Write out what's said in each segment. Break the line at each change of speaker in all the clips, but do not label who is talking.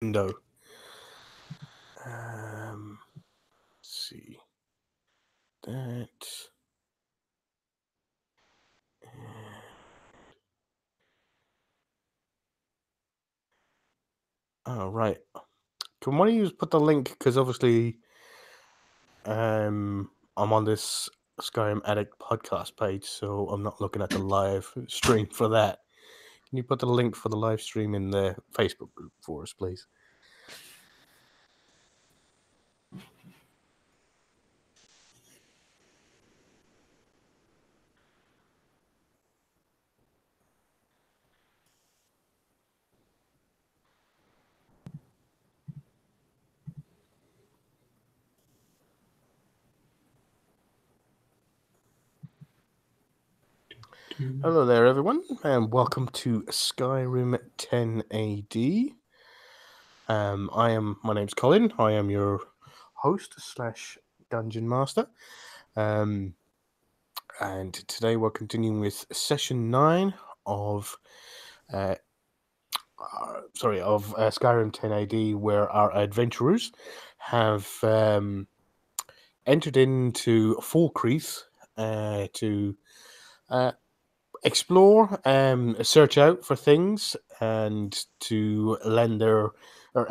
window. Let's see that. Oh, right. Can one of you put the link? Because obviously, I'm on this Skyrim Addict podcast page, so I'm not looking at the live stream for that. Can you put the link for the live stream in the Facebook group for us, please? Hello there, everyone, and welcome to Skyrim 10 AD. My name's Colin. I am your host slash dungeon master. And today we're continuing with session 9 of Skyrim 10 AD, where our adventurers have entered into Falkreath to explore, search out for things, and to lend their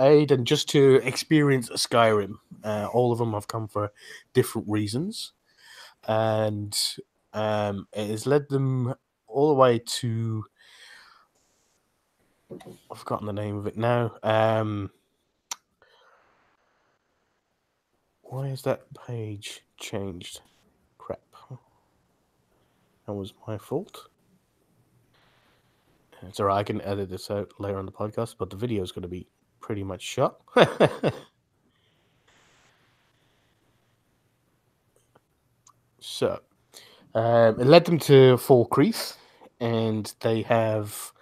aid, and just to experience Skyrim. All of them have come for different reasons, and it has led them all the way to. I've forgotten the name of it now. Why is that page changed? Crap. That was my fault. It's alright, I can edit this out later on the podcast, but the video is going to be pretty much shot. So, it led them to Falkreath, and they have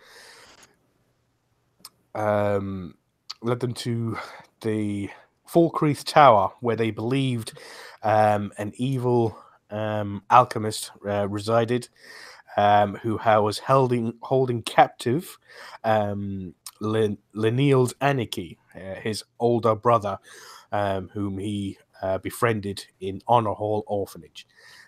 led them to the Falkreath Tower, where they believed an evil alchemist resided, who was holding captive Lineal's Anarchy, his older brother, whom he befriended in Honor Hall Orphanage.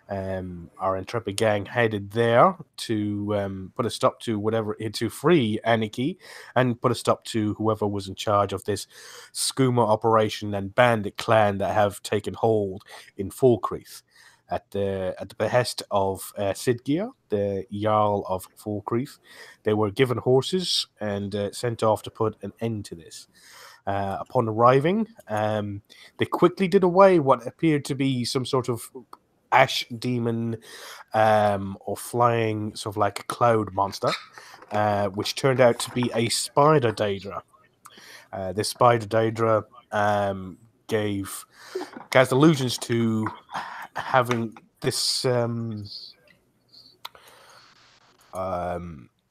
Our intrepid gang headed there to put a stop to free Anarchy and put a stop to whoever was in charge of this skooma operation and bandit clan that have taken hold in Falkreath. At the behest of Sidgeir, the Jarl of Falkreath, they were given horses and sent off to put an end to this. Upon arriving, they quickly did away what appeared to be some sort of ash demon or flying sort of like a cloud monster, which turned out to be a spider daedra. This spider daedra gave cast allusions to having this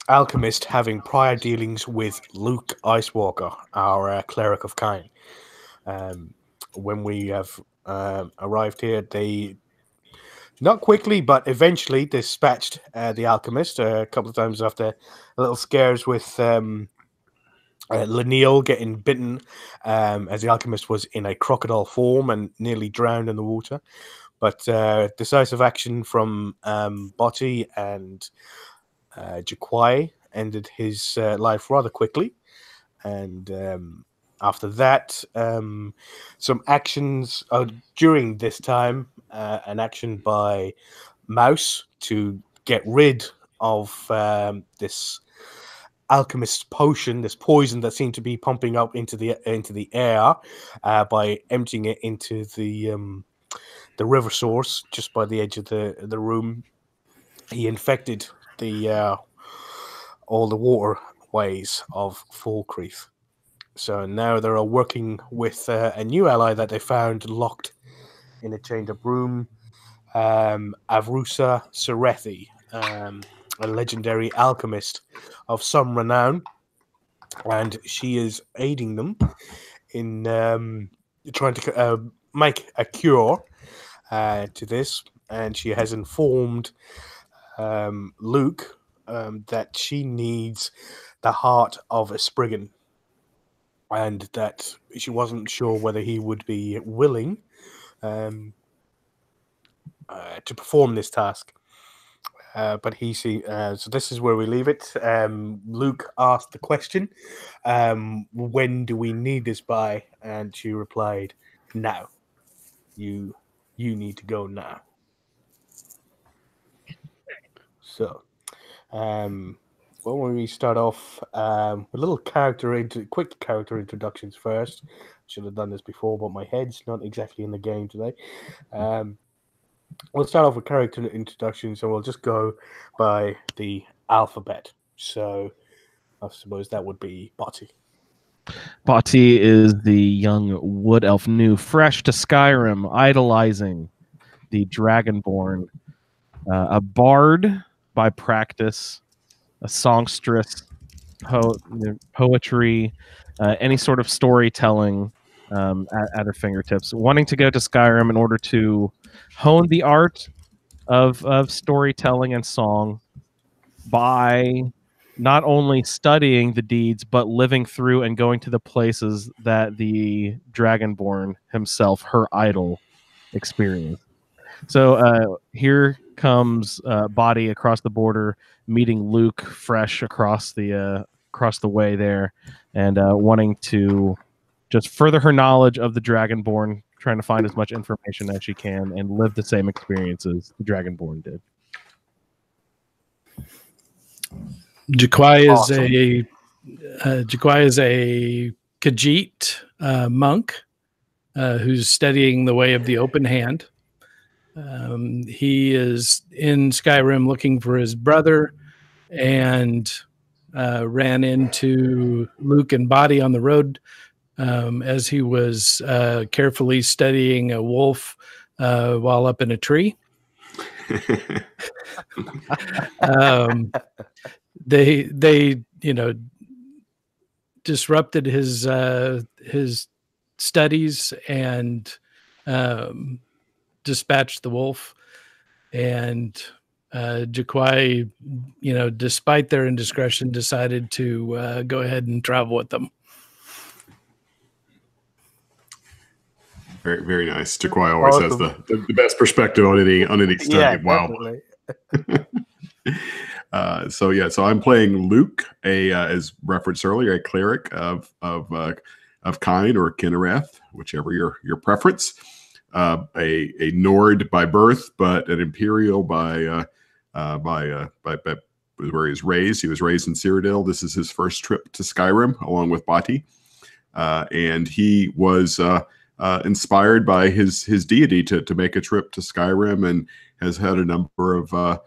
alchemist having prior dealings with Luke Icewalker, our cleric of Kain. When we have arrived here, they not quickly, but eventually dispatched the alchemist a couple of times after a little scares with Lineal getting bitten, as the alchemist was in a crocodile form and nearly drowned in the water. But decisive action from Botti and Jaquai ended his life rather quickly. And after that, some actions during this time, an action by Mouse to get rid of this alchemist potion, this poison that seemed to be pumping up into the air, by emptying it into the river source just by the edge of the room. He infected the all the waterways of Falkreath. So now they are working with a new ally that they found locked in a chained up room, Avrusa Serethi, a legendary alchemist of some renown, and she is aiding them in trying to make a cure to this. And she has informed Luke that she needs the heart of a Spriggan. and that she wasn't sure whether he would be willing to perform this task. But so this is where we leave it. Luke asked the question, when do we need this by? And she replied, now. You need to go now. So, well, when we start off with a little quick character introductions first. Should have done this before, but my head's not exactly in the game today. We'll start off with character introductions, and we'll just go by the alphabet. So, I suppose that would be Bati.
Bati is the young wood elf, new, fresh to Skyrim, idolizing the Dragonborn, a bard by practice, a songstress, poetry, any sort of storytelling at her fingertips, wanting to go to Skyrim in order to hone the art of storytelling and song by not only studying the deeds, but living through and going to the places that the Dragonborn himself, her idol, experienced. So here comes Body across the border, meeting Luke fresh across the way there, and wanting to just further her knowledge of the Dragonborn, trying to find as much information as she can and live the same experiences the Dragonborn did.
Jaquai is a Khajiit monk who's studying the way of the open hand. He is in Skyrim looking for his brother and ran into Luke and Body on the road as he was carefully studying a wolf while up in a tree. They disrupted his studies and dispatched the wolf, and Jaquai, despite their indiscretion, decided to go ahead and travel with them.
Very, very nice. Jaquai always has the best perspective on any study. Wow. So I'm playing Luke, as referenced earlier, a cleric of Kine or Kinnereth, whichever your preference. A Nord by birth, but an Imperial by where he was raised. He was raised in Cyrodiil. This is his first trip to Skyrim, along with Bati, and he was inspired by his deity to make a trip to Skyrim, and has had a number of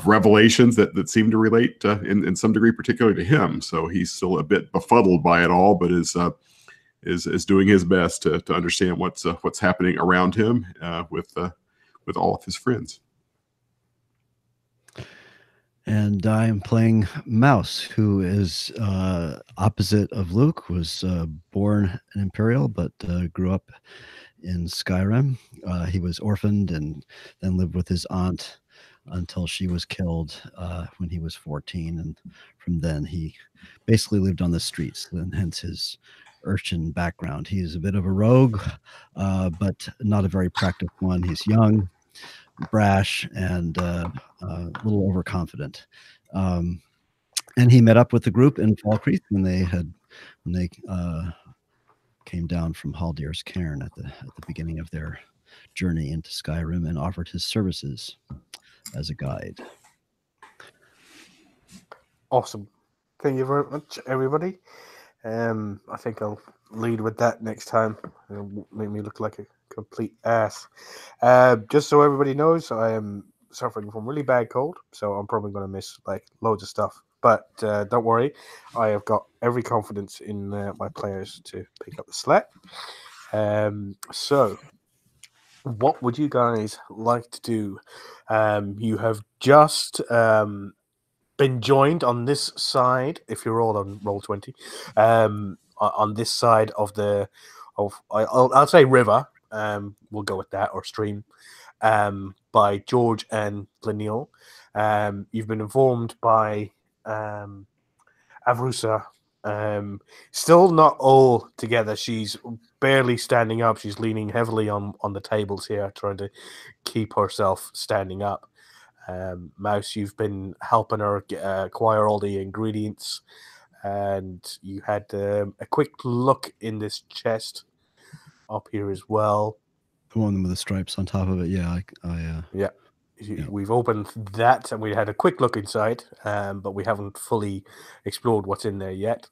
revelations that seem to relate in some degree, particularly to him. So he's still a bit befuddled by it all, but is doing his best to understand what's happening around him with all of his friends.
And I am playing Mouse, who is opposite of Luke, was born an Imperial, but grew up in Skyrim. He was orphaned and then lived with his aunt until she was killed when he was 14. And from then he basically lived on the streets, and hence his urchin background. He is a bit of a rogue, but not a very practiced one. He's young, brash, and a little overconfident. And he met up with the group in Falkreath when they came down from Haldir's Cairn at the beginning of their journey into Skyrim, and offered his services as a guide.
Awesome. Thank you very much, everybody. I think I'll lead with that next time. It'll make me look like a complete ass. Just so everybody knows, I am suffering from really bad cold, so I'm probably going to miss like loads of stuff. But don't worry, I have got every confidence in my players to pick up the slack. So, what would you guys like to do? You have just been joined on this side, if you're all on Roll20, on this side of I'll say river, we'll go with that, or stream, by George and Glenil. You've been informed by Avrusa Still not all together. She's barely standing up. She's leaning heavily on the tables here, trying to keep herself standing up. Mouse, you've been helping her acquire all the ingredients, and you had a quick look in this chest up here as well.
The one with the stripes on top of it. Yeah,
Yeah.
Yeah.
We've opened that, and we had a quick look inside, but we haven't fully explored what's in there yet.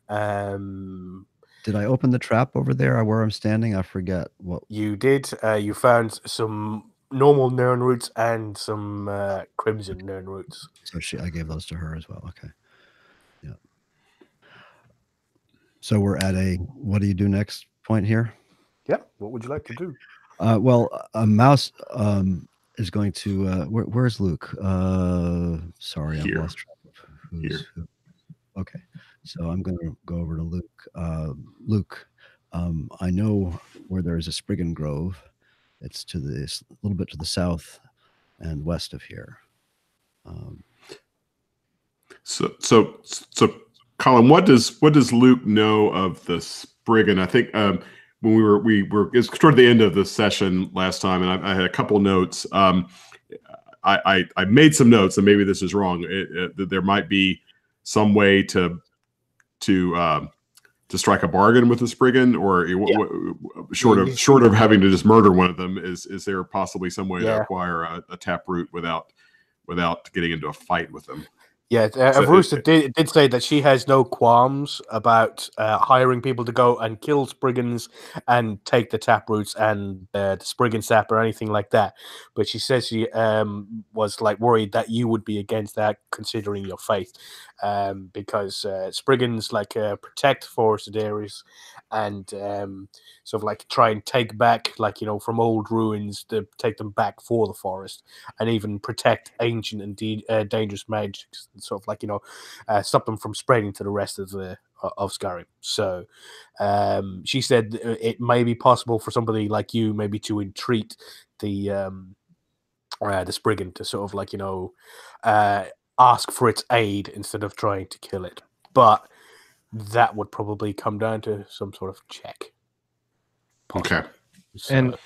Did I open the trap over there where I'm standing? I forget what.
You did. You found some normal Nern roots and some crimson Nern roots.
So I gave those to her as well. Okay. Yeah. So we're at what do you do next point here?
Yeah. What would you like to do?
Well, a mouse is going to. Where's Luke? Sorry, I've lost track of who's who. Okay, so I'm going to go over to Luke. Luke, I know where there is a Spriggan Grove. It's a little bit to the south and west of here.
So, Colin, what does Luke know of the Spriggan? I think when we were it's toward the end of the session last time, and I had a couple notes. I made some notes, and maybe this is wrong. There might be some way to strike a bargain with the Spriggan, or short of having to just murder one of them. Is there possibly some way to acquire a taproot without getting into a fight with them?
Yeah, Arusa did say that she has no qualms about hiring people to go and kill Spriggans and take the taproots and the Spriggan sap or anything like that. But she says she was worried that you would be against that, considering your faith, because Spriggans protect forested areas and sort of try and take back from old ruins to take them back for the forest, and even protect ancient and dangerous magics. Sort of stop them from spreading to the rest of Skyrim. So she said it may be possible for somebody like you maybe to entreat the Spriggan to sort of ask for its aid instead of trying to kill it. But that would probably come down to some sort of check.
Okay.
So,
and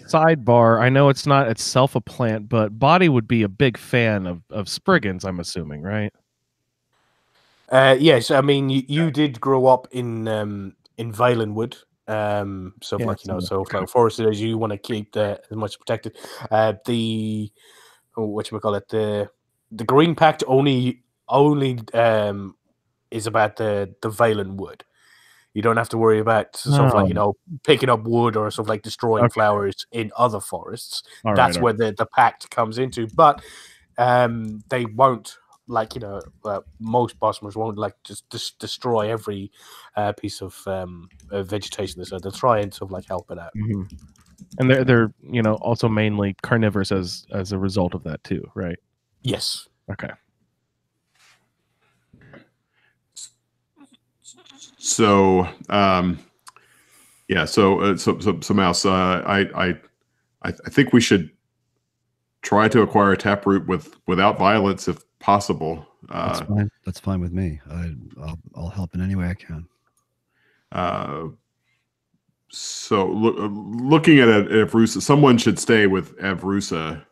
sidebar, I know it's not itself a plant, but Body would be a big fan of Spriggans, I'm assuming, right?
yes, I mean you did grow up in Valenwood, forested as you want to keep the as much protected. The Green Pact only is about the Valenwood. You don't have to worry about picking up wood or destroying flowers in other forests. That's where the pact comes into. But they won't most bosmers won't just destroy every piece of vegetation. So they'll try and sort of help it out.
Mm-hmm. And they're also mainly carnivorous as a result of that too, right?
Yes.
Okay.
So, so Mouse, I think we should try to acquire a taproot without violence if possible.
That's fine. That's fine with me. I'll help in any way I can.
So looking at Avrusa, someone should stay with Avrusa.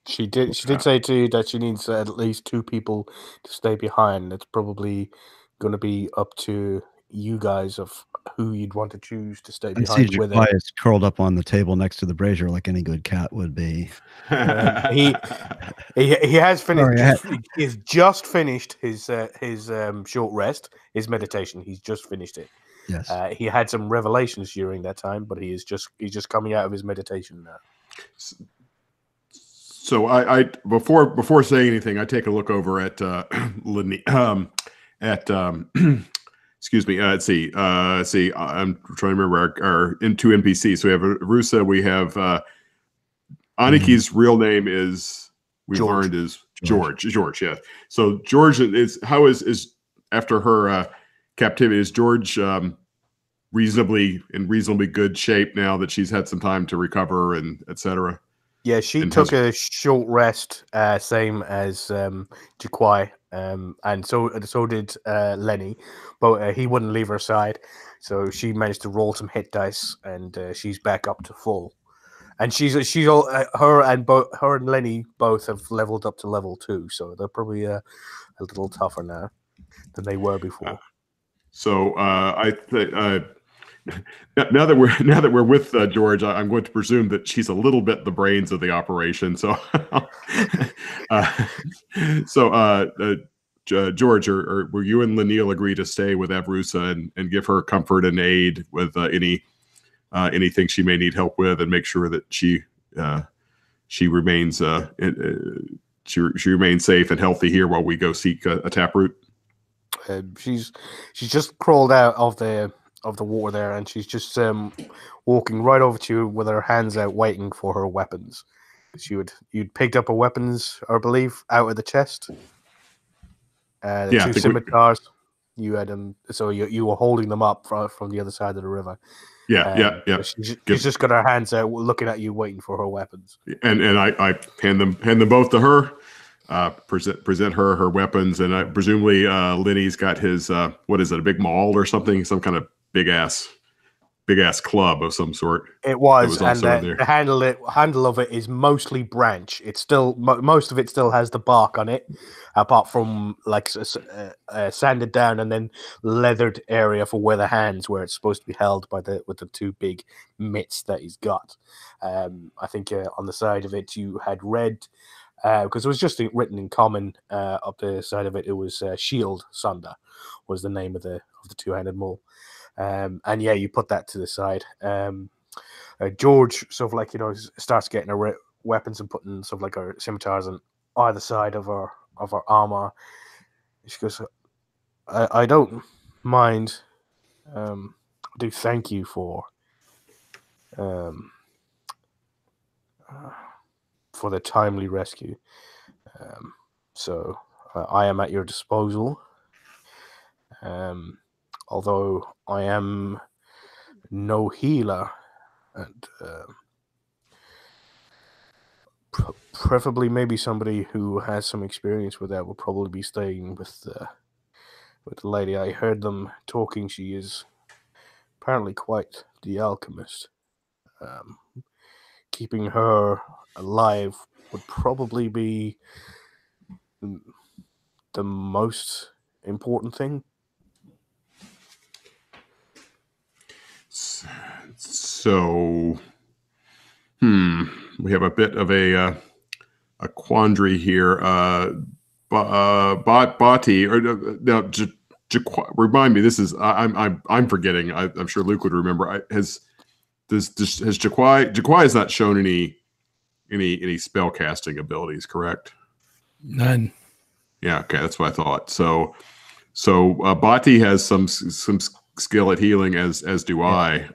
She did say to you that she needs at least 2 people to stay behind. It's probably going to be up to you guys of who you'd want to choose to stay behind with it.
Is curled up on the table next to the brazier like any good cat would be.
He has finished. He's just finished his short rest, his meditation. He's just finished it.
Yes.
He had some revelations during that time, but he's just coming out of his meditation now.
So I before saying anything, I take a look over at excuse me. Let's see. I'm trying to remember our 2 NPCs. So we have Rusa. We have Aniki's real name is learned is George. George. Yeah. So George is after her captivity. Is George reasonably in reasonably good shape now that she's had some time to recover and etc.?
Yeah, she
And
took a short rest, same as Jaquai, and so did Lenny, but he wouldn't leave her side. So she managed to roll some hit dice, and she's back up to full. And she's all her and Lenny both have leveled up to level 2, so they're probably a little tougher now than they were before.
So I think now that we're with George, I'm going to presume that she's a little bit the brains of the operation. So, George, or will you and Lanil agree to stay with Avrusa and give her comfort and aid with anything she may need help with, and make sure that she remains she remains safe and healthy here while we go seek a taproot?
She's just crawled out of the water there, and she's just walking right over to you with her hands out, waiting for her weapons. You'd picked up her weapons, I believe, out of the chest. The two scimitars. You had them, so you were holding them up from the other side of the river.
Yeah.
She's just got her hands out, looking at you, waiting for her weapons.
And I hand them both to her. Present her weapons, and presumably Lenny's got his what is it, a big maul or something, some kind of big ass club of some sort.
It was and the handle of it is mostly branch. It's still most of it still has the bark on it, apart from like sanded down and then leathered area for where the hands, where it's supposed to be held with the two big mitts that he's got. I think on the side of it you had red. Because it was just written in common up the side of it. It was Shield Sunder was the name of the two-handed maul. And yeah, you put that to the side. George sort of like, starts getting her weapons and putting sort of like her scimitars on either side of her armor. She goes, I don't mind. I do thank you for the timely rescue. So I am at your disposal. Although I am no healer, and preferably maybe somebody who has some experience with that will probably be staying with the lady. I heard them talking. She is apparently quite the alchemist. Keeping her alive would probably be the most important thing.
So, we have a bit of a quandary here. Bati, or now, remind me. This is I'm forgetting. I'm sure Luke would remember. Has Jaquai has not shown any spell casting abilities, correct?
None.
Yeah, okay, that's what I thought. So Bati has some skill at healing, as do I.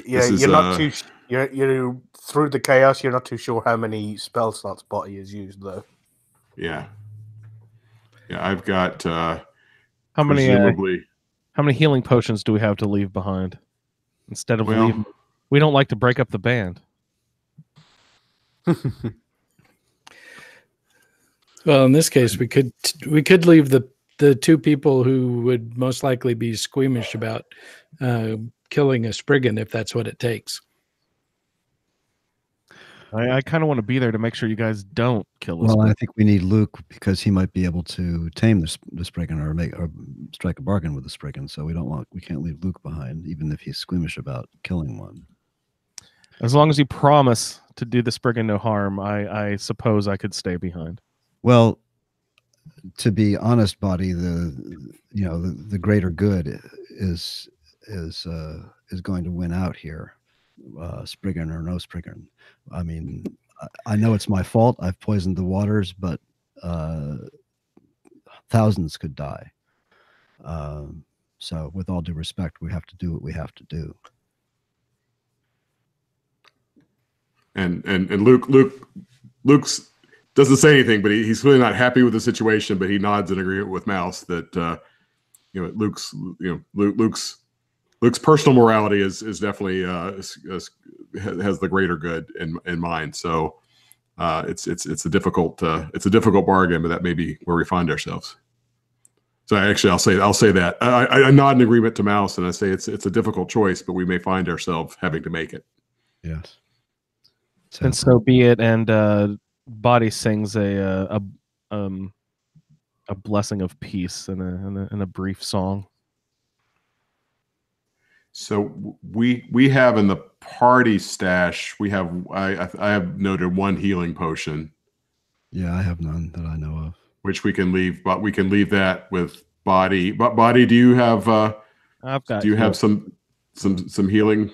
Yeah, you're not too. You're through the chaos. You're not too sure how many spell slots Bati has used, though.
Yeah, I've got
how many healing potions do we have to leave behind? Instead of leaving, we don't like to break up the band.
Well, in this case, we could leave the two people who would most likely be squeamish about killing a Spriggan if that's what it takes.
I kind of want to be there to make sure you guys don't kill us.
Well, I think we need Luke because he might be able to tame the Spriggan or strike a bargain with the Spriggan. So we can't leave Luke behind, even if he's squeamish about killing one.
As long as you promise to do the Spriggan no harm, I suppose I could stay behind.
Well, to be honest, Bati, the greater good is going to win out here, Spriggan or no Spriggan. I mean, I know it's my fault. I've poisoned the waters, but thousands could die. So, with all due respect, we have to do what we have to do.
And Luke's doesn't say anything, but he's really not happy with the situation. But he nods in agreement with Mouse that Luke's Luke's personal morality is definitely has the greater good in mind. So it's a difficult bargain, but that may be where we find ourselves. So actually, I'll say that I nod in agreement to Mouse, and I say it's a difficult choice, but we may find ourselves having to make it.
Yes.
And so be it. And Body sings a blessing of peace in a brief song.
So we have in the party stash, we have I have noted one healing potion.
Yeah, I have none that I know of.
Which we can leave, but we can leave that with Body. But Body, do you have have some healing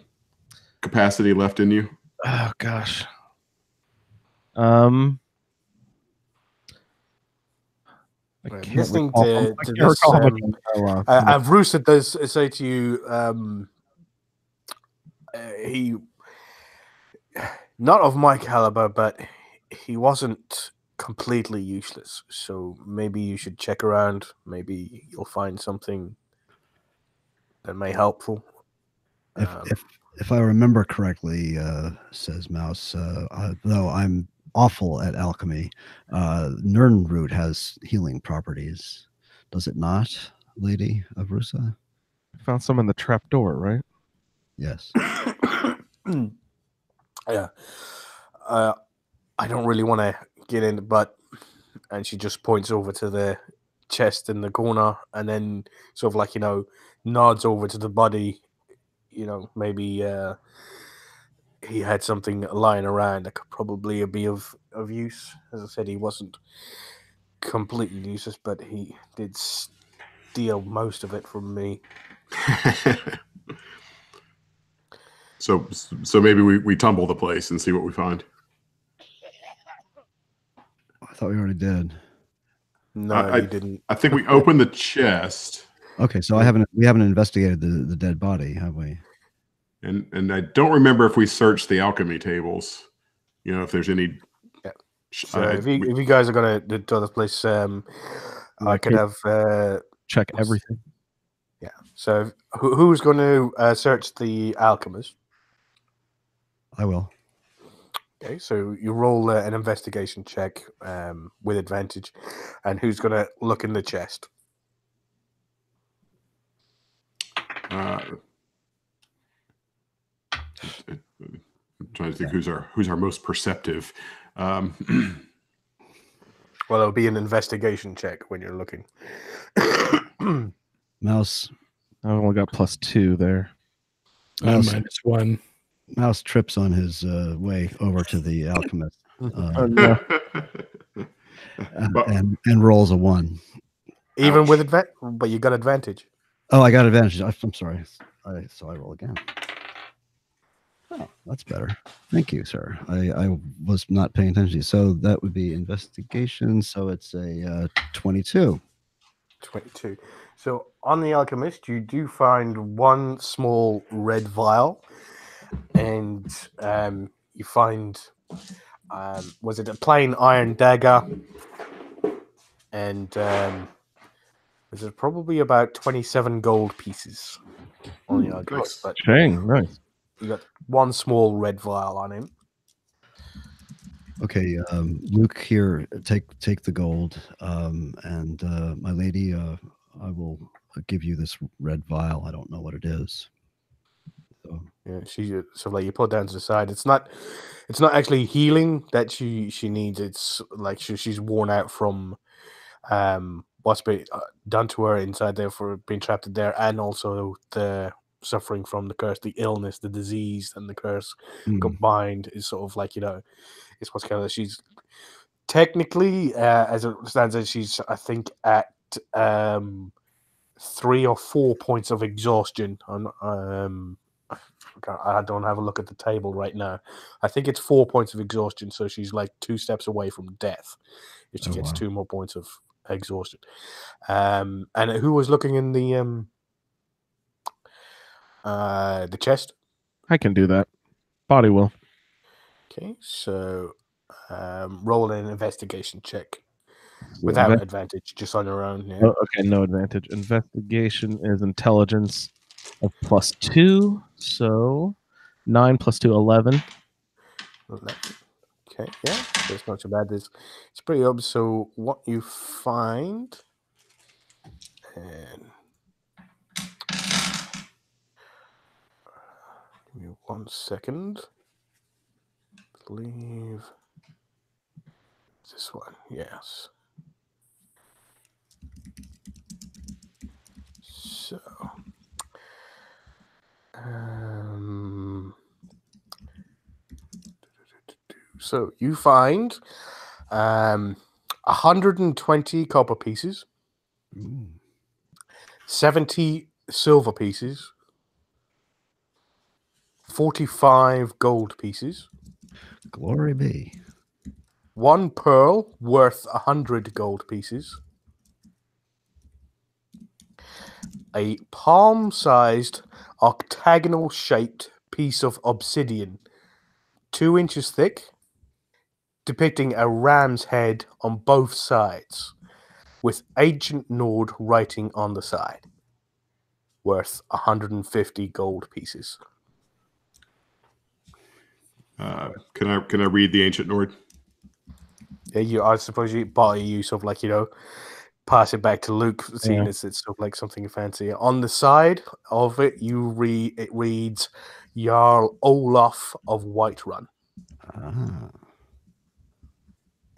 capacity left in you?
Oh gosh.
Listening to this, Bruce does say to you, he not of my caliber, but he wasn't completely useless. So maybe you should check around. Maybe you'll find something that may helpful.
If I remember correctly, says Mouse, though I'm awful at alchemy, Nirnroot has healing properties. Does it not, Lady Avrusa?
Found some in the trapdoor, right?
Yes.
Yeah. I don't really want to get in, but and she just points over to the chest in the corner, and then sort of like nods over to the body. Maybe he had something lying around that could probably be of use. As I said, he wasn't completely useless, but he did steal most of it from me.
So maybe we tumble the place and see what we find.
I thought we already did.
No, you didn't.
I think we opened the chest.
Okay, so we haven't investigated the dead body, have we?
And I don't remember if we searched the alchemy tables. If there's any.
Yeah. So if you guys are gonna do this place, I could have
check everything.
Yeah. So who's going to search the alchemist?
I will.
Okay. So you roll an investigation check with advantage, and who's going to look in the chest?
I'm trying to think who's our most perceptive.
Well, it'll be an investigation check when you're looking.
Mouse.
I only got +2 there.
-1.
Mouse trips on his way over to the alchemist and rolls a 1.
Even with advantage, but you got advantage.
Oh, I got advantage. I'm sorry. So I roll again. Oh, that's better. Thank you, sir. I was not paying attention. So that would be investigation. So it's a 22.
22. So on the alchemist, you do find one small red vial, and you find was it a plain iron dagger, and this is probably about 27 gold pieces on the alchemist. But
dang, nice.
You got one small red vial on him.
Okay, Luke, here, take the gold, and my lady, I will give you this red vial. I don't know what it is. So.
Yeah, so like you put it down to the side. It's not actually healing that she needs. It's like she's worn out from what's been done to her inside there for being trapped in there, and also the suffering from the curse, the illness, the disease, and the curse combined is sort of like it's what's kind of she's technically as it stands, she's I think at 3 or 4 points of exhaustion. I don't have a look at the table right now. I think it's 4 points of exhaustion, so she's like 2 steps away from death if she gets 2 more points of exhaustion. And who was looking in the chest?
I can do that. Body will.
Okay, so roll an investigation check without advantage, just on your own. Yeah.
Oh, okay, no advantage. Investigation is intelligence. of +2, so 9 + 2, 11.
11. Okay, yeah, so it's not too bad. It's pretty obvious. So what you find, and give me 1 second. I believe this one, yes. So, so you find 120 copper pieces, 70 silver pieces, 45 gold pieces,
Glory be.
1 pearl worth 100 gold pieces, a palm-sized octagonal-shaped piece of obsidian, 2 inches thick, depicting a ram's head on both sides, with ancient Nord writing on the side, worth 150 gold pieces.
Can I read the ancient Nord?
Yeah, I suppose you body you sort of like, pass it back to Luke, seeing as it's sort of like something fancy. On the side of it, it reads Jarl Olaf of Whiterun.
Ah.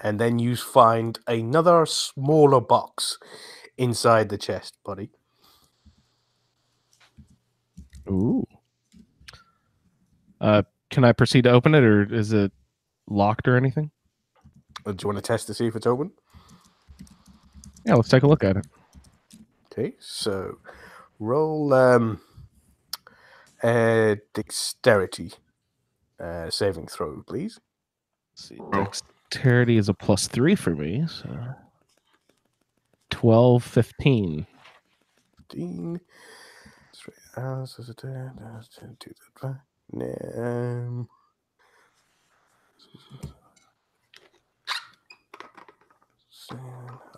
And then you find another smaller box inside the chest, buddy.
Ooh. Can I proceed to open it, or is it locked or anything?
Do you want to test to see if it's open?
Yeah, let's take a look at it.
Okay, so roll dexterity saving throw, please.
Let's see, dexterity is a +3 for me, so 12, 15.
15.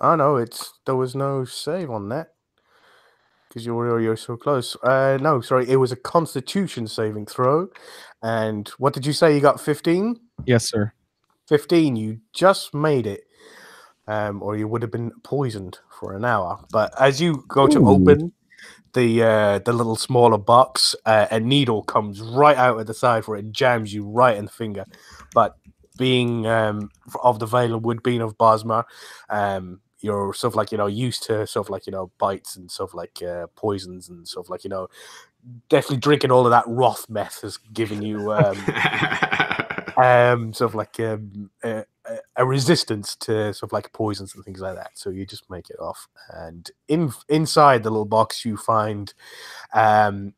Oh no, there was no save on that because you're so close. No, sorry, it was a Constitution saving throw. And what did you say? You got 15?
Yes, sir.
15. You just made it, or you would have been poisoned for an hour. But as you go to open the little smaller box, a needle comes right out of the side for it and jams you right in the finger. But being of the Vale of Wood, being of Bosmer, you're sort of like, used to sort of like, bites and sort of like poisons and sort of like, definitely drinking all of that Roth meth has given you sort of like a resistance to sort of like poisons and things like that. So you just make it off. And inside the little box, you find a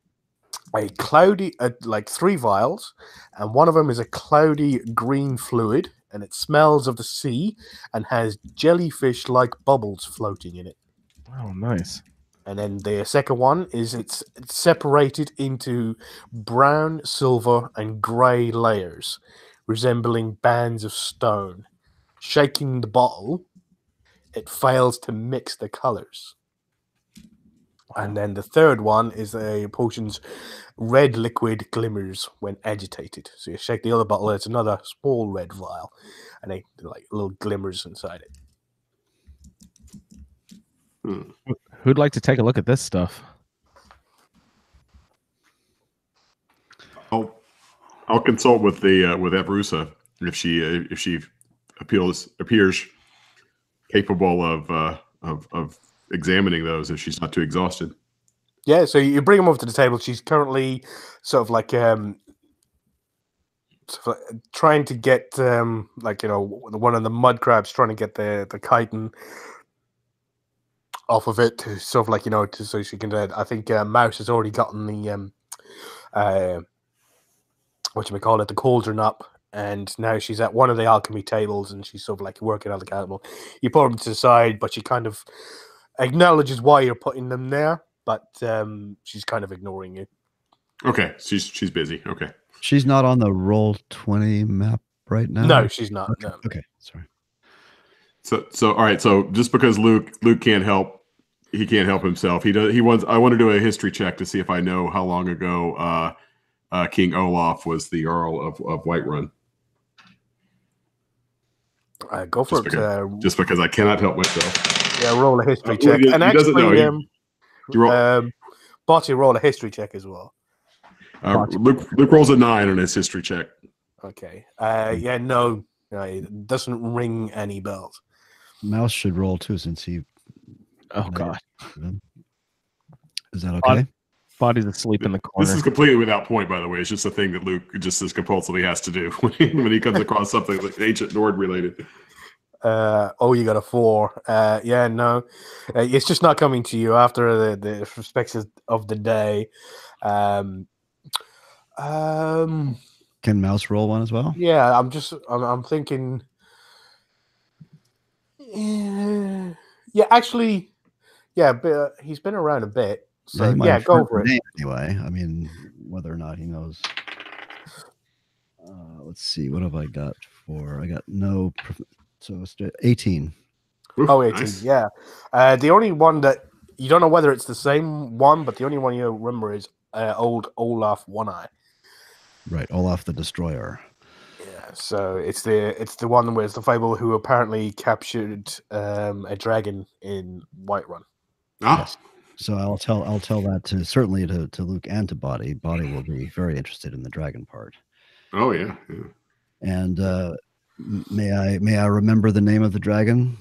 cloudy, like 3 vials, and one of them is a cloudy green fluid, and it smells of the sea and has jellyfish-like bubbles floating in it.
Oh, nice.
And then the second one is it's separated into brown, silver, and grey layers, resembling bands of stone. Shaking the bottle, it fails to mix the colors. And then the third one is a potion's red liquid glimmers when agitated. So you shake the other bottle, it's another small red vial, and they like little glimmers inside it.
Who'd like to take a look at this stuff?
I'll consult with Evrusa if she appears capable of examining those if she's not too exhausted.
Yeah, so you bring them over to the table. She's currently sort of like trying to get one of the mud crabs trying to get the chitin off of it to sort of like so she can. I think Mouse has already gotten the the cauldron up, and now she's at one of the alchemy tables and she's sort of like working on the candle. You put them to the side, but she kind of acknowledges why you're putting them there, but she's kind of ignoring you.
Okay, she's busy. Okay,
she's not on the Roll20 map right now.
No, she's not.
Okay,
no.
okay. Sorry.
So all right. So just because Luke can't help he can't help himself. He does. He wants. I want to do a history check to see if I know how long ago King Olaf was the Earl of Whiterun.
Go for
Just because I cannot help myself.
Yeah, roll a history check.
He
And
doesn't know.
Botty, roll a history check as well.
Luke rolls a 9 on his history check.
Okay. No, it doesn't ring any bells.
Mouse should roll too, since he.
Oh God.
Is that okay?
Body's asleep in the corner.
This is completely without point, by the way. It's just a thing that Luke just as compulsively has to do when he comes across something like ancient Nord related.
You got a 4. No. It's just not coming to you after the respects of the day.
Can Mouse roll one as well?
Yeah, I'm thinking. Yeah, actually, but he's been around a bit. So go for it.
Anyway, I mean, whether or not he knows. Let's see. What have I got for? I got no. So it's 18.
Oof,
18.
nice.
Yeah. The only one that you don't know whether it's the same one, but the only one you remember is old Olaf One Eye.
Right, Olaf the Destroyer.
Yeah. So it's the one where it's the fable who apparently captured a dragon in Whiterun.
Ah.
Yes. So I'll tell that certainly to Luke and to Body. Body will be very interested in the dragon part.
Oh yeah.
And may I remember the name of the dragon?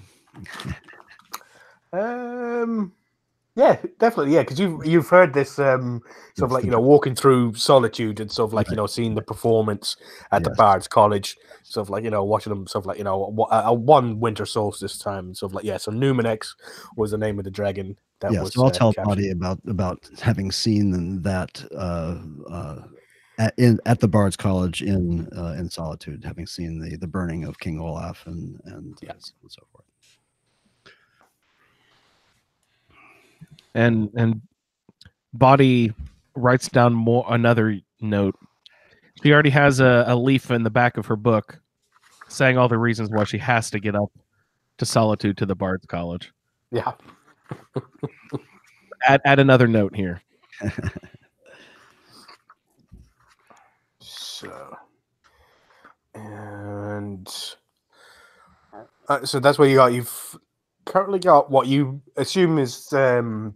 Yeah, definitely. Yeah, because you've heard this sort of like walking through solitude and sort of like seeing the performance at the Bard's College, sort of like watching them sort of like one winter solstice time, sort of like so Numenex was the name of the dragon.
So I'll tell Body about having seen that at the Bard's College in Solitude, having seen the burning of King Olaf and so forth.
And Body writes down another note. She already has a leaf in the back of her book saying all the reasons why she has to get up to Solitude to the Bard's College.
Yeah.
Add another note here.
So that's what you got. You've currently got what you assume is 2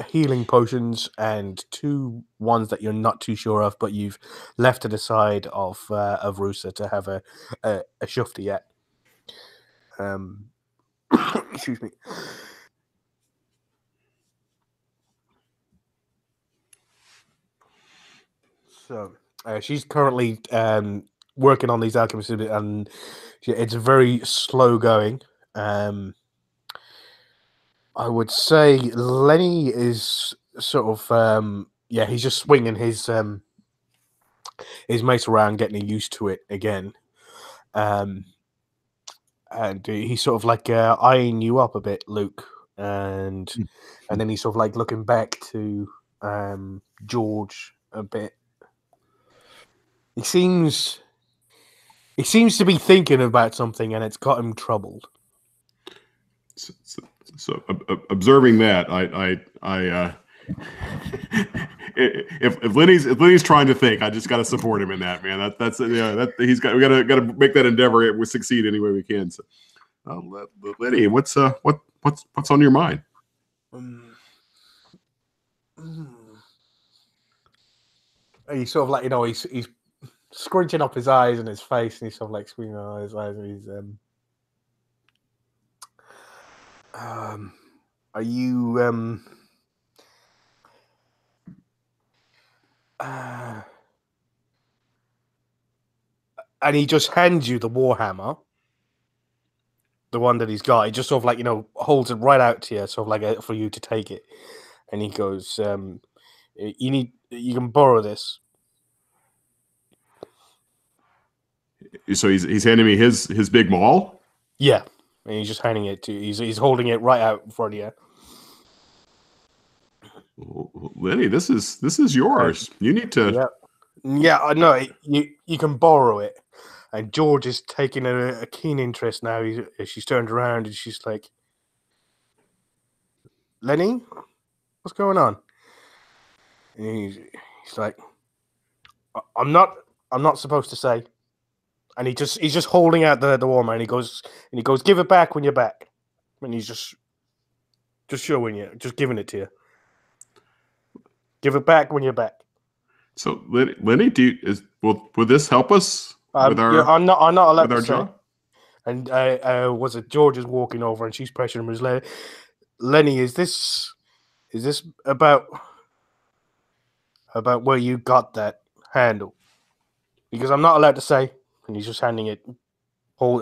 healing potions and 2 ones that you're not too sure of, but you've left to the side of Rusa to have a shufti yet. Excuse me. So she's currently working on these alchemists, and it's very slow going. I would say Lenny is sort of he's just swinging his mace around, getting used to it again, and he's sort of like eyeing you up a bit, Luke, and then he's sort of like looking back to George a bit. He seems to be thinking about something, and it's got him troubled.
So observing that, if Lenny's trying to think, I just got to support him in that, man. We got to make that endeavor succeed any way we can. So, Lenny, what's on your mind?
He's sort of like he's scrunching up his eyes and his face, and he's sort of like squinting on his eyes, and he's are you and he just hands you the warhammer, the one that he's got. He just sort of like holds it right out to you, sort of like for you to take it, and he goes, you can borrow this.
So he's handing me his big maul.
Yeah, and he's just handing it to you. He's holding it right out in front of you.
Lenny, this is yours. You need to.
Yeah, I know. You can borrow it. And George is taking a keen interest now. She's turned around and she's like, Lenny, what's going on? And he's like, I'm not supposed to say. And he's just holding out the warmer, and he goes, give it back when you're back. And he's just showing you, just giving it to you. Give it back when you're back.
So, Lenny, will this help us with our?
Yeah, I'm not allowed
with our
to say.
job?
And was it George is walking over, and she's pressuring him. Is Lenny, is this about where you got that handle? Because I'm not allowed to say, and he's just handing it.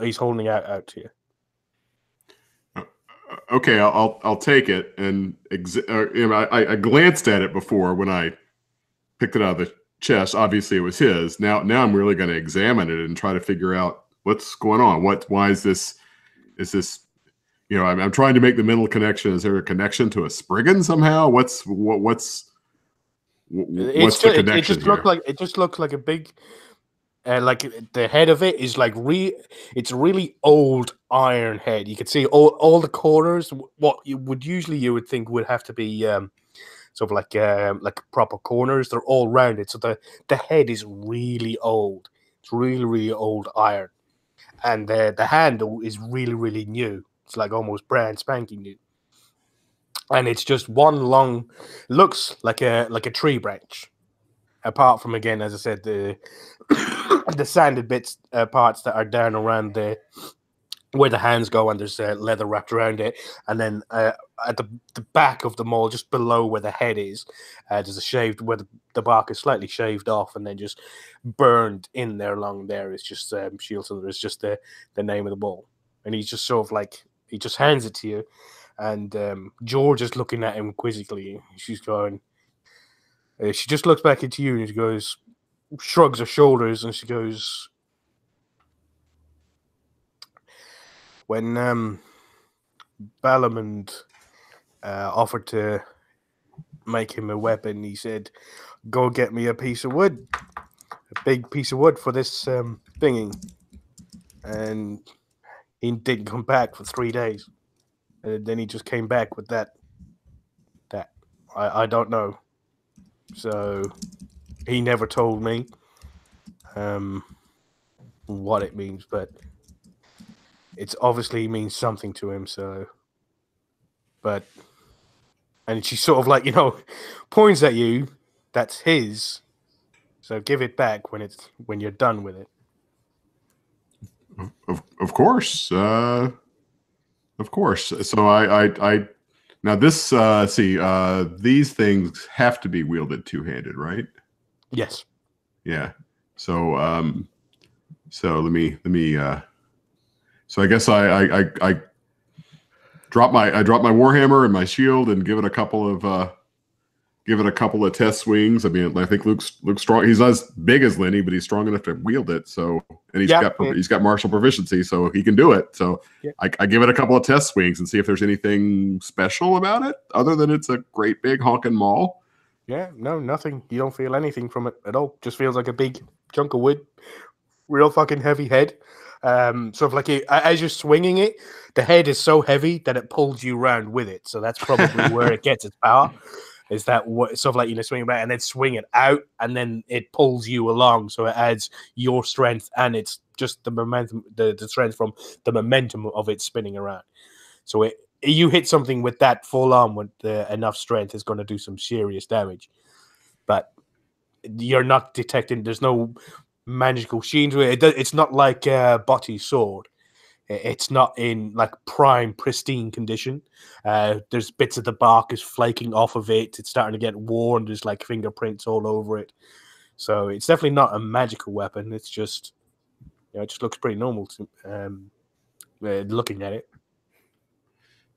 He's holding it out to you.
Okay, I'll take it. And I glanced at it before when I picked it out of the chest. Obviously, it was his. Now I'm really going to examine it and try to figure out what's going on. Why is this? Is this? I'm trying to make the mental connection. Is there a connection to a Spriggan somehow? What's the connection?
It just looks like a big. Like the head of it is like it's a really old iron head. You can see all the corners. What you would think would have to be sort of like proper corners. They're all rounded, so the head is really old. It's really, really old iron, and the handle is really, really new. It's like almost brand spanking new, and it's just one long. Looks like a tree branch. Apart from, again, as I said, the the sanded bits, parts that are down around where the hands go, and there's leather wrapped around it, and then at the back of the maul, just below where the head is, there's a shaved where the bark is slightly shaved off, and then just burned in there along there. It's just shield cylinder. It's just the name of the maul, and he's just sort of like he just hands it to you, and George is looking at him quizzically. She's going. She just looks back into you and she goes, shrugs her shoulders, and she goes, when Balamond offered to make him a weapon, he said, go get me a piece of wood, a big piece of wood for this thingy. And he didn't come back for 3 days. And then he just came back with that. I don't know. So he never told me what it means, but it's obviously means something to him. So, and she sort of like points at you. That's his. So give it back when you're done with it.
Of course, of course. So I now this these things have to be wielded two-handed, right?
Yes.
Yeah. So let me so I guess I drop my warhammer and my shield and give it a couple of test swings. I mean, I think Luke's strong. He's not as big as Lenny, but he's strong enough to wield it. So, and he's got martial proficiency, so he can do it. So I give it a couple of test swings and see if there's anything special about it other than it's a great big honking maul.
Yeah, no, nothing. You don't feel anything from it at all. Just feels like a big chunk of wood, real fucking heavy head. Sort of like as you're swinging it, the head is so heavy that it pulls you around with it. So that's probably where it gets its power. Is that sort of like swing it back and then swing it out, and then it pulls you along, so it adds your strength, and it's just the momentum, the strength from the momentum of it spinning around. So you hit something with that full on with enough strength is going to do some serious damage, but you're not detecting. There's no magical sheen to it. It's not like Botty's sword. It's not in like prime pristine condition. There's bits of the bark is flaking off of it. It's starting to get worn. There's like fingerprints all over it. So it's definitely not a magical weapon. It's just, it just looks pretty normal to looking at it.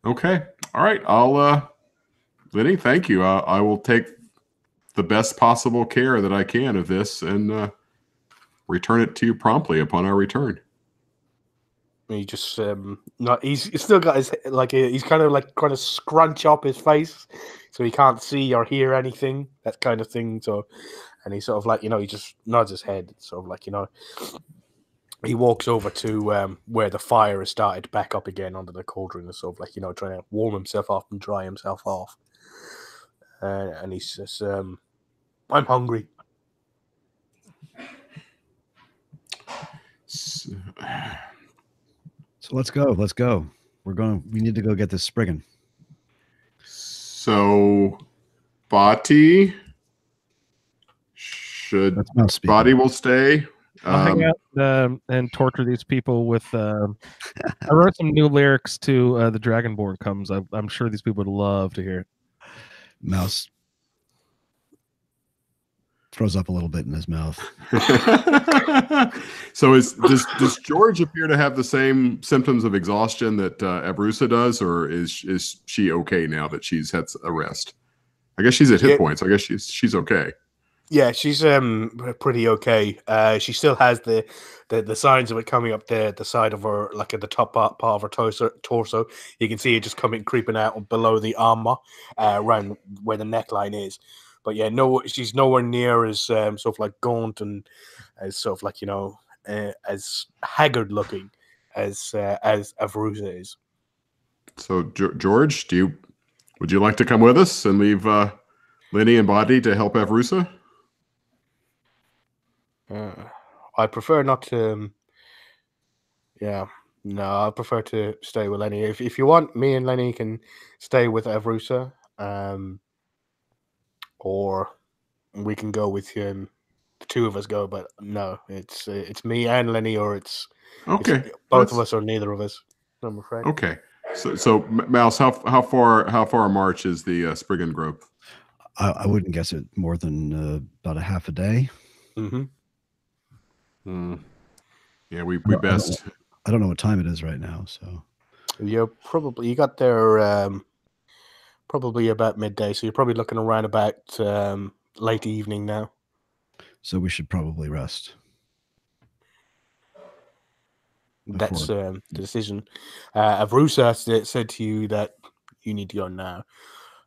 Okay. All right. I'll Lenny, thank you. I will take the best possible care that I can of this and return it to you promptly upon our return.
He just he's still got his he's kind of like trying to scrunch up his face so he can't see or hear anything, that kind of thing. So, and he sort of like he just nods his head, sort of like he walks over to where the fire has started back up again under the cauldron, and sort of like, trying to warm himself up and dry himself off. And he says, "I'm hungry."
So let's go. Let's go. We need to go get this Spriggan.
So, Bati will stay.
I'll hang out and torture these people with. I wrote some new lyrics to "The Dragonborn Comes." I'm sure these people would love to hear it.
Mouse throws up a little bit in his mouth.
So does George appear to have the same symptoms of exhaustion that Evrusa does, or is she okay now that she's had a rest? I guess she's at hit points. I guess she's okay.
Yeah, she's pretty okay. She still has the signs of it coming up the side of her, like at the top part of her torso. You can see it just creeping out below the armor, around where the neckline is. But yeah, she's nowhere near as sort of like gaunt and as sort of like as haggard looking as Evrusa is.
So George, would you like to come with us and leave Lenny and Badi to help Evrusa?
I prefer not to. Yeah, no, I prefer to stay with Lenny. If you want, me and Lenny can stay with Evrusa, or we can go with him. The two of us go, but no, it's me and Lenny, or it's both of us or neither of us. I'm afraid.
Okay, so Mouse, how far a march is the Spriggan Grove?
I wouldn't guess it more than about a half a day.
Mm-hmm.
Yeah, we best.
I don't know what time it is right now, so
you got there probably about midday, so you're probably looking around about late evening now.
So we should probably rest.
That's the decision. Evrusa said to you that you need to go now.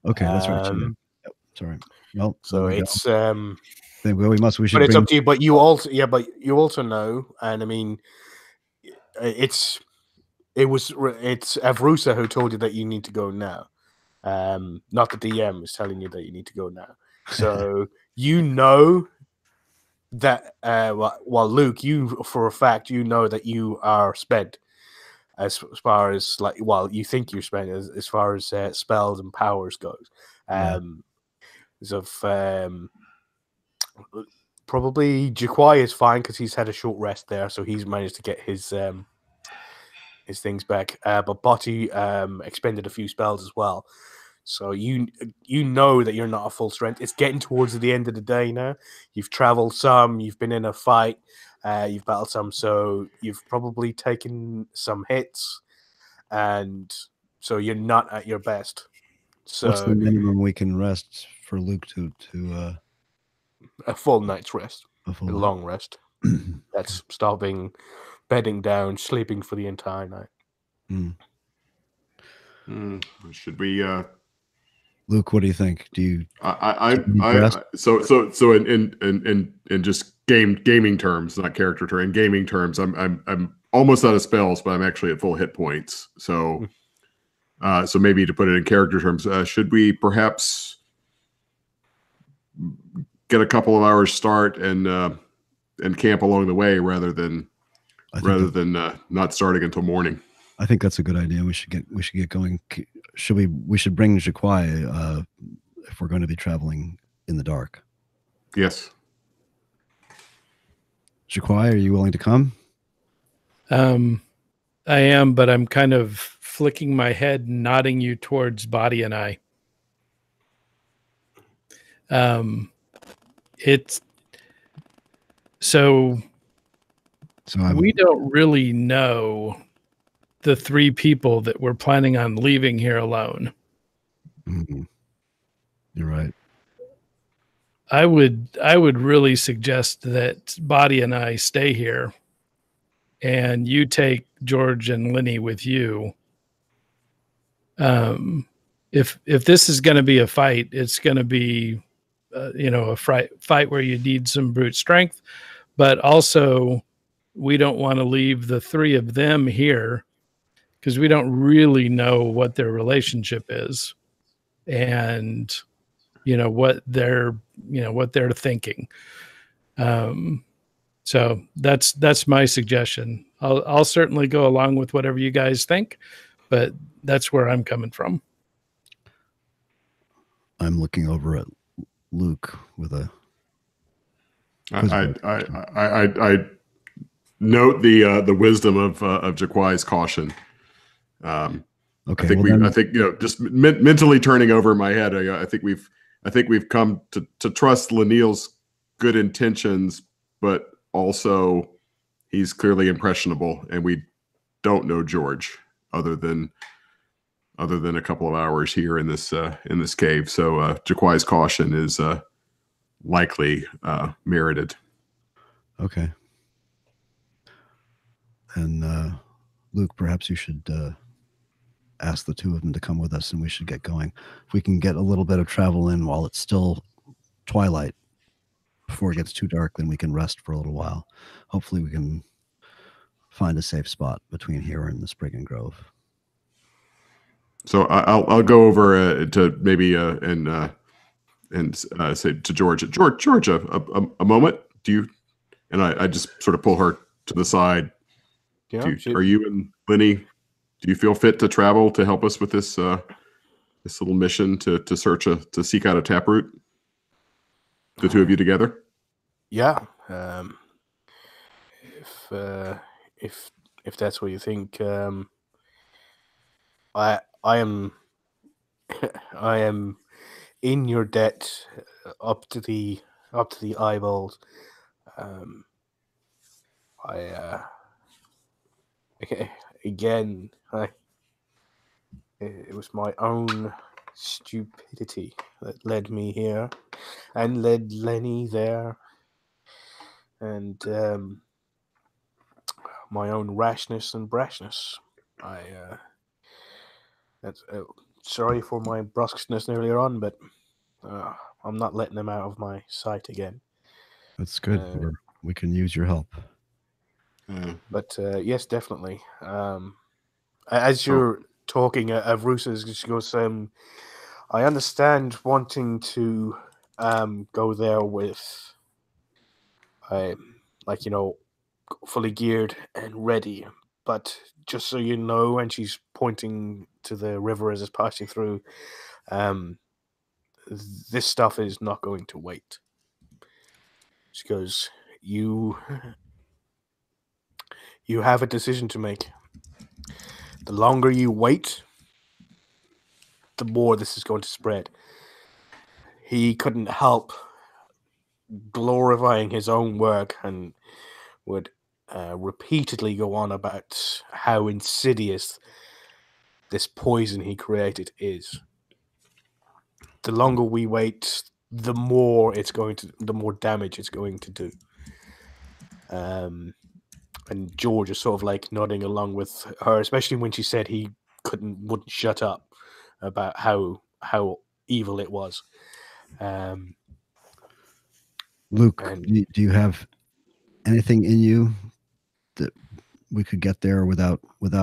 Okay, that's right. Yep, sorry. Well,
so it's
then we must. We should.
But it's up to you. But you also know, and I mean, it's Evrusa who told you that you need to go now. Not the DM is telling you that you need to go now. So you know that well, Luke, you for a fact you that you spent as far as you think you're spent as far as spells and powers goes. Probably Jaquai is fine because he's had a short rest there, so he's managed to get his things back. But Bati expended a few spells as well. So you know that you're not at full strength. It's getting towards the end of the day now. You've traveled some, you've been in a fight, you've battled some, so you've probably taken some hits, and so you're not at your best. So
what's the minimum we can rest for Luke to
a full night's rest, a long rest. That's stopping, bedding down, sleeping for the entire night.
Should we?
Luke, what do you think? Do you?
So in just gaming terms, not character terms. In gaming terms, I'm almost out of spells, but I'm actually at full hit points. So, so maybe to put it in character terms, should we perhaps get a couple of hours start and camp along the way rather than not starting until morning?
I think that's a good idea. We should get going. We should bring Jaquai if we're going to be traveling in the dark.
Yes.
Jaquai, are you willing to come?
I am, but I'm kind of flicking my head, nodding you towards Badi and I. It's so we don't really know the three people that we're planning on leaving here alone.
Mm-hmm. You're right.
I would really suggest that Badi and I stay here, and you take George and Lenny with you. If this is going to be a fight, it's going to be a fight where you need some brute strength, but also we don't want to leave the three of them here because we don't really know what their relationship is and what they're thinking. So that's my suggestion. I'll certainly go along with whatever you guys think, but that's where I'm coming from.
I'm looking over at Luke with a.
I note the wisdom of Jaquai's caution.
Okay,
I think just mentally turning over in my head. I think we've come to trust Lanil's good intentions, but also he's clearly impressionable, and we don't know George other than a couple of hours here in this cave. So Jaquai's caution is likely merited.
Okay. And Luke, perhaps you should ask the two of them to come with us, and we should get going. If we can get a little bit of travel in while it's still twilight, before it gets too dark, then we can rest for a little while. Hopefully we can find a safe spot between here and the Spriggan Grove.
So I'll go over to maybe and say to George, a moment. Do you? And I just sort of pull her to the side.
Yeah.
Are you and Lenny? Do you feel fit to travel to help us with this little mission to seek out a taproot? The two of you together.
Yeah. If that's what you think, I am I am in your debt up to the eyeballs. It was my own stupidity that led me here and led Lenny there, and my own rashness and brashness. Sorry for my brusqueness earlier on, but I'm not letting them out of my sight again.
That's good. We can use your help.
But yes, definitely. As you're talking, Avrusa, she goes, I understand wanting to go there with, fully geared and ready. But just so you know, and she's pointing to the river as it's passing through, this stuff is not going to wait. She goes, you have a decision to make. The longer you wait, the more this is going to spread. He couldn't help glorifying his own work and would repeatedly go on about how insidious this poison he created is. The longer we wait, the more damage it's going to do. And George is sort of like nodding along with her, especially when she said he wouldn't shut up about how evil it was.
Luke, do you have anything in you that we could get there without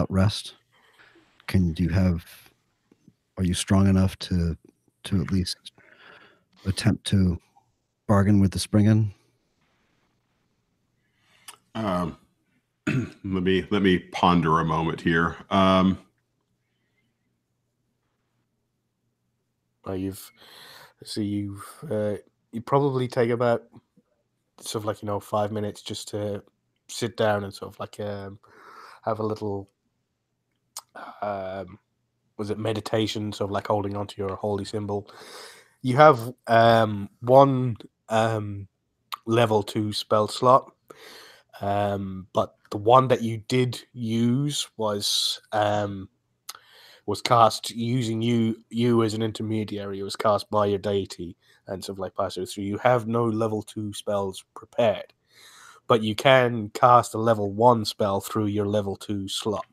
rest? Are you strong enough to at least attempt to bargain with the Spriggan?
Let me ponder a moment here.
You probably take about sort of like 5 minutes just to sit down and sort of like have a little was it meditation, sort of like holding onto your holy symbol. You have one level 2 spell slot, but the one that you did use was cast using you as an intermediary. It was cast by your deity and sort of like pass it through. You have no level 2 spells prepared, but you can cast a level 1 spell through your level 2 slot.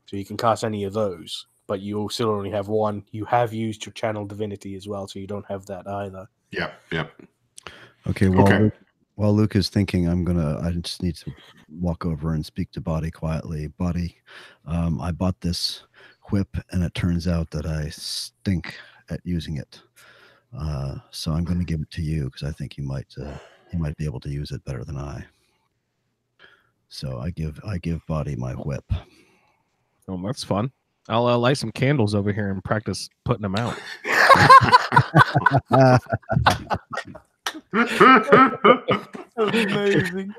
So you can cast any of those, but you still only have one. You have used your channel divinity as well, so you don't have that either.
Yep.
Okay. Well,
okay.
While Luke is thinking, I just need to walk over and speak to Body quietly. Body, I bought this whip, and it turns out that I stink at using it. So I'm going to give it to you because I think you might be able to use it better than I. So I give Body my whip.
Oh, that's fun. I'll light some candles over here and practice putting them out.
Amazing.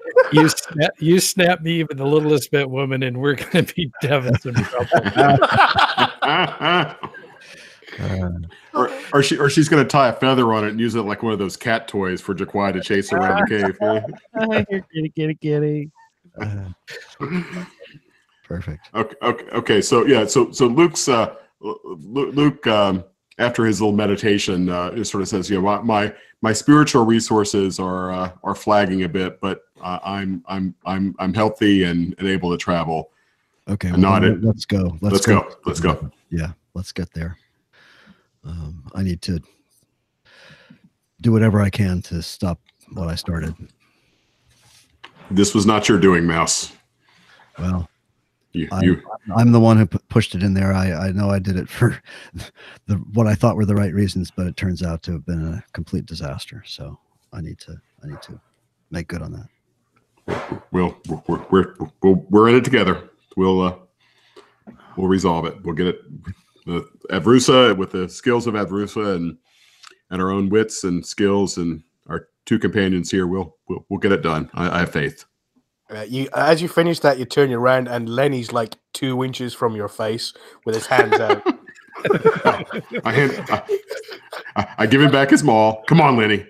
You snap me even the littlest bit, woman, and we're going to be having some trouble.
Or she's going to tie a feather on it and use it like one of those cat toys for Jaquai to chase around the cave.
Kitty.
Perfect.
Okay. So Luke's Luke after his little meditation just sort of says, my spiritual resources are flagging a bit, but I'm healthy and able to travel.
Okay,
let's go.
Yeah, let's get there. I need to do whatever I can to stop what I started.
This was not your doing, Mouse.
Well, I'm the one who pushed it in there. I know I did it for what I thought were the right reasons, but it turns out to have been a complete disaster. So I need to make good on that.
We're in it together. We'll resolve it. We'll get it. Avrusa, with the skills of Avrusa and our own wits and skills and our two companions here, we'll get it done. I have faith.
As you finish that, you turn around and Lenny's like 2 inches from your face with his hands out.
I give him back his maul. Come on, Lenny.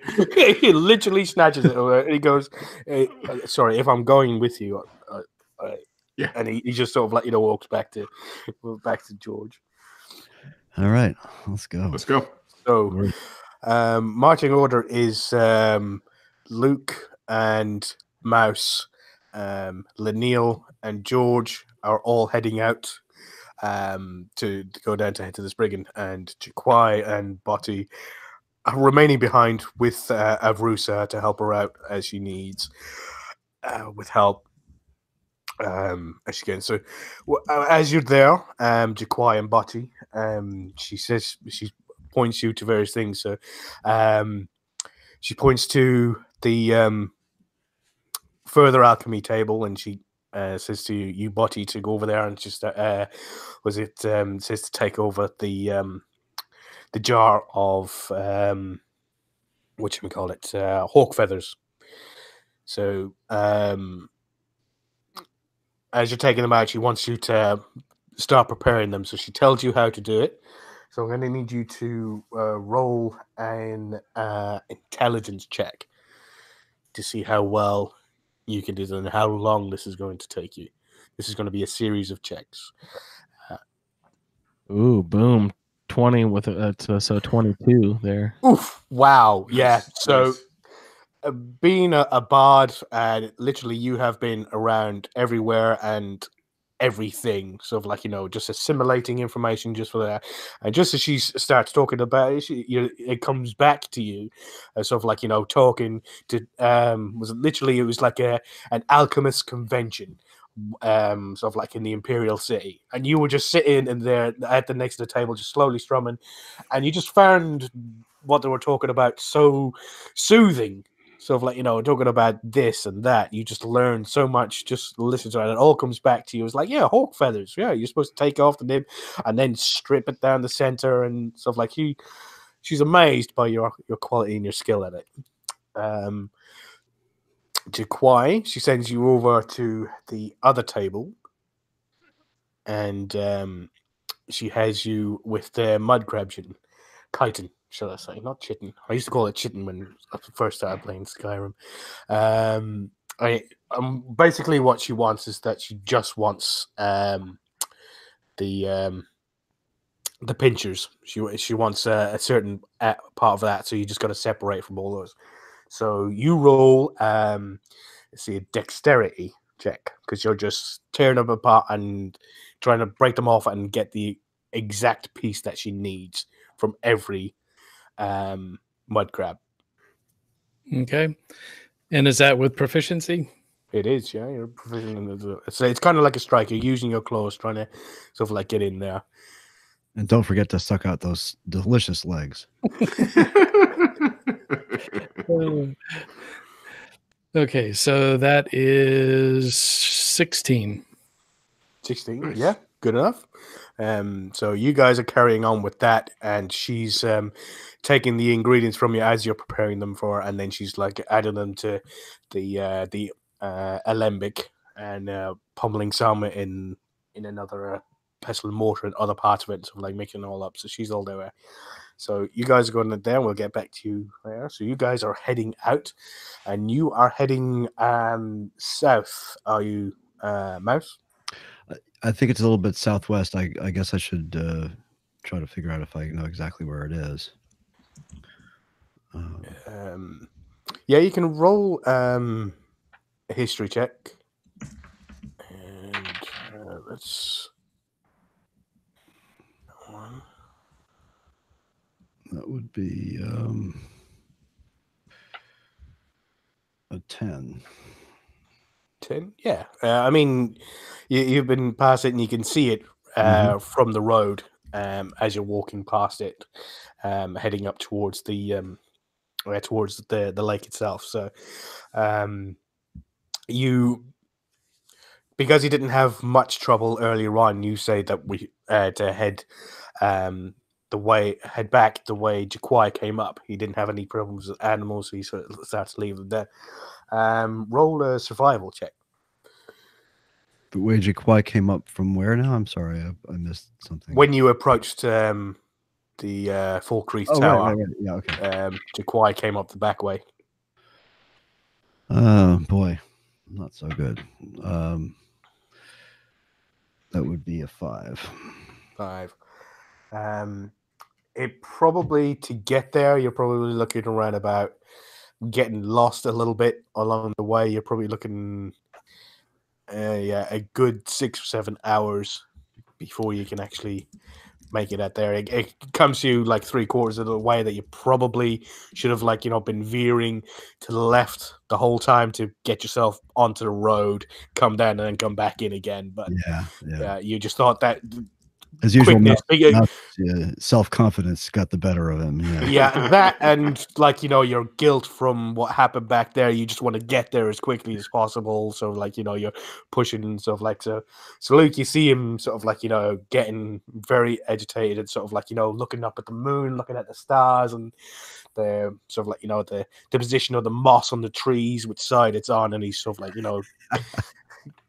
He literally snatches it over and he goes, sorry, if I'm going with you.
Yeah.
And he just sort of like, walks back to George.
All right, let's go.
So, marching order is Luke and Mouse, Lenneal and George are all heading out to go down to head to the Spriggan, and Jaquai and Botti are remaining behind with Avrusa to help her out as she needs with help. As she can. So as you're there, Jaquai and Botti, she says she points you to various things. So she points to the further alchemy table, and she says to you, Botti, to go over there and just says to take over the jar of hawk feathers. So as you're taking them out, she wants you to start preparing them. So she tells you how to do it. So I'm going to need you to roll an intelligence check to see how well you can do it and how long this is going to take you. This is going to be a series of checks.
Ooh, boom. 20 with so 22 there.
Oof. Wow. Yeah.
Nice.
So being a bard, literally you have been around everywhere and everything, sort of like, just assimilating information just for that. And just as she starts talking about it, it comes back to you, sort of like, talking to, it was like an alchemist convention, sort of like in the Imperial City. And you were just sitting in there at the next to the table, just slowly strumming. And you just found what they were talking about so soothing. Sort of like, talking about this and that. You just learn so much, just listen to it. And it all comes back to you. It's like, yeah, hawk feathers. Yeah, you're supposed to take off the nib and then strip it down the center and stuff like she's amazed by your quality and your skill at it. Jaquai, she sends you over to the other table and she has you with the mud crab chitin, shall I say, not chitin. I used to call it chitin when I first started playing Skyrim. Basically what she wants is that she just wants the pinchers. She wants a certain part of that, so you just got to separate from all those. So you roll a dexterity check because you're just tearing them apart and trying to break them off and get the exact piece that she needs from every mud crab.
Okay. And is that with proficiency?
It is, yeah. You're proficient in the. It's kind of like a strike. You're using your claws, trying to sort of like get in there.
And don't forget to suck out those delicious legs.
Okay, so that is 16.
16,
Nice.
yeah, good enough. So you guys are carrying on with that, and she's taking the ingredients from you as you're preparing them for, and then she's like adding them to the alembic and pummeling some in another pestle and mortar and other parts of it, so like making it all up. So she's all there. So you guys are going there. We'll get back to you there. So you guys are heading out, and you are heading south. Are you, Mouse?
I think it's a little bit southwest. I guess I should try to figure out if I know exactly where it is.
Yeah, you can roll a history check. And let's... One.
That would be a 10.
10? Yeah. I mean, you've been past it and you can see it from the road as you're walking past it, heading up towards the lake itself. So because you didn't have much trouble earlier on, you say that we to head back the way Jaquai came up. He didn't have any problems with animals, so he sort of starts to leave them there. Roll a survival check.
The way Jaquai came up from where now? I'm sorry, I missed something.
When you approached the Falkreath Tower,
right. Yeah, okay.
Jaquai came up the back way.
Boy, not so good. That would be a 5.
5. It probably, to get there, you're probably looking around about getting lost a little bit along the way. You're probably looking a good 6 or 7 hours before you can actually make it out there. It comes to you like 3/4 of the way that you probably should have been veering to the left the whole time to get yourself onto the road, come down and then come back in again. But
yeah.
You just thought that
as usual,
quickness,
self-confidence got the better of him.
Yeah, that and your guilt from what happened back there. You just want to get there as quickly as possible. So you're pushing and stuff so Luke, you see him sort of getting very agitated and sort of looking up at the moon, looking at the stars and the sort of the position of the moss on the trees, which side it's on, and he's sort of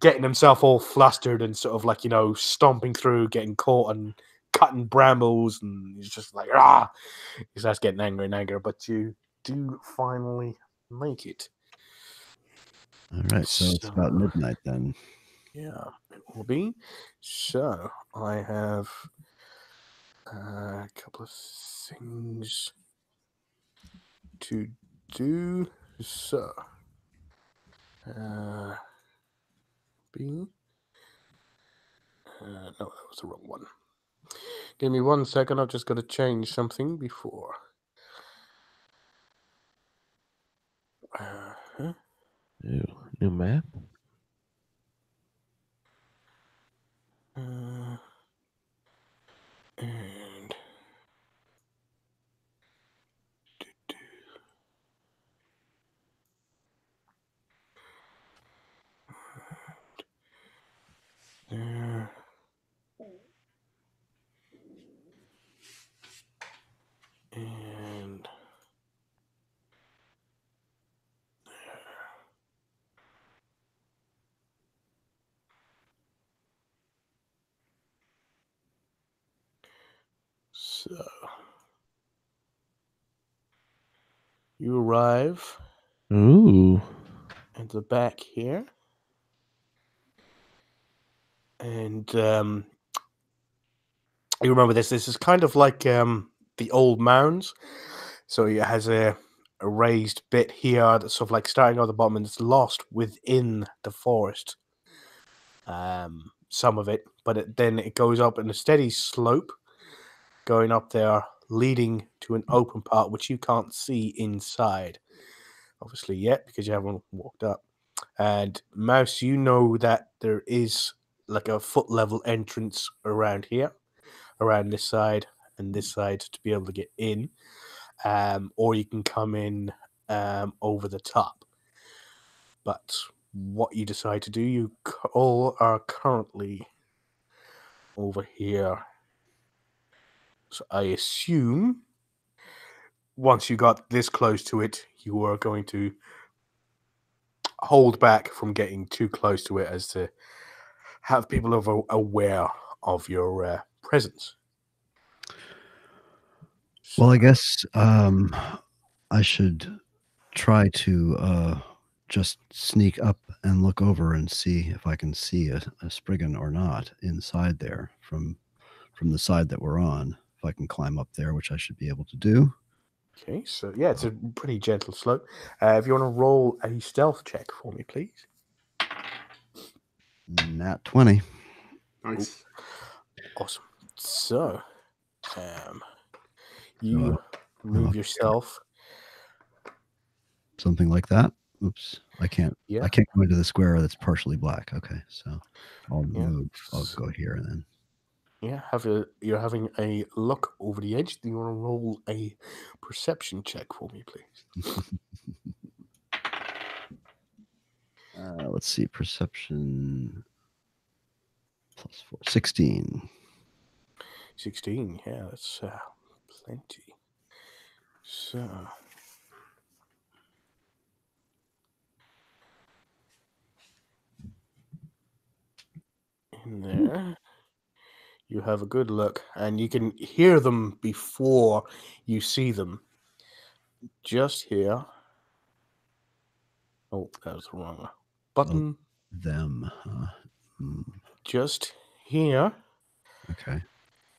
getting himself all flustered and sort of stomping through, getting caught and cutting brambles, and he's just like, ah! He starts getting angry, but you do finally make it.
All right, so it's about midnight then.
Yeah, it will be. So I have a couple of things to do. So no, that was the wrong one. Give me 1 second. I've just got to change something before.
New map.
And there. And so you arrive at the back here, and you remember this. This is kind of like the old mounds. So it has a raised bit here that's sort of starting at the bottom and it's lost within the forest. Some of it, but then it goes up in a steady slope, going up there, leading to an open part which you can't see inside. obviously yet because you haven't walked up. And Mouse, you know that there is like a foot level entrance around here, around this side and this side to be able to get in. Or you can come in over the top. But what you decide to do, you all are currently over here. So I assume once you got this close to it, you are going to hold back from getting too close to it as to have people aware of your presence.
Well, I guess I should try to just sneak up and look over and see if I can see a Spriggan or not inside there from the side that we're on. If I can climb up there, which I should be able to do.
Okay, so yeah, it's a pretty gentle slope. If you want to roll a stealth check for me, please.
Nat 20.
Nice.
Awesome. So, you move yourself.
Something like that. Oops, I can't.
Yeah.
I can't go into the square that's partially black. Okay, so I'll
Yeah.
move. I'll go here and then.
Yeah, you're having a look over the edge. Do you want to roll a perception check for me, please?
Let's see. Perception plus 4. 16.
16. Yeah, that's plenty. So, in there, you have a good look, and you can hear them before you see them. Just here. Oh, that was the wrong button.
Them.
Just here.
Okay.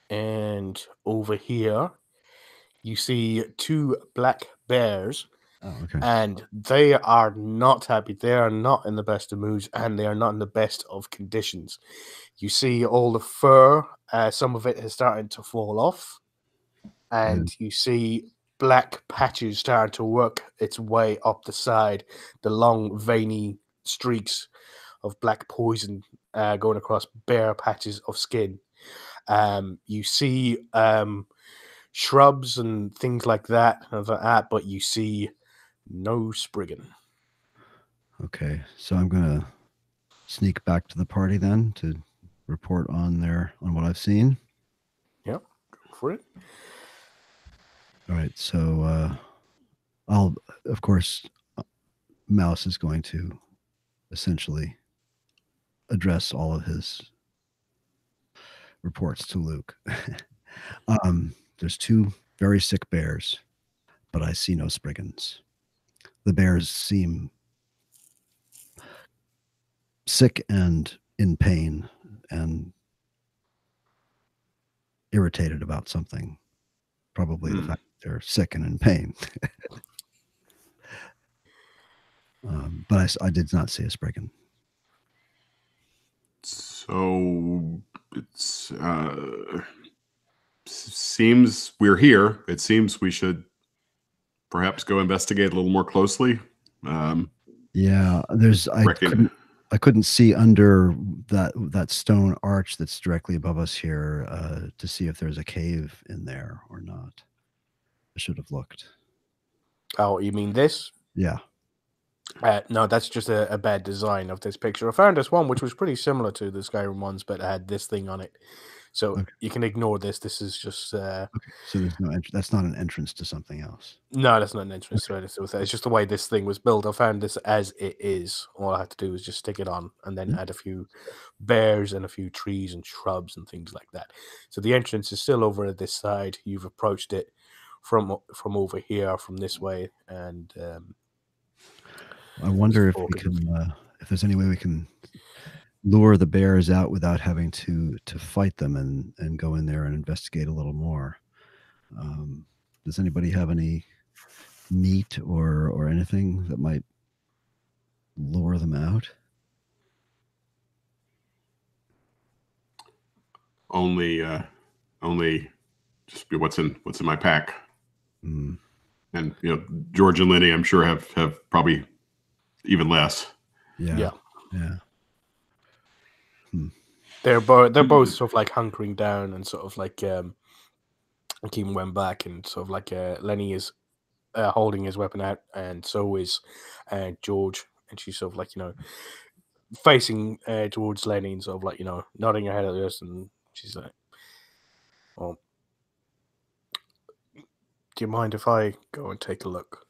And over here, you see 2 black bears.
Oh, okay.
And they are not happy. They are not in the best of moods, and they are not in the best of conditions. You see all the fur, some of it is starting to fall off, and you see black patches starting to work its way up the side, the long, veiny streaks of black poison going across bare patches of skin. You see shrubs and things like that, but you see no Spriggan.
Okay, so I'm gonna sneak back to the party then to report on what I've seen.
Yep, go for it.
All right, so I'll, of course, Mouse is going to essentially address all of his reports to Luke. There's 2 very sick bears, but I see no Spriggans. The bears seem sick and in pain and irritated about something. Probably the fact that they're sick and in pain. But I did not see a Spriggan.
So it's seems we're here. It seems we should perhaps go investigate a little more closely.
Yeah, I couldn't see under that stone arch that's directly above us here to see if there's a cave in there or not. I should have looked.
Oh, you mean this?
Yeah.
No, that's just a bad design of this picture. I found this one which was pretty similar to the Skyrim ones, but it had this thing on it. So you can ignore this. This is just.
Okay. So there's no that's not an entrance to something else.
No, that's not an entrance to anything. It's just the way this thing was built. I found this as it is. All I had to do was just stick it on and then add a few bears and a few trees and shrubs and things like that. So the entrance is still over at this side. You've approached it from over here, from this way, and.
I wonder if we can, if there's any way we can lure the bears out without having to fight them and go in there and investigate a little more. Does anybody have any meat or anything that might lure them out?
Only just what's in my pack. And George and Lenny, I'm sure have probably even less.
Yeah.
They're both sort of like hunkering down and sort of like Keegan went back and sort of like Lenny is holding his weapon out, and so is George, and she's sort of like facing towards Lenny and sort of like nodding her head at this, and she's like, "Well, do you mind if I go and take a look?"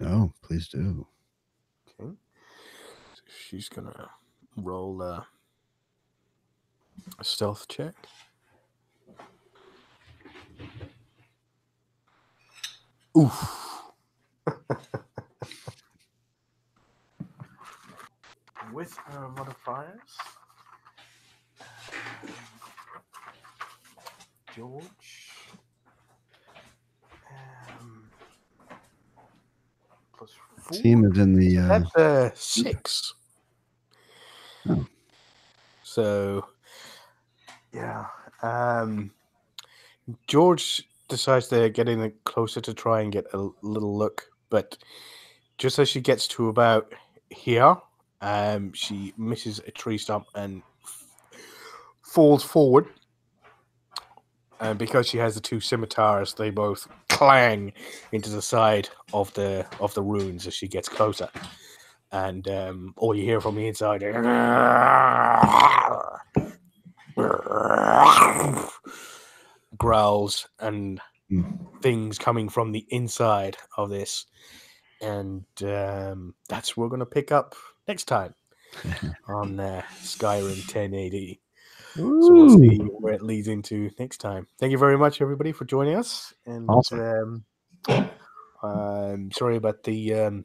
Oh, please do.
Okay, so she's gonna roll a stealth check. Oof. With her modifiers, George, plus 4.
Team is in the.
That's 6.
Oh.
So, yeah. George decides they're getting closer to try and get a little look, but just as she gets to about here, she misses a tree stump and falls forward. And because she has the 2 scimitars, they both clang into the side of the ruins as she gets closer. And all you hear from the inside growls and things coming from the inside of this. And that's what we're going to pick up next time on Skyrim 1080. So we'll see where it leads into next time. Thank you very much, everybody, for joining us. And
Awesome.
I'm sorry about the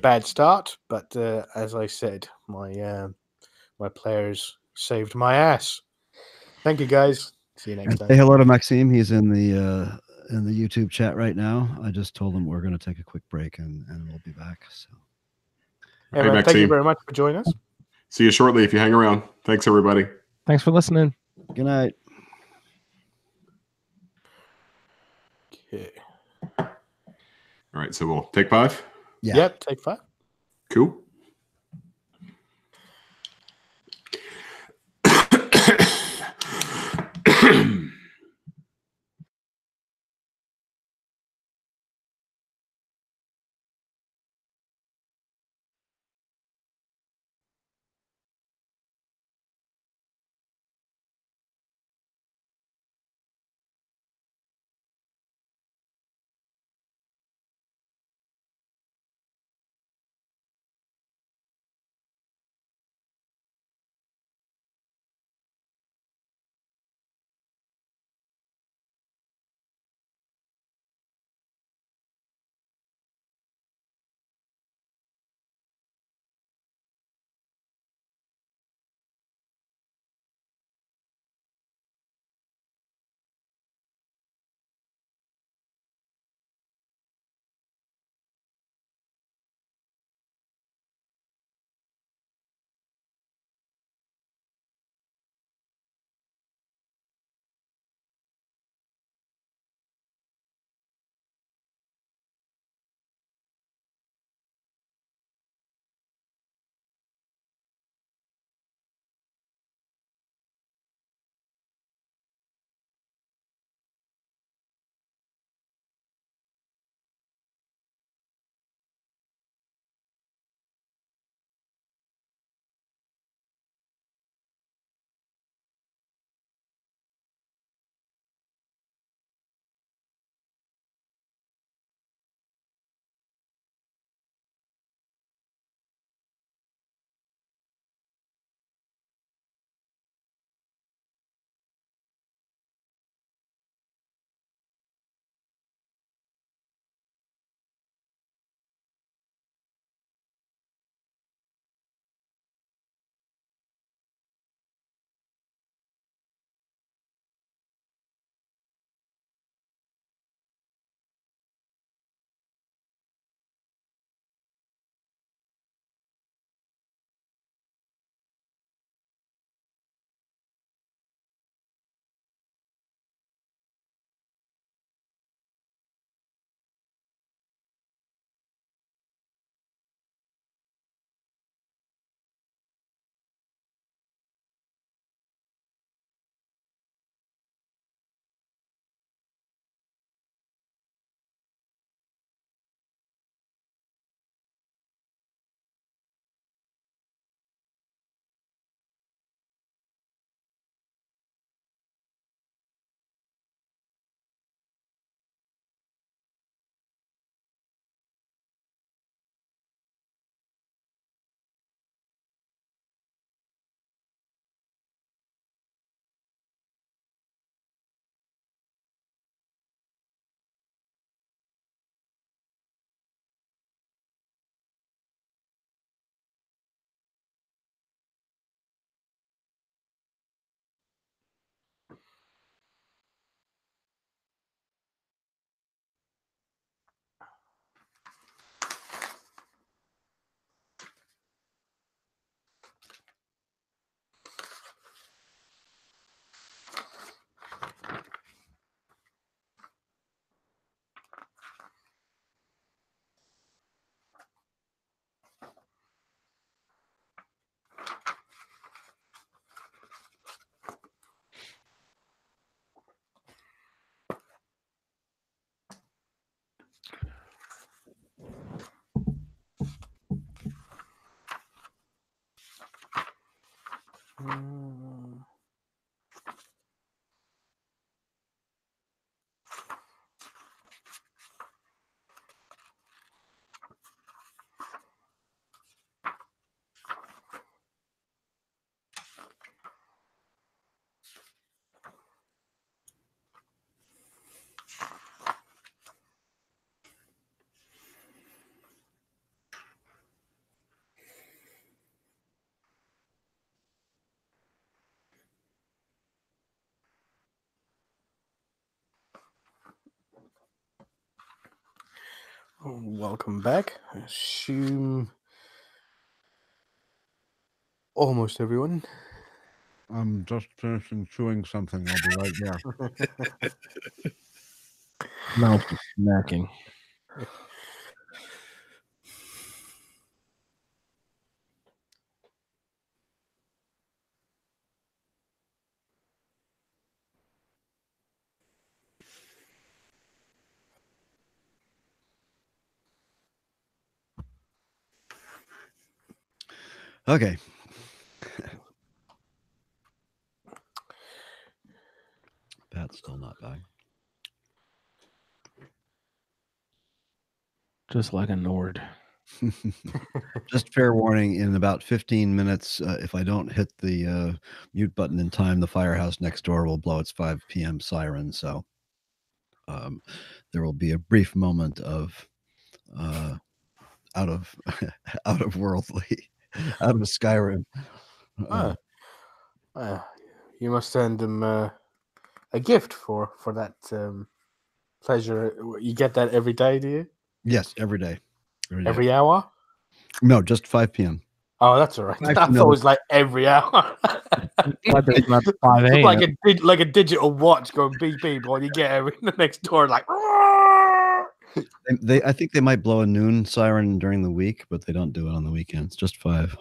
bad start, but as I said, my players saved my ass. Thank you, guys. See you next time.
Say hello to Maxime. He's in the YouTube chat right now. I just told him we're going to take a quick break and we'll be back. So,
hey, man, thank you very much for joining us.
See you shortly if you hang around. Thanks, everybody.
Thanks for listening.
Good night.
Okay.
All right, so we'll take 5.
Yeah.
Yep, take 5.
Cool.
Welcome back. I assume almost everyone.
I'm just finishing chewing something. I'll be right there.
Mouse is snacking.
Okay. Pat's still not back.
Just like a Nord.
Just fair warning, in about 15 minutes, if I don't hit the mute button in time, the firehouse next door will blow its 5 p.m. siren. So there will be a brief moment of out of out of worldly, out of Skyrim.
You must send them a gift for that pleasure. You get that every day, do you?
Yes, every day.
Every hour?
No, just 5 p.m.
Oh, that's all right. I thought it was like every hour.
Glad there's not 5 a.m.
like a digital watch going beep beep while you get every the next door like.
I think they might blow a noon siren during the week, but they don't do it on the weekends. Just 5.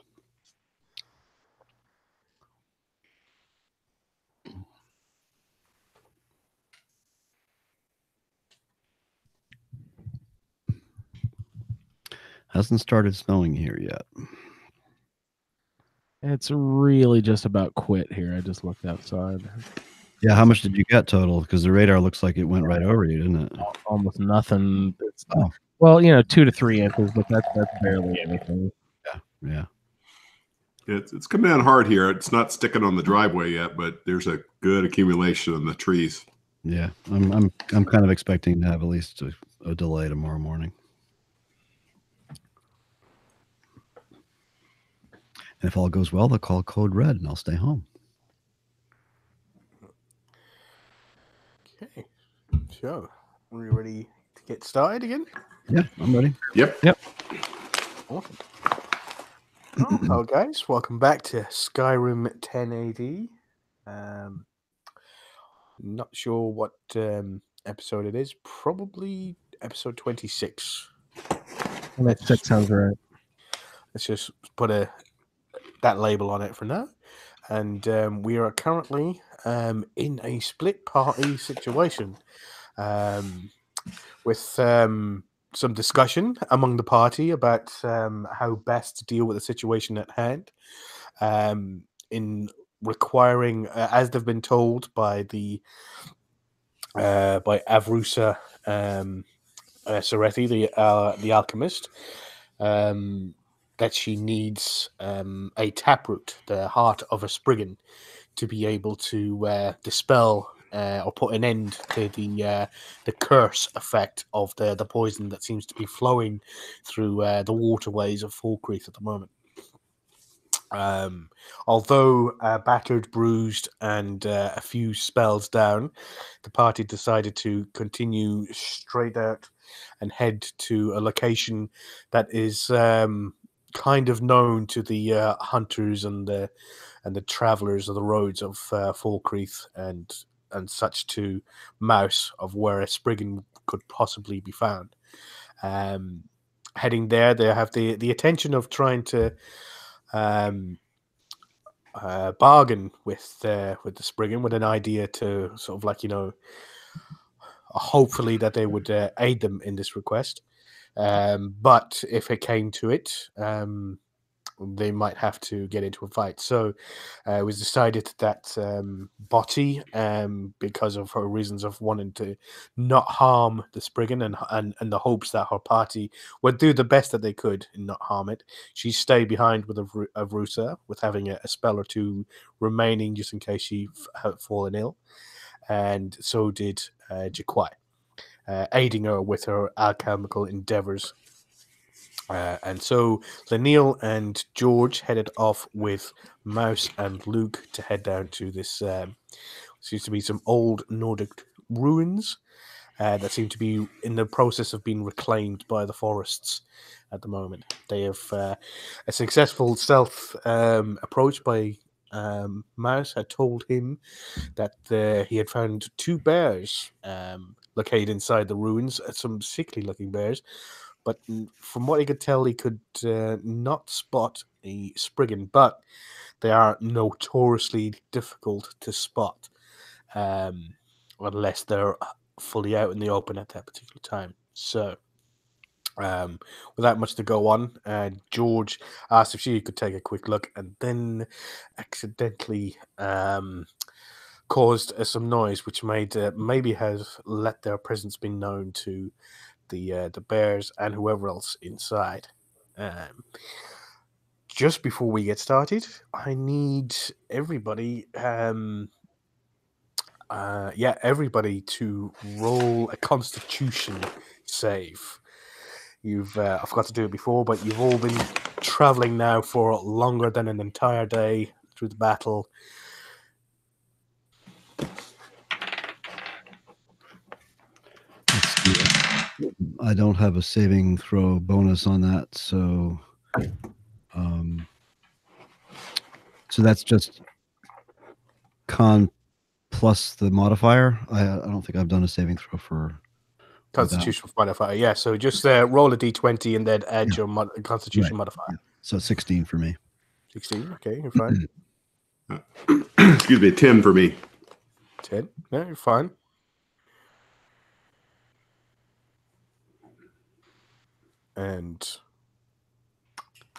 Hasn't started snowing here yet.
It's really just about quit here. I just looked outside.
Yeah, how much did you get total? Because the radar looks like it went right over you, didn't it?
Almost nothing.
Oh.
Well, 2 to 3 inches, but that's barely anything.
Yeah.
It's coming down hard here. It's not sticking on the driveway yet, but there's a good accumulation in the trees.
Yeah, I'm kind of expecting to have at least a delay tomorrow morning. And if all goes well, they'll call code red and I'll stay home.
Okay. So, are you ready to get started again?
Yeah, I'm ready.
Yep.
Awesome. Hello, guys. Welcome back to Skyrim 1080. Not sure what episode it is. Probably episode 26.
That 6 sounds right.
Let's just put that label on it for now. And we are currently in a split party situation with some discussion among the party about how best to deal with the situation at hand in requiring, as they've been told by by Avrusa Sorethi, the alchemist, that she needs a taproot, the heart of a spriggan, to be able to dispel or put an end to the curse effect of the poison that seems to be flowing through the waterways of Falkreath at the moment. Although battered, bruised, and a few spells down, the party decided to continue straight out and head to a location that is kind of known to the hunters and the travelers of the roads of Falkreath and such to Mouse, of where a spriggan could possibly be found. Heading there, they have the intention of trying to bargain with the spriggan, with an idea to sort of like, hopefully that they would aid them in this request. But if it came to it, they might have to get into a fight. So it was decided that Botti, because of her reasons of wanting to not harm the spriggan and the hopes that her party would do the best that they could and not harm it, she stayed behind with Avrusa, with having a spell or two remaining just in case she had fallen ill. And so did Jaquai, aiding her with her alchemical endeavors. And so Lenil and George headed off with Mouse and Luke to head down to this seems to be some old Nordic ruins. that seem to be in the process of being reclaimed by the forests at the moment. They have a successful stealth approach by Mouse had told him that he had found 2 bears located inside the ruins, some sickly looking bears. But from what he could tell, he could not spot a Spriggan, but they are notoriously difficult to spot unless they're fully out in the open at that particular time. So, without much to go on, George asked if she could take a quick look, and then accidentally caused some noise, which made maybe has let their presence be known to the bears and whoever else inside. Just before we get started, I need everybody, everybody to roll a Constitution save. I forgot to do it before, but you've all been traveling now for longer than an entire day through the battle.
I don't have a saving throw bonus on that, so so that's just con plus the modifier. I don't think I've done a saving throw for
Constitution modifier, yeah. So just roll a d20 and then add your Constitution modifier.
Yeah. So 16 for me.
16, okay, you're fine.
Excuse me, 10 for me.
10, no, you're fine. And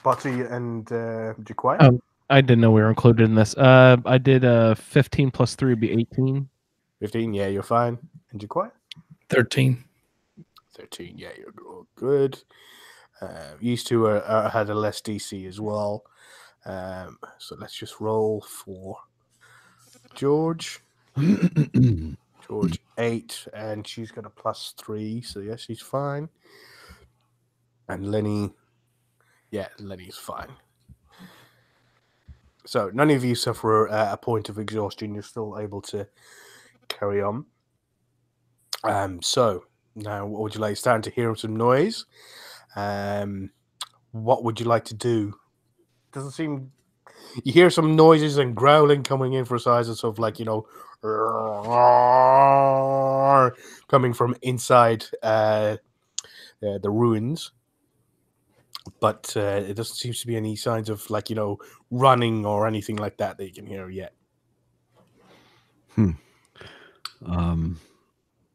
Botty and Jaquai?
Oh, I didn't know we were included in this. I did 15 plus 3 would be 18.
15, yeah, you're fine. And Jaquai?
13.
13, yeah, you're all good. These two had a less DC as well. So let's just roll for George. George 8, and she's got a +3, so yeah, she's fine. And Lenny, yeah, Lenny's fine. So none of you suffer a point of exhaustion. You're still able to carry on. So now, what would you like? Starting to hear some noise. What would you like to do? Doesn't seem. You hear some noises and growling coming in for sizes of coming from inside the ruins. But it doesn't seem to be any signs of running or anything like that you can hear yet.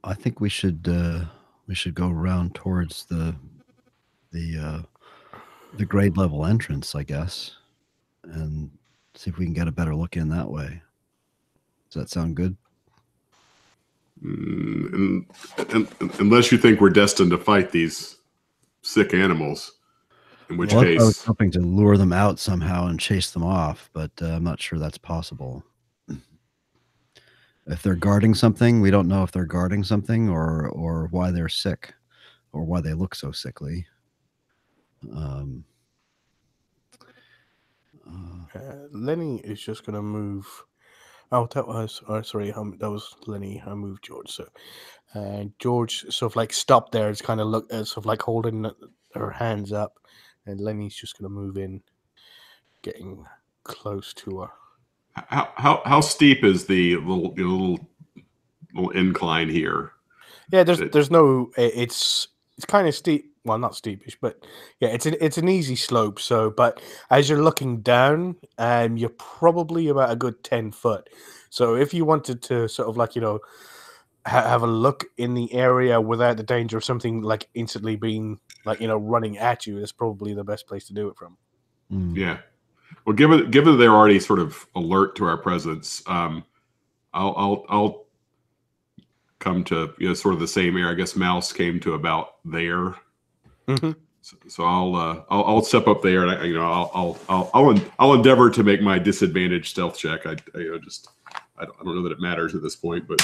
I think we should go around towards the grade level entrance, I guess, and see if we can get a better look in that way. Does that sound good?
Unless you think we're destined to fight these sick animals. In which case,
I was hoping to lure them out somehow and chase them off, but I'm not sure that's possible. If they're guarding something, we don't know if they're guarding something or why they're sick or why they look so sickly.
Lenny is just going to move. Oh, that was that was Lenny. I moved George. So George sort of stopped there. It's kind of sort of holding her hands up. And Lenny's just going to move in, getting close to her.
How steep is the little incline here?
Yeah, there's no. It's kind of steep. Well, not steepish, but yeah, it's an easy slope. So, but as you're looking down, you're probably about a good 10 foot. So, if you wanted to sort of have a look in the area without the danger of something instantly being running at you, is probably the best place to do it from.
Yeah. Well, given they're already sort of alert to our presence, I'll come to sort of the same area. I guess Mouse came to about there.
Mm-hmm.
So I'll step up there, and I'll endeavor to make my disadvantaged stealth check. I don't know that it matters at this point, but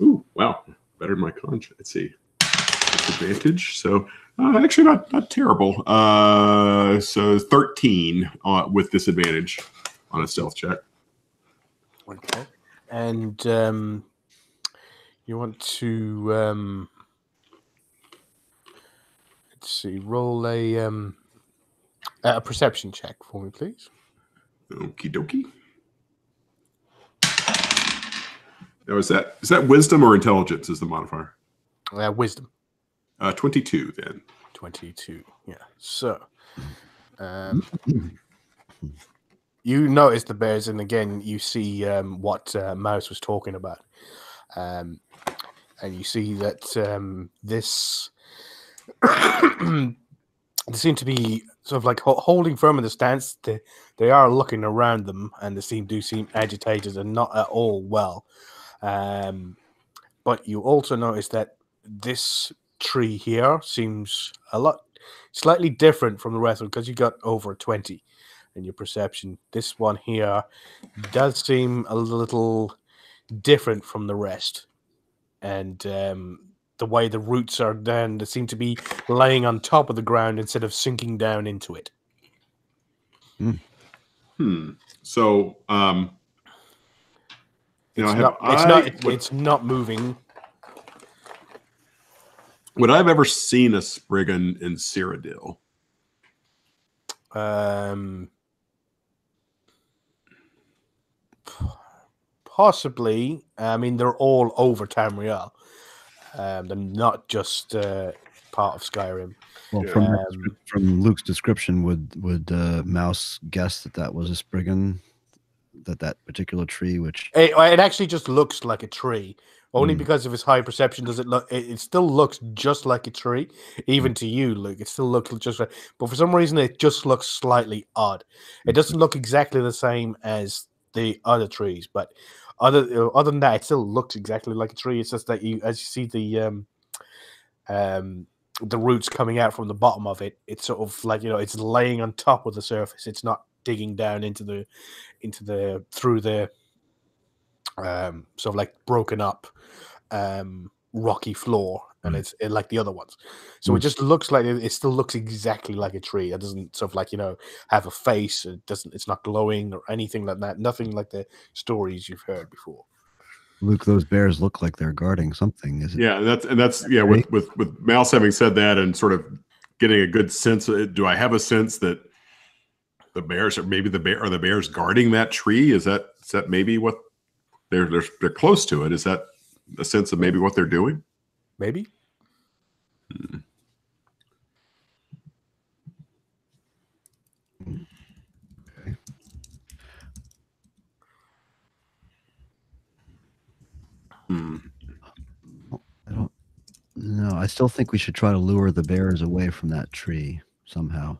ooh, wow, better than my con. Let's see, disadvantage. So actually not terrible. So 13 with disadvantage on a stealth check.
Okay, and You want to let's see, roll a perception check for me, please.
Okie dokie. Now, is that wisdom or intelligence is the modifier?
Wisdom.
22 then.
22. Yeah. So, you notice the bears, and again, you see what Mouse was talking about. And you see that this they seem to be sort of like holding firm in the stance. They are looking around them, and they seem agitated and not at all well. But you also notice that this tree here seems slightly different from the rest of them, because you got over 20 in your perception. This one here does seem a little different from the rest, and the way the roots are down, they seem to be laying on top of the ground instead of sinking down into it.
So,
it's not moving.
Would I have ever seen a Spriggan in Cyrodiil?
Possibly. I mean, they're all over Tamriel. They're not just part of Skyrim.
Well, from Luke's description, would Mouse guess that was a Spriggan? That particular tree, which
it actually just looks like a tree, only because of his high perception. Does it look? It still looks just like a tree, even to you, Luke. It still looks just like, but for some reason, it just looks slightly odd. It doesn't look exactly the same as the other trees, but other than that, it still looks exactly like a tree. It's just that as you see the roots coming out from the bottom of it, it's sort of like, it's laying on top of the surface. It's not digging down through the sort of like broken up rocky floor, and it's like the other ones. So it just looks like it still looks exactly like a tree. It doesn't sort of like have a face. It's not glowing or anything like that. Nothing like the stories you've heard before.
Luke, those bears look like they're guarding something. Is it?
Yeah, that's with Mouse having said that and sort of getting a good sense. Do I have a sense that the bears are the bears guarding that tree? Is that maybe what they're close to it? Is that a sense of maybe what they're doing?
Maybe.
Okay. I don't know. I still think we should try to lure the bears away from that tree somehow.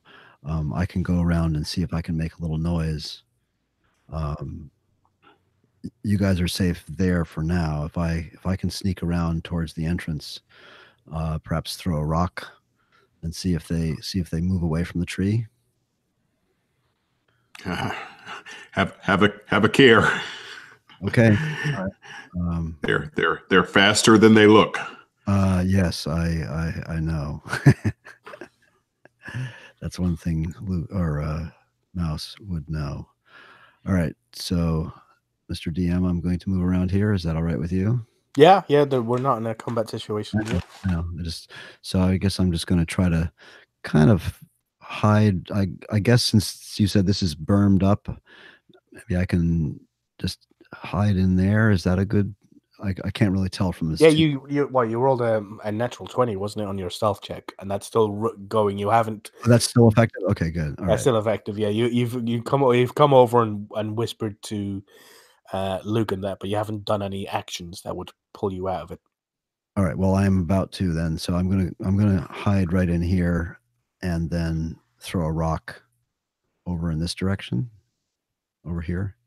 I can go around and see if I can make a little noise. You guys are safe there for now. If I can sneak around towards the entrance, perhaps throw a rock and see if they move away from the tree.
Have a care.
Okay. All right.
They're faster than they look.
Yes, I know. That's one thing Luke or Mouse would know. All right, so Mr. DM, I'm going to move around here. Is that all right with you?
Yeah. We're not in a combat situation yet.
No, so I guess I'm just going to try to kind of hide. I guess since you said this is bermed up, maybe I can just hide in there. Is that a good? I can't really tell from this.
Yeah, you rolled a natural 20, wasn't it, on your stealth check, and that's still going. You haven't.
Oh, that's still effective. Okay, good. All
that's
right.
still effective. Yeah, you've come over and whispered to Luke and that, but you haven't done any actions that would pull you out of it.
All right. Well, I'm about to then, so I'm gonna hide right in here, and then throw a rock over in this direction. Over here.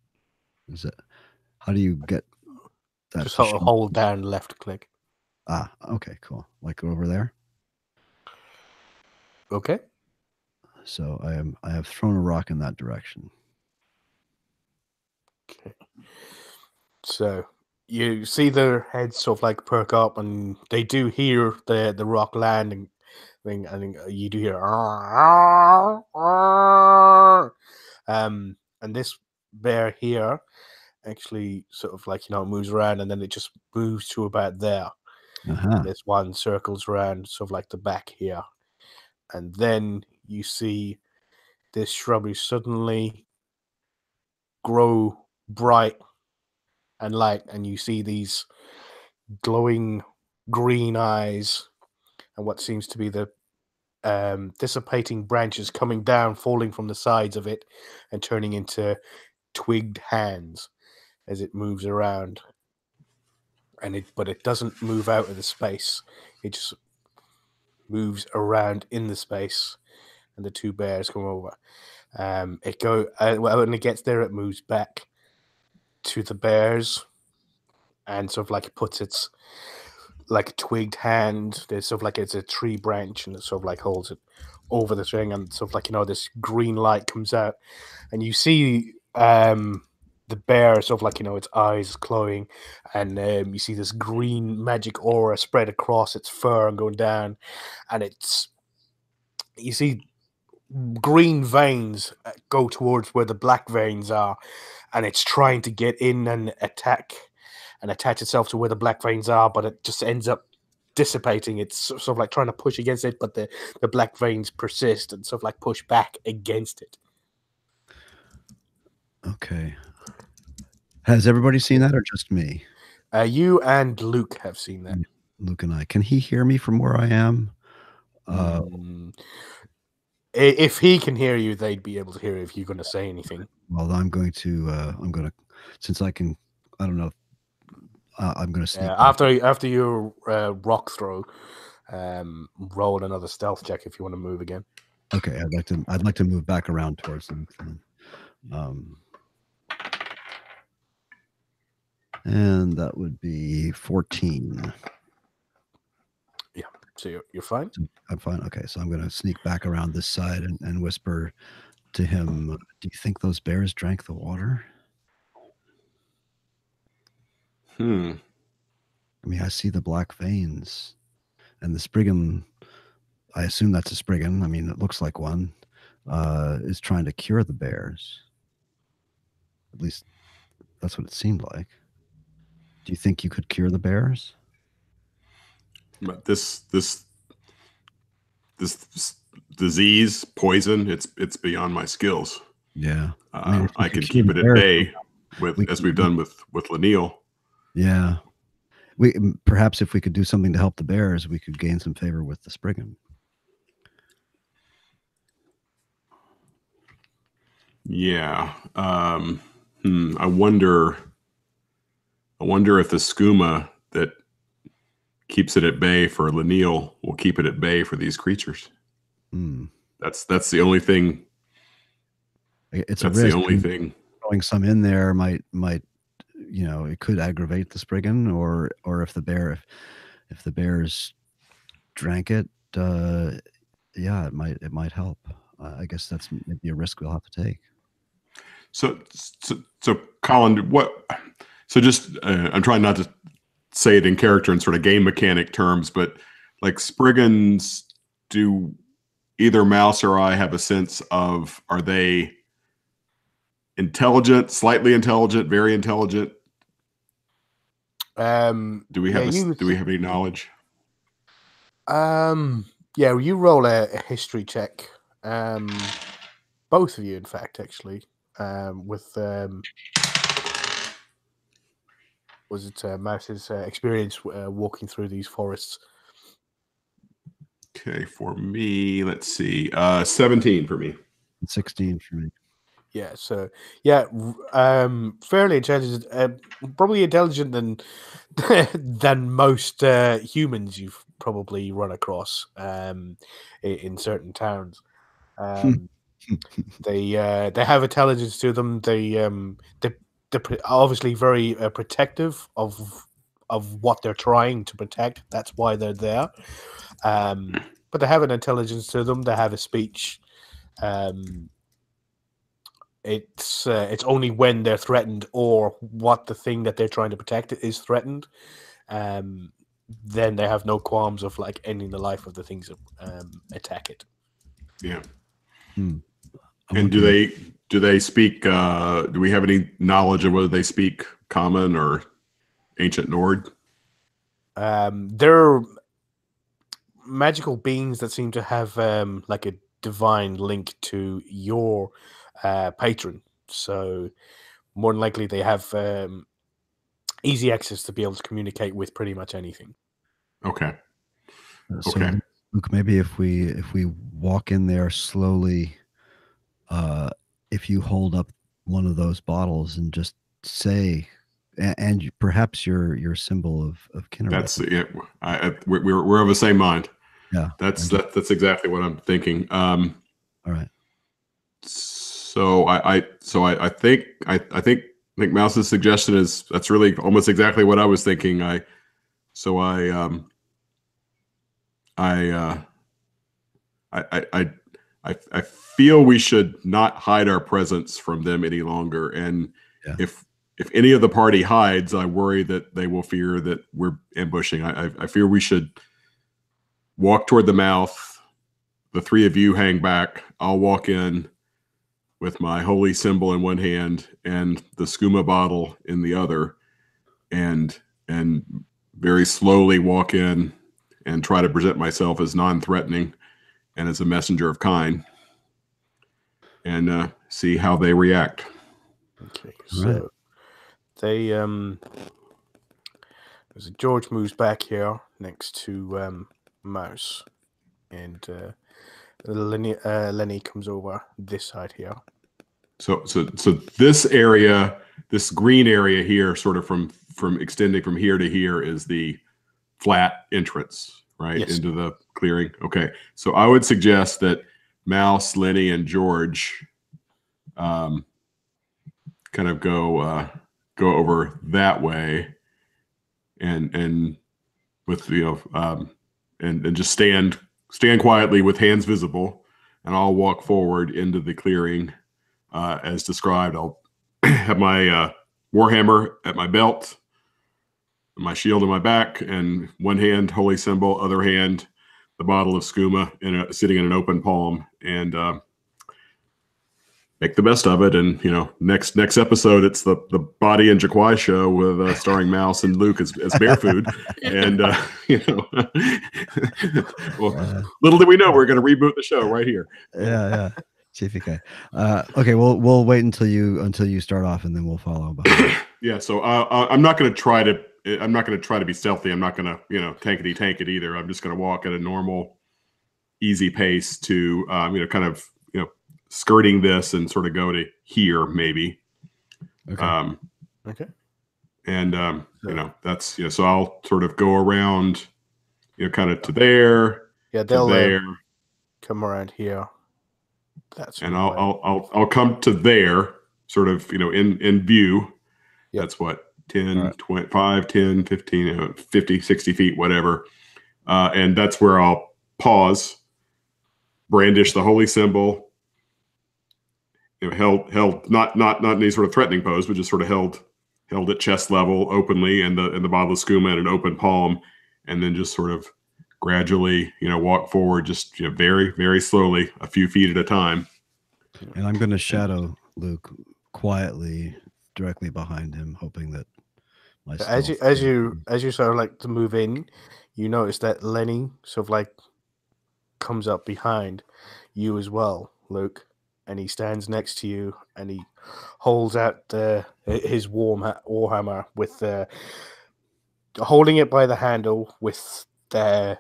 Is it? How do you get that?
Just hold down left click.
Okay, cool. Like over there.
Okay.
So I have thrown a rock in that direction.
Okay. So you see their heads sort of like perk up, and they do hear the rock landing thing, and you do hear and this bear here actually sort of like, moves around, and then it just moves to about there.
Uh-huh.
This one circles around sort of like the back here. And then you see this shrubbery suddenly grow bright and light, and you see these glowing green eyes and what seems to be the dissipating branches coming down, falling from the sides of it and turning into twigged hands as it moves around. But it doesn't move out of the space. It just moves around in the space, and the two bears come over. When it gets there, it moves back to the bears, and sort of like it puts its like a twigged hand. There's sort of like it's a tree branch, and it sort of like holds it over the thing, and sort of like this green light comes out, and you see the bear sort of like its eyes glowing, and you see this green magic aura spread across its fur and going down, and you see green veins go towards where the black veins are, and it's trying to get in and attach itself to where the black veins are, but it just ends up dissipating. It's sort of like trying to push against it, but the black veins persist and sort of like push back against it.
Okay. Has everybody seen that, or just me?
You and Luke have seen that.
Luke and I. Can he hear me from where I am?
If he can hear you, they'd be able to hear you if you're going to say anything.
Well, I'm going to, since I can, I don't know. I'm going to sneak
after your rock throw, roll another stealth check if you want to move again.
Okay, I'd like to move back around towards them. And that would be 14.
Yeah, so you're fine?
I'm fine. Okay, so I'm going to sneak back around this side and whisper to him, do you think those bears drank the water? I mean, I see the black veins. And the Spriggan, I assume that's a Spriggan. I mean, it looks like one, is trying to cure the bears. At least that's what it seemed like. Do you think you could cure the bears?
But this disease, poison, it's beyond my skills.
Yeah.
I could keep it at bay as we've done with Lanil.
Yeah. Perhaps if we could do something to help the bears, we could gain some favor with the Spriggan.
Yeah. I wonder if the skooma that keeps it at bay for Lanil will keep it at bay for these creatures. That's the only thing.
It's
that's
a risk.
The only thing.
Throwing some in there might it could aggravate the Spriggan, or if the bears drank it, yeah, it might help. I guess that's maybe a risk we'll have to take.
So Colin, I'm trying not to say it in character and sort of game mechanic terms, but like Spriggans, do either Mouse or I have a sense of, are they intelligent, slightly intelligent, very intelligent? Do we have any knowledge?
Yeah, you roll a history check. Both of you, in fact, actually. With was it Mouse's experience walking through these forests?
Okay, for me, let's see, 17 for me,
16 for me.
Yeah, so yeah, fairly intelligent, probably intelligent than most humans you've probably run across in certain towns. They have intelligence to them. They're obviously very protective of what they're trying to protect. That's why they're there. But they have an intelligence to them. They have a speech. It's only when they're threatened, or what the thing that they're trying to protect is threatened, then they have no qualms of like ending the life of the things that attack it.
Yeah.
Hmm.
And do Do they speak? Do we have any knowledge of whether they speak Common or Ancient Nord?
They're magical beings that seem to have like a divine link to your patron. So more than likely, they have easy access to be able to communicate with pretty much anything.
Okay.
So,
Okay.
Luke, maybe if we walk in there slowly, if you hold up one of those bottles and just say, and perhaps your symbol of Kinneret.
That's yeah. We're of the same mind.
Yeah.
That's exactly what I'm thinking.
All right.
So I think Mouse's suggestion that's really almost exactly what I was thinking. I feel we should not hide our presence from them any longer. And
Yeah.
if any of the party hides, I worry that they will fear that we're ambushing. I fear we should walk toward the mouth. The three of you hang back. I'll walk in with my holy symbol in one hand and the skooma bottle in the other, and very slowly walk in and try to present myself as non-threatening and as a messenger of kind, and see how they react.
Okay,
Right.
so they George moves back here next to Mouse, and Lenny comes over this side here.
So this area, this green area here, sort of from extending from here to here, is the flat entrance, right?
Yes.
Into the clearing. Okay. So I would suggest that Mouse, Lenny, and George kind of go over that way, and with and just stand quietly with hands visible, and I'll walk forward into the clearing as described. I'll have my warhammer at my belt, my shield in my back, and one hand holy symbol, other hand the bottle of skooma sitting in an open palm, and make the best of it. And next episode, it's the Body and Jaquai show with starring Mouse and Luke as bear food. And well, little did we know we're going to reboot the show right here.
Yeah. TPK. Okay, we'll wait until you start off, and then we'll follow behind.
Yeah. So I'm not going to try to be stealthy. I'm not going to tankety tank it either. I'm just going to walk at a normal, easy pace to kind of skirting this and sort of go to here maybe.
Okay.
Okay.
And that's so I'll sort of go around kind of to there.
Yeah, they'll
there.
Come around here. That's
and I'll come to there, sort of in view.
Yep.
That's what 10,
right.
25, 10, 15, 50, 60 feet, whatever. And that's where I'll pause, brandish the holy symbol, held not in any sort of threatening pose, but just sort of held at chest level openly, and the bottle of skooma in an open palm, and then just sort of gradually walk forward, just very, very slowly, a few feet at a time.
And I'm going to shadow Luke quietly directly behind him, hoping that my
as you sort of like to move in, you notice that Lenny sort of like comes up behind you as well, Luke, and he stands next to you, and he holds out his warhammer with holding it by the handle with the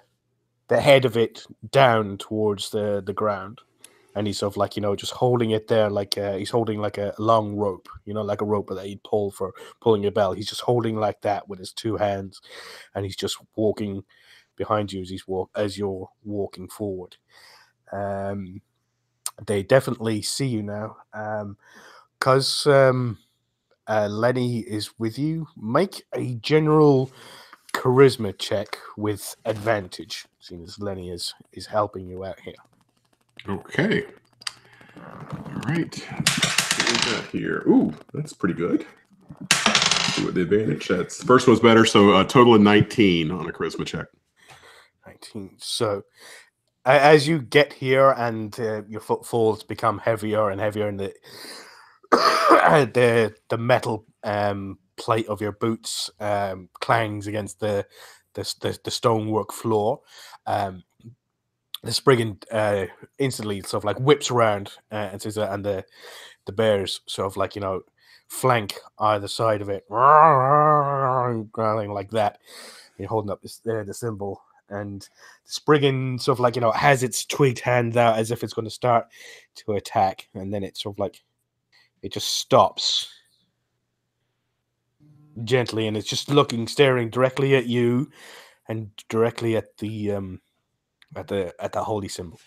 head of it down towards the ground, and he's sort of like just holding it there like he's holding like a long rope, like a rope that he'd pull for pulling a bell. He's just holding like that with his two hands, and he's just walking behind you as you're walking forward. They definitely see you now, because Lenny is with you. Make a general charisma check with advantage, seeing as Lenny is helping you out here.
Okay. All right. What we got here? Ooh, that's pretty good. Let's see what the advantage. That's first one's better, so a total of 19 on a charisma check.
19. So as you get here and your footfalls become heavier and heavier, and the metal plate of your boots clangs against the stonework floor. The Spriggan instantly sort of like whips around and says that, and the bears sort of like, flank either side of it, growling like that. You're holding up the symbol, and the Spriggan sort of like, has its twigged hand out as if it's going to start to attack, and then it sort of like, it just stops gently, and it's just staring directly at you and directly at the holy symbol.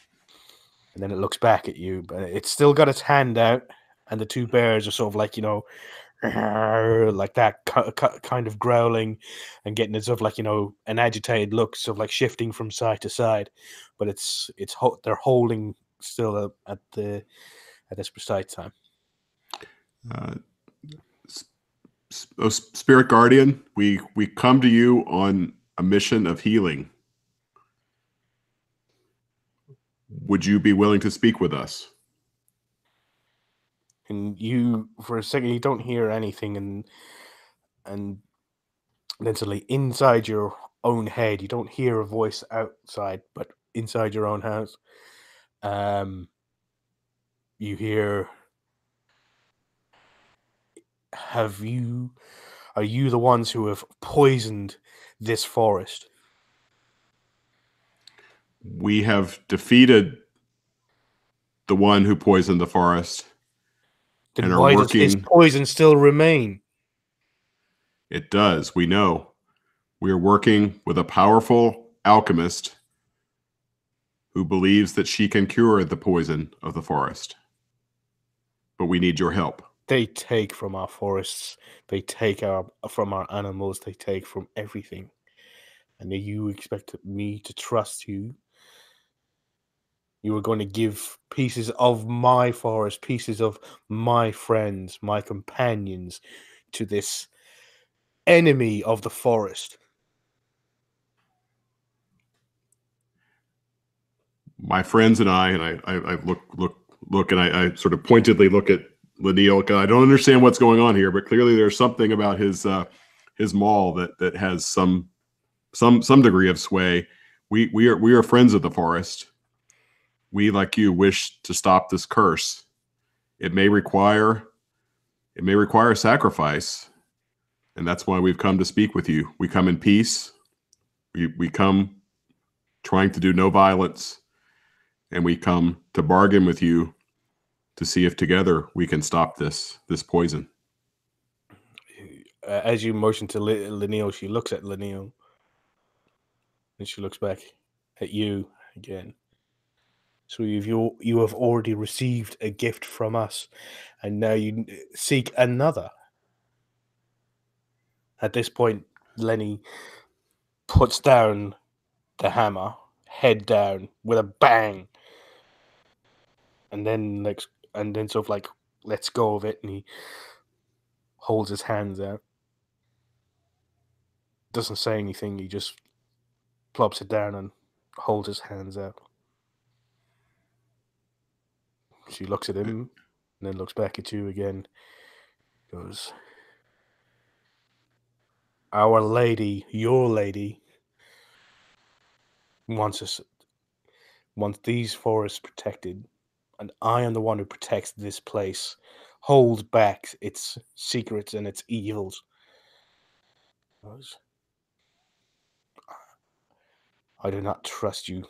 And then it looks back at you, but it's still got its hand out, and the two bears are sort of like, like that kind of growling and getting sort of like, an agitated look, sort of like shifting from side to side. But they're holding still at this precise time.
Spirit Guardian, we come to you on a mission of healing. Would you be willing to speak with us?
And you, for a second, you don't hear anything, and then suddenly inside your own head, you don't hear a voice outside, but inside your own house, you hear, are you the ones who have poisoned this forest?
We have defeated the one who poisoned the forest.
Then
and are
why does his
working.
poison still remain?
It does. We know. We are working with a powerful alchemist who believes that she can cure the poison of the forest. But we need your help.
They take from our forests. They take from our animals. They take from everything. And you expect me to trust you? You are going to give pieces of my forest, pieces of my friends, my companions, to this enemy of the forest.
My friends and I look, and I sort of pointedly look at Lanil. I don't understand what's going on here, but clearly there's something about his maul that has some degree of sway. We are friends of the forest. We, like you, wish to stop this curse. It may require sacrifice, and that's why we've come to speak with you. We come in peace. We come trying to do no violence, and we come to bargain with you to see if together we can stop this poison.
As you motion to Lanil, she looks at Lanil, and she looks back at you again. So you have already received a gift from us, and now you seek another. At this point, Lenny puts down the hammer, head down, with a bang, and then sort of like lets go of it, and he holds his hands out. Doesn't say anything. He just plops it down and holds his hands out. She looks at him and then looks back at you again. Goes, "Our lady, your lady, wants these forests protected, and I am the one who protects this place, holds back its secrets and its evils." Goes, "I do not trust you."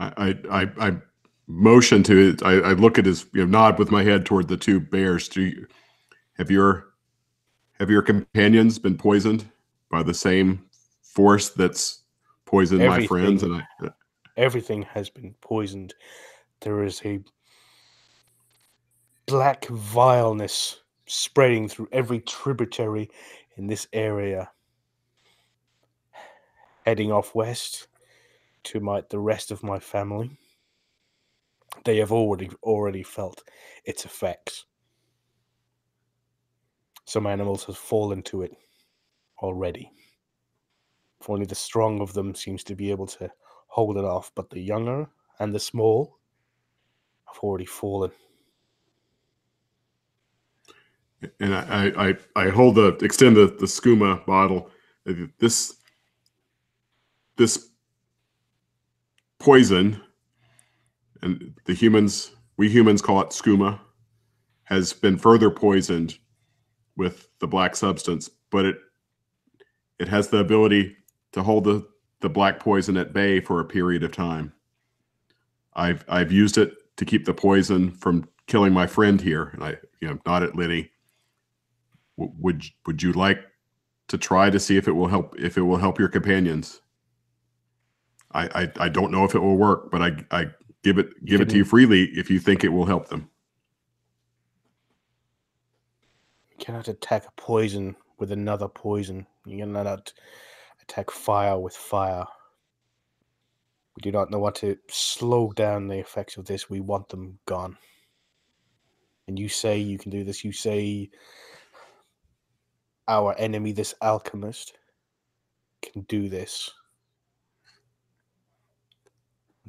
I motion to it. I look at his nod with my head toward the two bears. Have your companions been poisoned by the same force that's poisoned my friends? And
everything has been poisoned. There is a black vileness spreading through every tributary in this area, heading off west to the rest of my family. They have already felt its effects. Some animals have fallen to it already. Only the strong of them seems to be able to hold it off, but the younger and the small have already fallen.
And I extend the skooma bottle. This poison, and we humans call it skooma, has been further poisoned with the black substance, but it has the ability to hold the black poison at bay for a period of time. I've used it to keep the poison from killing my friend here, and I nod at Liddy. Would you like to try to see if it will help your companions? I don't know if it will work, but I give it to you freely if you think it will help them.
You cannot attack a poison with another poison. You cannot attack fire with fire. We do not know what to slow down the effects of this. We want them gone. And you say you can do this. You say our enemy, this alchemist, can do this.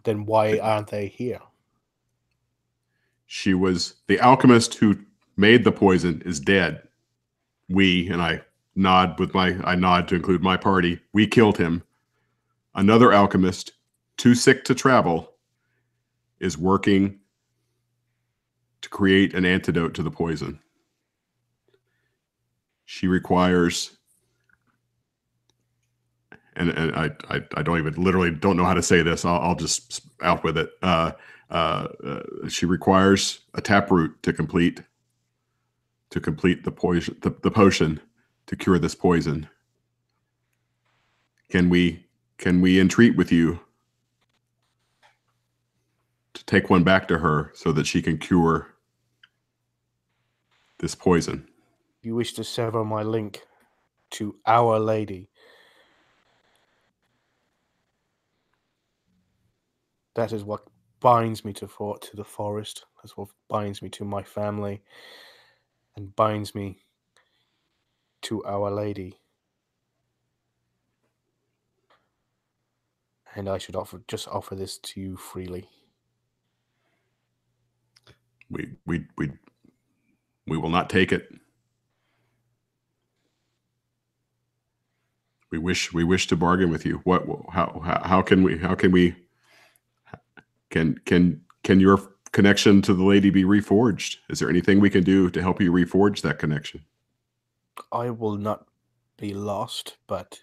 Then why aren't they here?
She was the alchemist who made the poison is dead. And I nod to include my party. We killed him. Another alchemist, too sick to travel, is working to create an antidote to the poison. She requires, and I don't even literally don't know how to say this. I'll just out with it. She requires a taproot to complete the poison, the potion to cure this poison. Can we entreat with you to take one back to her so that she can cure this poison?
You wish to sever my link to Our Lady. That is what binds me to the forest. That's what binds me to my family and binds me to Our Lady. And I should just offer this to you freely.
We will not take it. We wish to bargain with you. How can your connection to the lady be reforged? Is there anything we can do to help you reforge that connection?
I will not be lost, but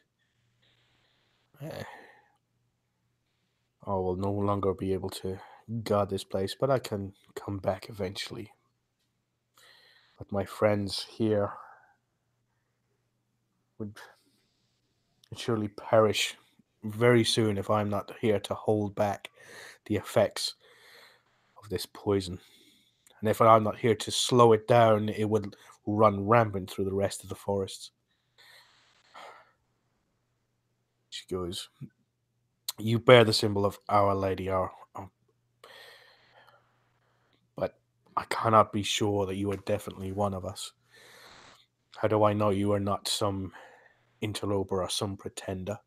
I will no longer be able to guard this place, but I can come back eventually. But my friends here would surely perish very soon if I'm not here to hold back the effects of this poison. And if I'm not here to slow it down, it would run rampant through the rest of the forests. She goes, you bear the symbol of Our Lady, but I cannot be sure that you are definitely one of us. How do I know you are not some interloper or some pretender?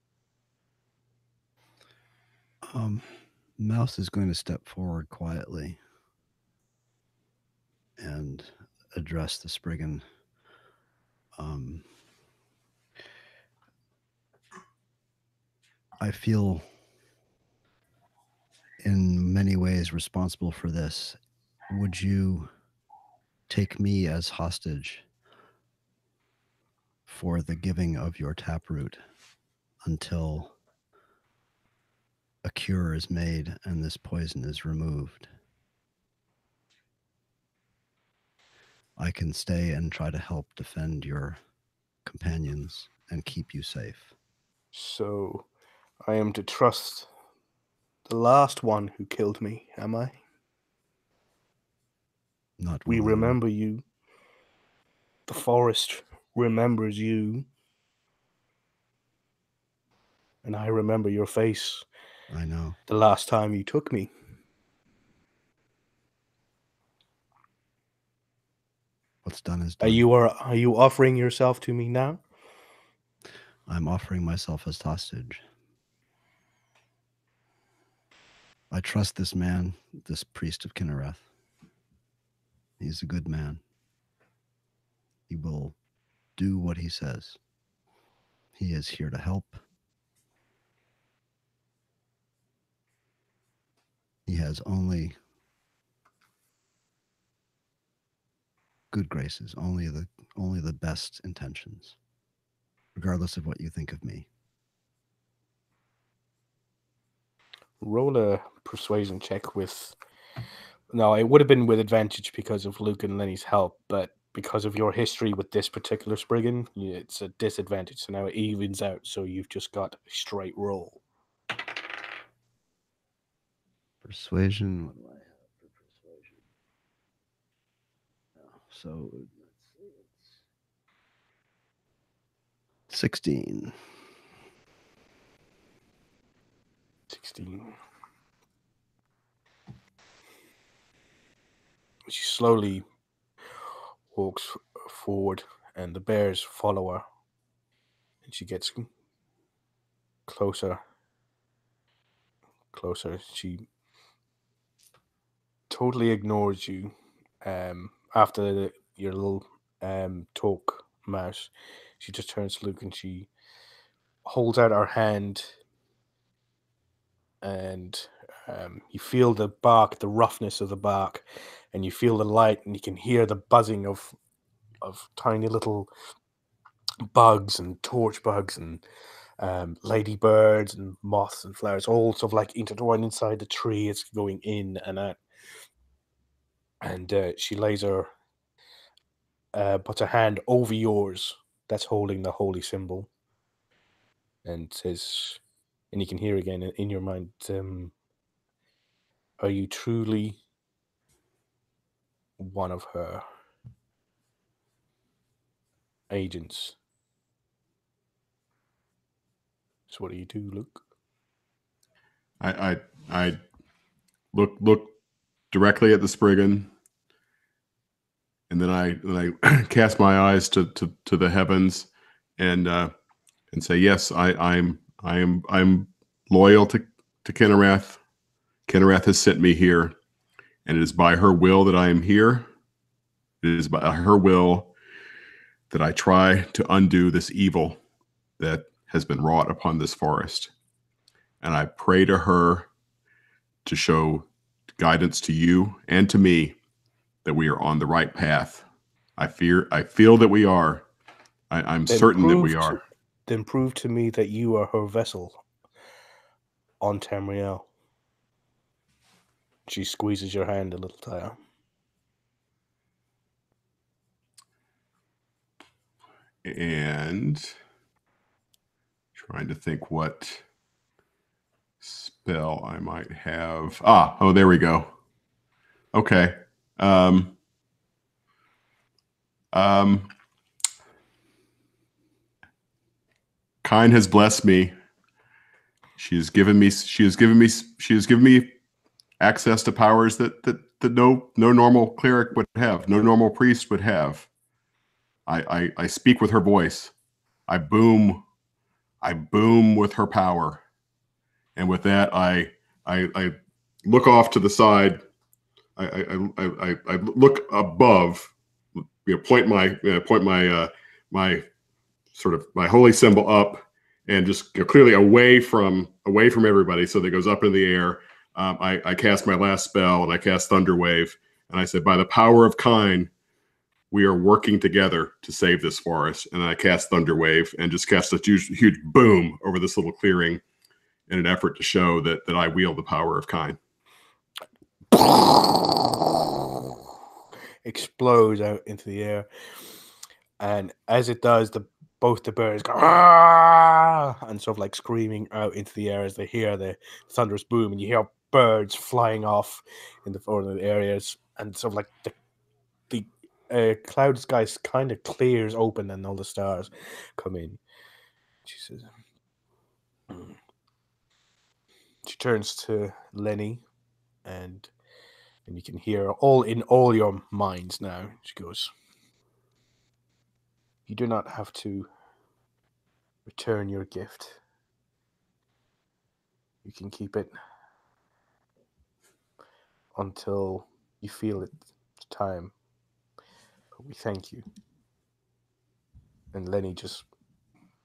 Mouse is going to step forward quietly and address the Spriggan. I feel in many ways responsible for this. Would you take me as hostage for the giving of your taproot until a cure is made and this poison is removed? I can stay and try to help defend your companions and keep you safe.
So I am to trust the last one who killed me, am I?
Not
We
willingly.
remember you. The forest remembers you. And I remember your face
I know.
the last time you took me.
What's done is
Are
done.
you offering yourself to me now?
I'm offering myself as hostage. I trust this man, this priest of Kinnereth. He's a good man. He will do what he says. He is here to help. He has only good graces, only the best intentions, regardless of what you think of me.
Roll a persuasion check with. No, it would have been with advantage because of Luke and Lenny's help, but because of your history with this particular Spriggan, it's a disadvantage. So now it evens out. So you've just got a straight roll.
Persuasion. What do I have for persuasion? So let's see. It's 16.
16. She slowly walks forward, and the bears follow her. And she gets closer. She totally ignores you. After your little talk, Mouse, she just turns to Luke and she holds out her hand, and you feel the bark, the roughness of the bark, and you feel the light, and you can hear the buzzing of tiny little bugs and torch bugs and ladybirds and moths and flowers, all sort of like intertwined inside the tree. It's going in and out. And she lays her, puts her hand over yours that's holding the holy symbol, and says, and you can hear again in your mind, are you truly one of her agents? So what do you do, Luke?
I look directly at the Spriggan, and then I cast my eyes to the heavens, and say, yes, I'm loyal to Kinnereth. Kinnereth has sent me here, and it is by her will that I am here. It is by her will that I try to undo this evil that has been wrought upon this forest. And I pray to her to show guidance to you and to me that we are on the right path. I feel that we are. I'm certain that we are.
Then prove to me that you are her vessel on Tamriel. She squeezes your hand a little tighter.
And trying to think what spell I might have. Oh, there we go. Okay. Kine has blessed me. She has given me access to powers that no normal cleric would have, no normal priest would have. I speak with her voice. I boom with her power. And with that, I look off to the side. I look above. Point my sort of my holy symbol up, and just clearly away from everybody. So that it goes up in the air. I cast my last spell, and I cast Thunder Wave, and I said, by the power of Kine, we are working together to save this forest. And I cast Thunder Wave and just cast a huge boom over this little clearing in an effort to show that I wield the power of Kine.
Explodes out into the air, and as it does, both the birds go "Ah!" and sort of like screaming out into the air as they hear the thunderous boom, and you hear birds flying off in the forward areas, and sort of like the cloud sky kind of clears open, and all the stars come in. She says, she turns to Lenny, and you can hear all in all your minds now. She goes, you do not have to return your gift. You can keep it until you feel it's time. But we thank you. And Lenny just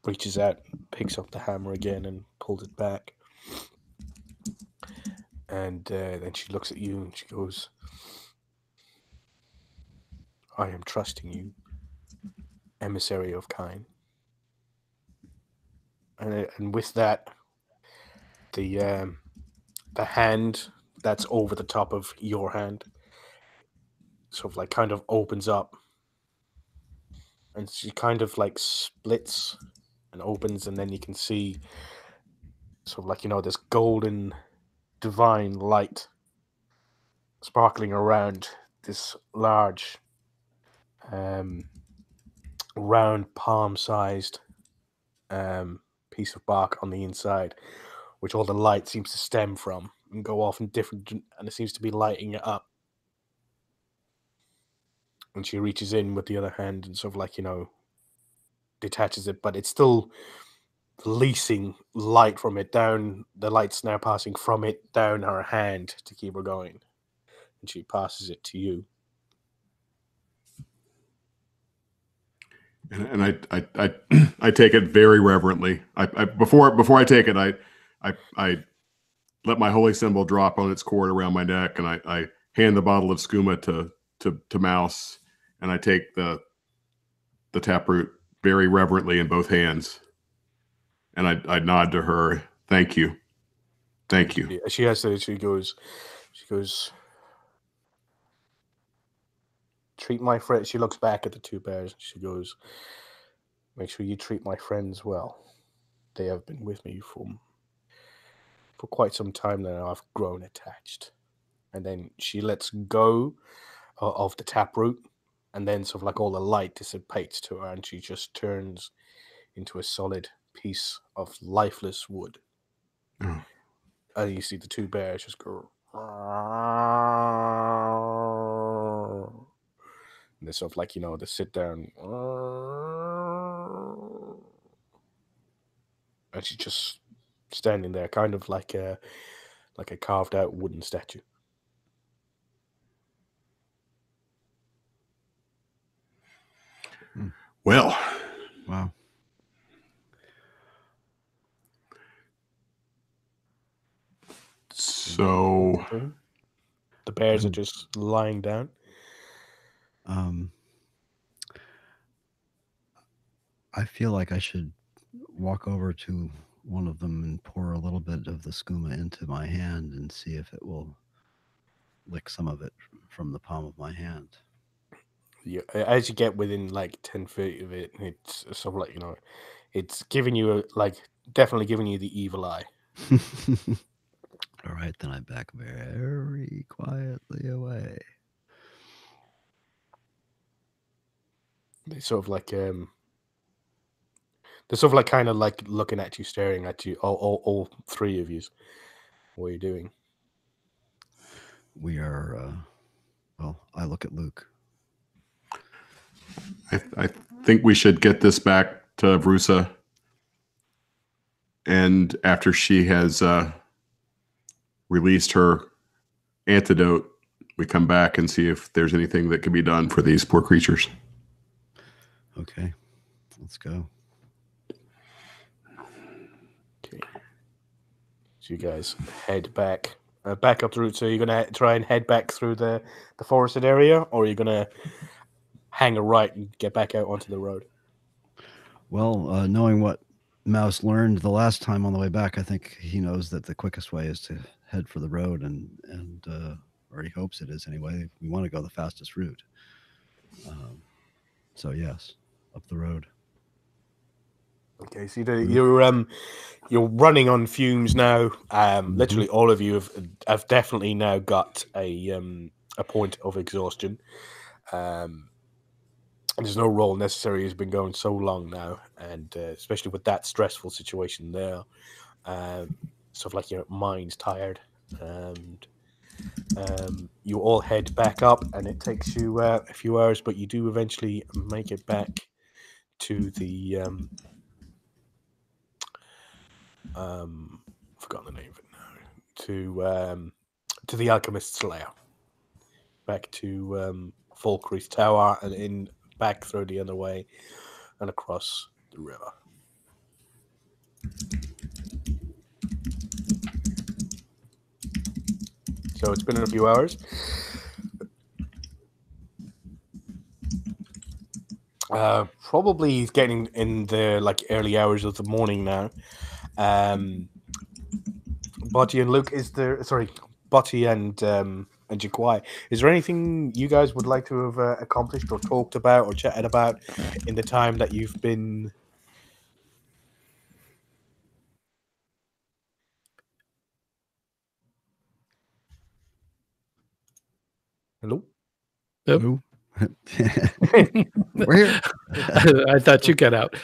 reaches out, picks up the hammer again, and pulls it back. And then she looks at you and she goes, I am trusting you, emissary of Kine. And with that, the hand that's over the top of your hand sort of like kind of opens up, and she kind of like splits and opens, and then you can see sort of like, you know, this golden divine light sparkling around this large round palm-sized piece of bark on the inside, which all the light seems to stem from and go off in different, and it seems to be lighting it up. And she reaches in with the other hand and sort of like, you know, detaches it, but it's still releasing light from it down. The light's now passing from it down her hand to keep her going. And she passes it to you.
And I take it very reverently. Before I take it, I let my holy symbol drop on its cord around my neck, and I hand the bottle of skooma to Mouse, and I take the taproot very reverently in both hands, and I nod to her. Thank you.
Yeah, she has to. She goes. Treat my friend. She looks back at the two bears. She goes, make sure you treat my friends well. They have been with me for quite some time now. I've grown attached. And then she lets go of the taproot, and then sort of like all the light dissipates to her, and she just turns into a solid piece of lifeless wood.
Oh.
And you see the two bears just go. And they sort of like, you know, they sit down. And she's just standing there, kind of like a carved out wooden statue.
Well,
Wow.
so
The bears are just lying down.
I feel like I should walk over to one of them and pour a little bit of the skooma into my hand and see if it will lick some of it from the palm of my hand.
Yeah, as you get within like 10 feet of it, it's sort of like, you know, it's giving you definitely giving you the evil eye.
All right, then I back very quietly away.
They sort of like they're sort of like kind of like looking at you, staring at you, all three of you. What are you doing?
We are, well, I look at Luke.
I think we should get this back to Vrusa, and after she has released her antidote, we come back and see if there's anything that can be done for these poor creatures.
Okay, let's go.
Okay. So you guys head back up the route. So you're gonna try and head back through the forested area, or are you gonna hang a right and get back out onto the road?
Well, knowing what Mouse learned the last time on the way back, I think he knows that the quickest way is to head for the road, and or he hopes it is anyway. We want to go the fastest route. So yes, up the road.
Okay, so you're running on fumes now. Literally, all of you have definitely now got a point of exhaustion. There's no roll necessary. It's been going so long now, and especially with that stressful situation there, sort of like your mind's tired, and you all head back up, and it takes you a few hours, but you do eventually make it back to the forgotten the name of it now. To the alchemist's lair, back to Falkreath Tower, and back through the other way, and across the river. So it's been a few hours. Probably he's getting in the early hours of the morning now. Butty and Luke, Butty and Jaquai, is there anything you guys would like to have accomplished or talked about or chatted about in the time that you've been? Hello?
Yep.
Who? We're here.
I thought you cut out.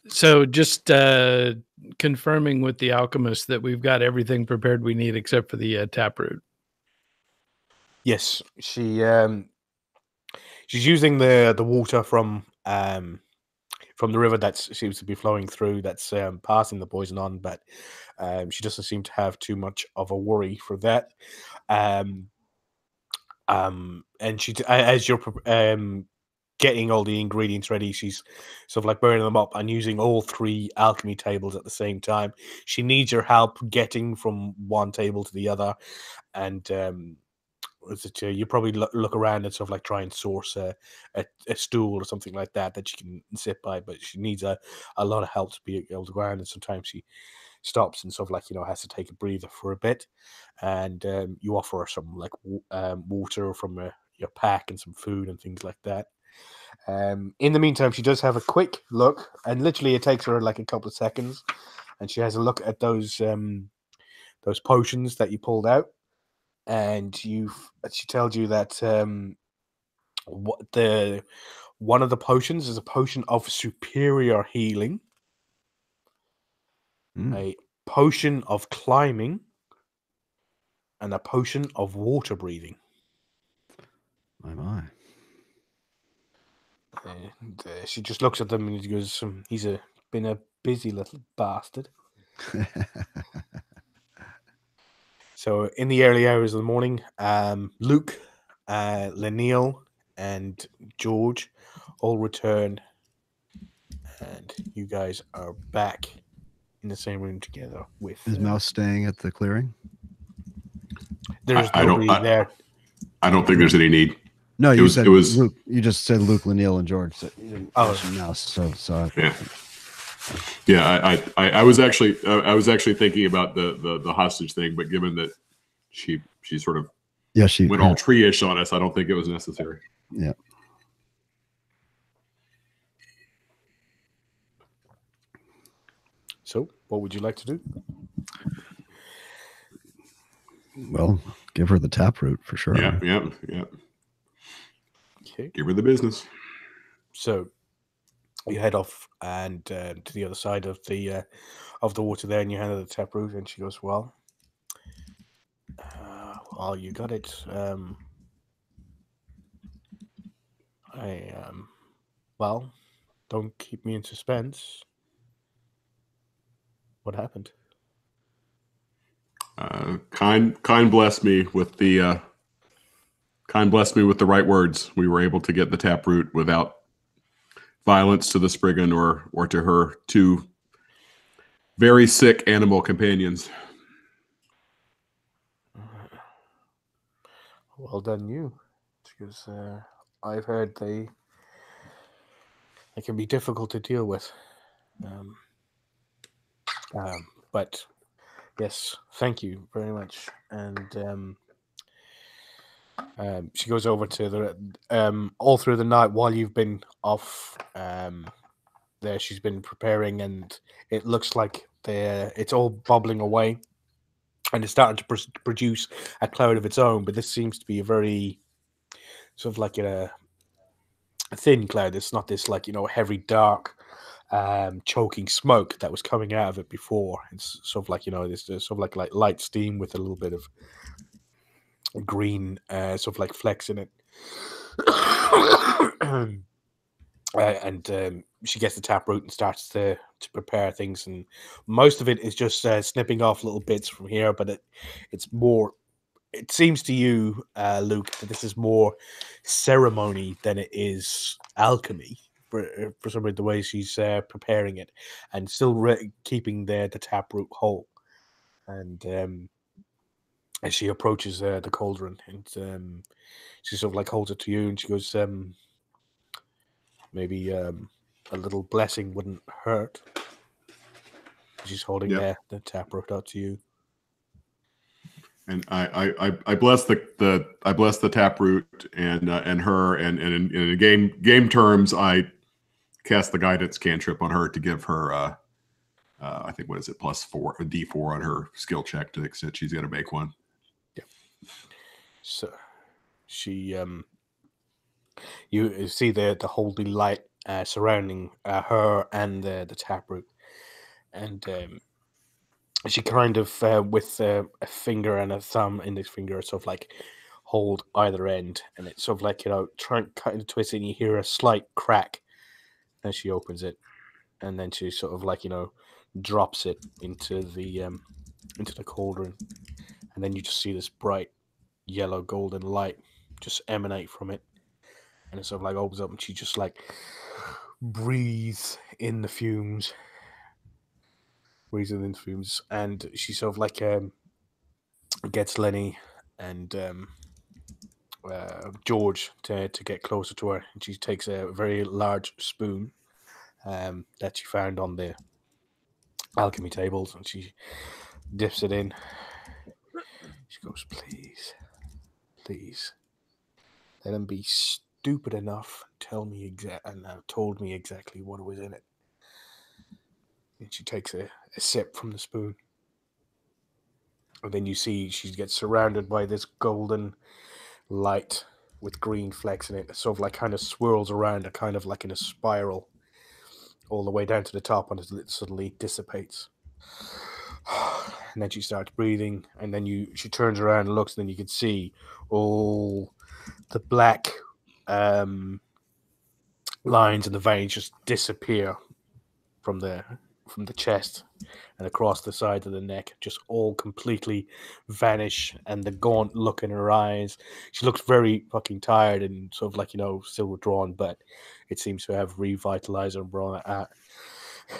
So just confirming with the alchemist that we've got everything prepared we need except for the taproot.
Yes, she's using the water from the river that seems to be flowing through, that's passing the poison on, but she doesn't seem to have too much of a worry for that. And she, as you're getting all the ingredients ready, she's sort of burning them up and using all 3 alchemy tables at the same time. She needs your help getting from one table to the other, and you probably look around and sort of try and source a stool or something like that she can sit by, but she needs a lot of help to be able to go around, and sometimes she stops and sort of has to take a breather for a bit, and you offer her some water from your pack and some food and things like that. In the meantime, she does have a quick look, and literally it takes her a couple of seconds, and she has a look at those potions that you pulled out, and she tells you that one of the potions is a potion of superior healing, a potion of climbing, and a potion of water breathing.
My.
And she just looks at them and she goes, "He's been a busy little bastard." So in the early hours of the morning, Luke, Lenneal, and George all return, and you guys are back in the same room together with.
Is Mouse staying at the clearing?
There's nobody there.
I don't think there's any need.
No, you said
Luke.
You just said Luke, Lenneal, and George. So you didn't mention Mouse. So
yeah. I was actually thinking about the hostage thing, but given that she sort of went all tree-ish on us, I don't think it was necessary.
Yeah.
So, what would you like to do?
Well, give her the taproot for sure.
Yeah.
Okay.
Give her the business.
So you head off and to the other side of the water there, and you hand her the taproot, and she goes, "Well, you got it. Well, don't keep me in suspense. What happened?"
Kind blessed me with the right words. We were able to get the taproot without violence to the Spriggan or to her 2 very sick animal companions.
Well done, you. Because I've heard they can be difficult to deal with. But yes, thank you very much. And she goes over to the all through the night while you've been off there. She's been preparing, and it looks like it's all bubbling away, and it's starting to produce a cloud of its own. But this seems to be a very sort of a thin cloud. It's not this heavy, dark, choking smoke that was coming out of it before. It's sort of this sort of like light steam with a little bit of green sort of flecks in it. And she gets the taproot and starts to to prepare things, and most of it is just snipping off little bits from here. But it's more. It seems to you, Luke, that this is more ceremony than it is alchemy. For some of the way she's preparing it, and still keeping the taproot whole. And as she approaches the cauldron, and she sort of like holds it to you, and she goes, "Maybe a little blessing wouldn't hurt." She's holding the taproot out to you.
And I bless the taproot and her, and in game terms, I cast the guidance cantrip on her to give her I think, what is it, +4, a D4 on her skill check to the extent she's going to make one.
Yeah. So she you see the holy light surrounding her and the taproot, and she kind of with a finger and a thumb, index finger, sort of like hold either end, and it's sort of like, trying to twist it, and you hear a slight crack as she opens it, and then she sort of like, drops it into the cauldron, and then you just see this bright yellow golden light just emanate from it, and it sort of like opens up, and she just like breathes in the fumes, and she sort of like gets Lenny and George to get closer to her, and she takes a very large spoon that she found on the alchemy tables, and she dips it in. She goes, please, let him be stupid enough told me exactly what was in it. And she takes a sip from the spoon, and then you see she gets surrounded by this golden light with green flecks in it. It sort of like kind of swirls around, a kind of like in a spiral, all the way down to the top, and it suddenly dissipates. And then she starts breathing, and then she turns around and looks, and then you can see all the black lines and the veins just disappear from the chest and across the side of the neck, just all completely vanish, and the gaunt look in her eyes. She looks very fucking tired and sort of like, still withdrawn, but it seems to have revitalized her and brought it out.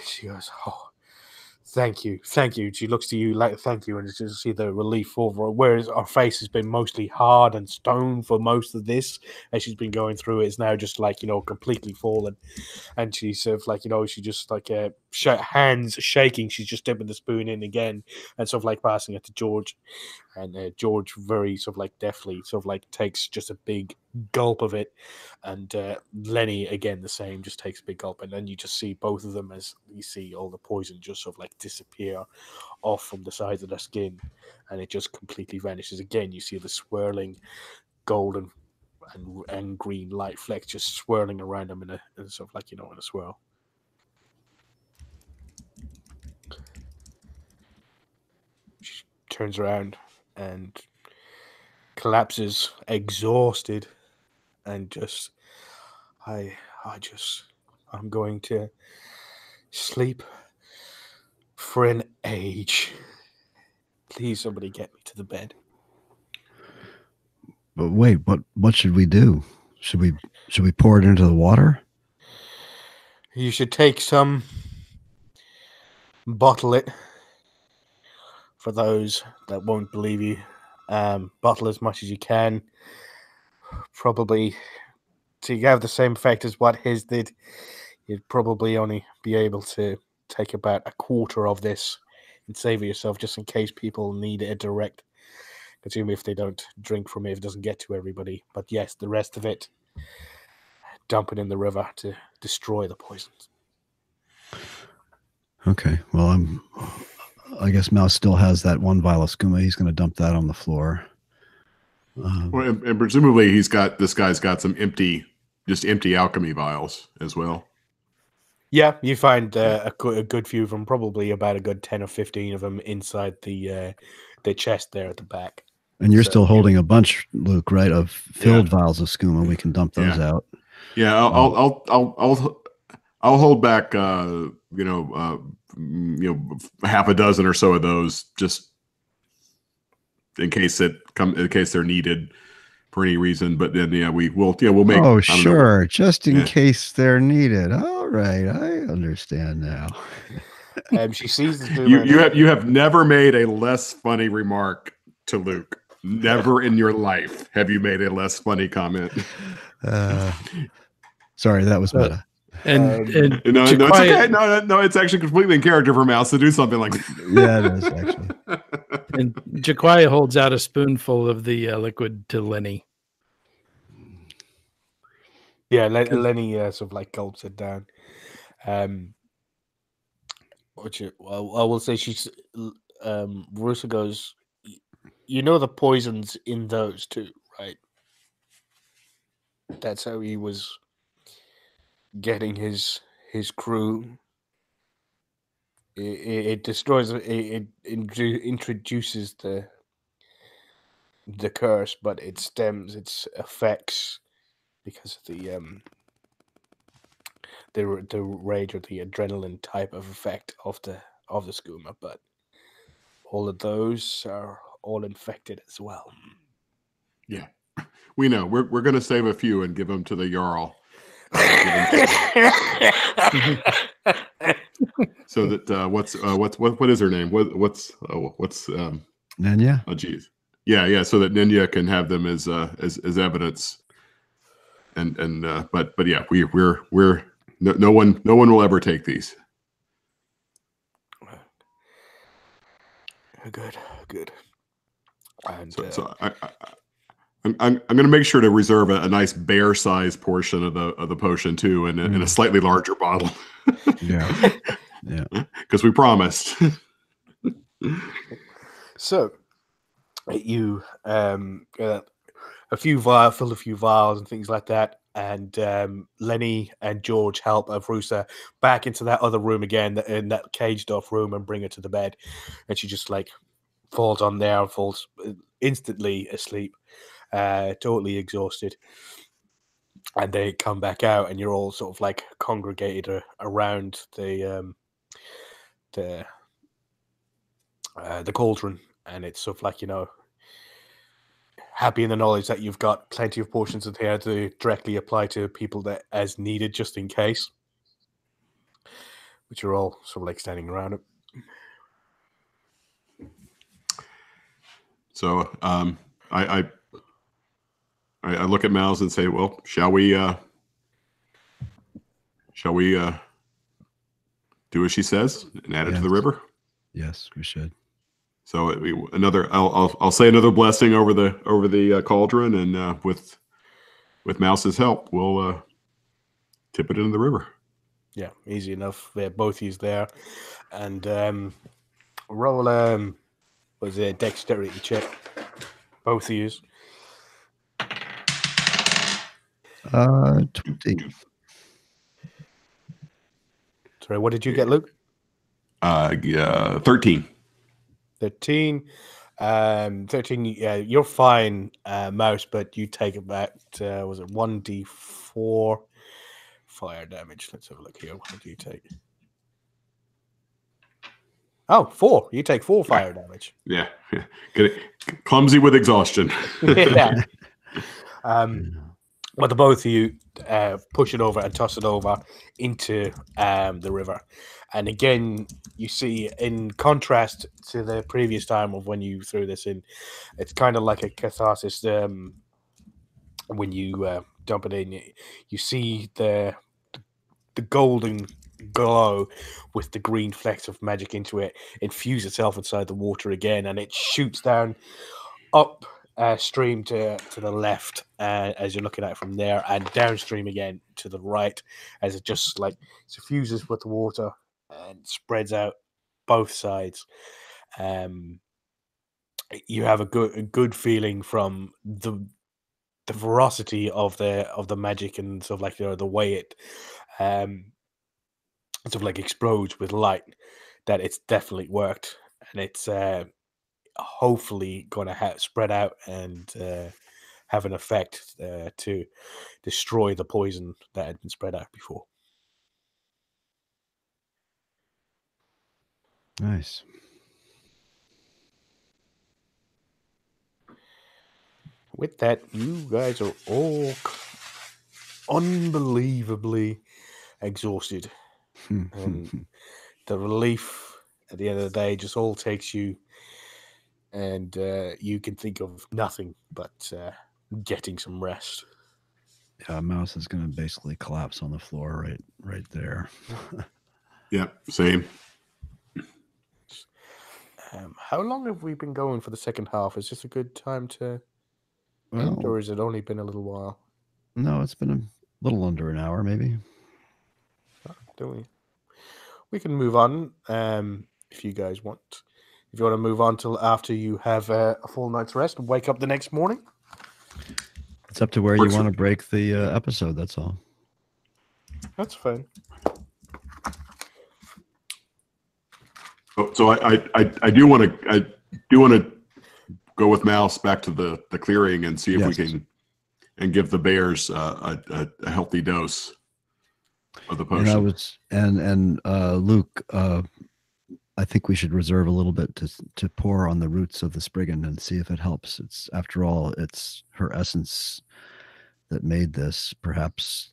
She goes, oh, thank you. She looks to you like thank you, and you just see the relief over her, whereas her face has been mostly hard and stone for most of this as she's been going through it. It's now just like, completely fallen, and she sort of like, she just like hands shaking, she's just dipping the spoon in again and sort of like passing it to George, and George very sort of like deftly sort of like takes just a big gulp of it, and Lenny again the same, just takes a big gulp, and then you just see both of them as you see all the poison just sort of like disappear off from the sides of their skin, and it just completely vanishes. Again, you see the swirling golden and green light flecks just swirling around them in a sort of like, in a swirl. She turns around and collapses exhausted, and just I'm going to sleep for an age. Please, somebody get me to the bed.
But wait, what should we do? Should we pour it into the water?
You should take some, bottle it. For those that won't believe you, bottle as much as you can. Probably to have the same effect as what his did, you'd probably only be able to take about a quarter of this and save yourself, just in case people need a direct consume if they don't drink from it, if it doesn't get to everybody. But yes, the rest of it, dump it in the river to destroy the poisons.
Okay, well, I guess Mouse still has that one vial of skooma. He's going to dump that on the floor.
Well, and presumably this guy's got some empty alchemy vials as well.
Yeah, you find a good few of them, probably about a good 10 or 15 of them inside the chest there at the back.
And you're still holding a bunch, Luke, right, of filled vials of skooma. We can dump those out.
Yeah, I'll hold back, half a dozen or so of those, just in case they're needed for any reason. But then, we'll make.
Oh,
I don't know.
sure. Just in
Yeah.
case they're needed. All right. I understand now.
She sees the doom.
You have never made a less funny remark to Luke. Never in your life have you made a less funny comment.
Sorry, that was meta.
And
No, it's
Jaquai-
okay. No, it's actually completely in character for Mouse to do something like that.
Yeah, it is actually.
And Jaquai holds out a spoonful of the liquid to Lenny.
Yeah, Lenny sort of like gulps it down. Well, I will say Russa goes, you know the poison's in those too, right? That's how he was getting his crew. It destroys. It introduces the curse, but it stems its effects because of the rage or the adrenaline type of effect of the skooma. But all of those are all infected as well.
Yeah, we know. We're going to save a few and give them to the Jarl. So that what is her name? What's
Nenya?
Oh geez. Yeah. So that Nenya can have them as evidence. But yeah, we're no one will ever take these.
Good. And
so I'm going to make sure to reserve a nice bear-sized portion of the potion too, in a slightly larger bottle.
Yeah.
Because we promised.
So you a few vials and things like that, and Lenny and George help Russa back into that other room again, in that caged off room, and bring her to the bed, and she just like falls on there and falls instantly asleep, totally exhausted. And they come back out, and you're all sort of like congregated around the cauldron, and it's sort of like, happy in the knowledge that you've got plenty of portions of here to directly apply to people that as needed, just in case. Which are all sort of like standing around it.
So I look at Mouse and say, well, shall we do as she says and add it to the river?
Yes, we should.
So I'll say another blessing over the cauldron, and with Mouse's help, we'll tip it into the river.
Yeah, easy enough. They're both used there, and roll was it a dexterity check? Both of you.
20.
Sorry, what did you get, Luke?
13.
13. 13. Yeah, you're fine, Mouse, but you take about was it 1d4 fire damage? Let's have a look here. What do you take? Oh, 4. You take 4 fire damage.
Yeah. Get it clumsy with exhaustion.
Yeah. But the both of you push it over and toss it over into the river. And again, you see, in contrast to the previous time of when you threw this in, it's kind of like a catharsis. When you dump it in, you see the golden glow with the green flecks of magic into it infuse itself inside the water again, and it shoots down up stream to the left as you're looking at it from there, and downstream again to the right as it just like suffuses with the water and spreads out both sides. You have a good feeling from the ferocity of the magic, and sort of like the way it sort of like explodes with light, that it's definitely worked, and it's hopefully going to spread out and have an effect to destroy the poison that had been spread out before.
Nice.
With that, you guys are all unbelievably exhausted, and the relief at the end of the day just all takes you, and you can think of nothing but getting some rest.
Yeah, Mouse is going to basically collapse on the floor right there.
Yeah, same.
How long have we been going for the second half? Is this a good time to end,
Well,
or has it only been a little while?
no, it's been a little under an hour, maybe.
Don't we can move on if you guys want. If you want to move on till after you have a full night's rest and wake up the next morning.
It's up to where you want to break the episode. That's all.
That's fine.
So I do want to go with Mouse back to the clearing and see if we can and give the bears a healthy dose of the potion.
And Luke, I think we should reserve a little bit to pour on the roots of the Spriggan and see if it helps. It's, after all, it's her essence that made this. Perhaps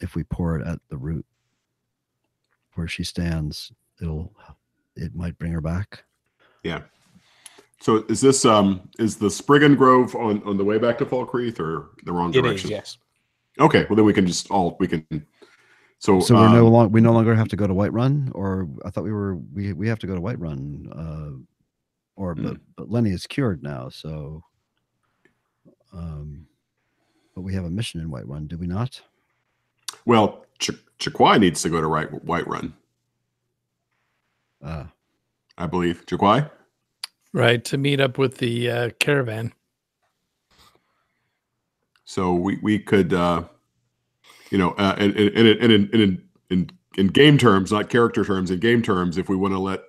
if we pour it at the root where she stands, it might bring her back.
Yeah. So is this is the Spriggan Grove on the way back to Falkreath or the wrong direction?
It is, yes.
Okay, well then we can So
we no longer have to go to Whiterun, or I thought we have to go to Whiterun, but Lenny is cured now, so but we have a mission in Whiterun, do we not?
Well, Jaquai needs to go to Whiterun. I believe Jaquai.
Right, to meet up with the caravan.
So we could, in game terms, not character terms, in game terms, if we want to let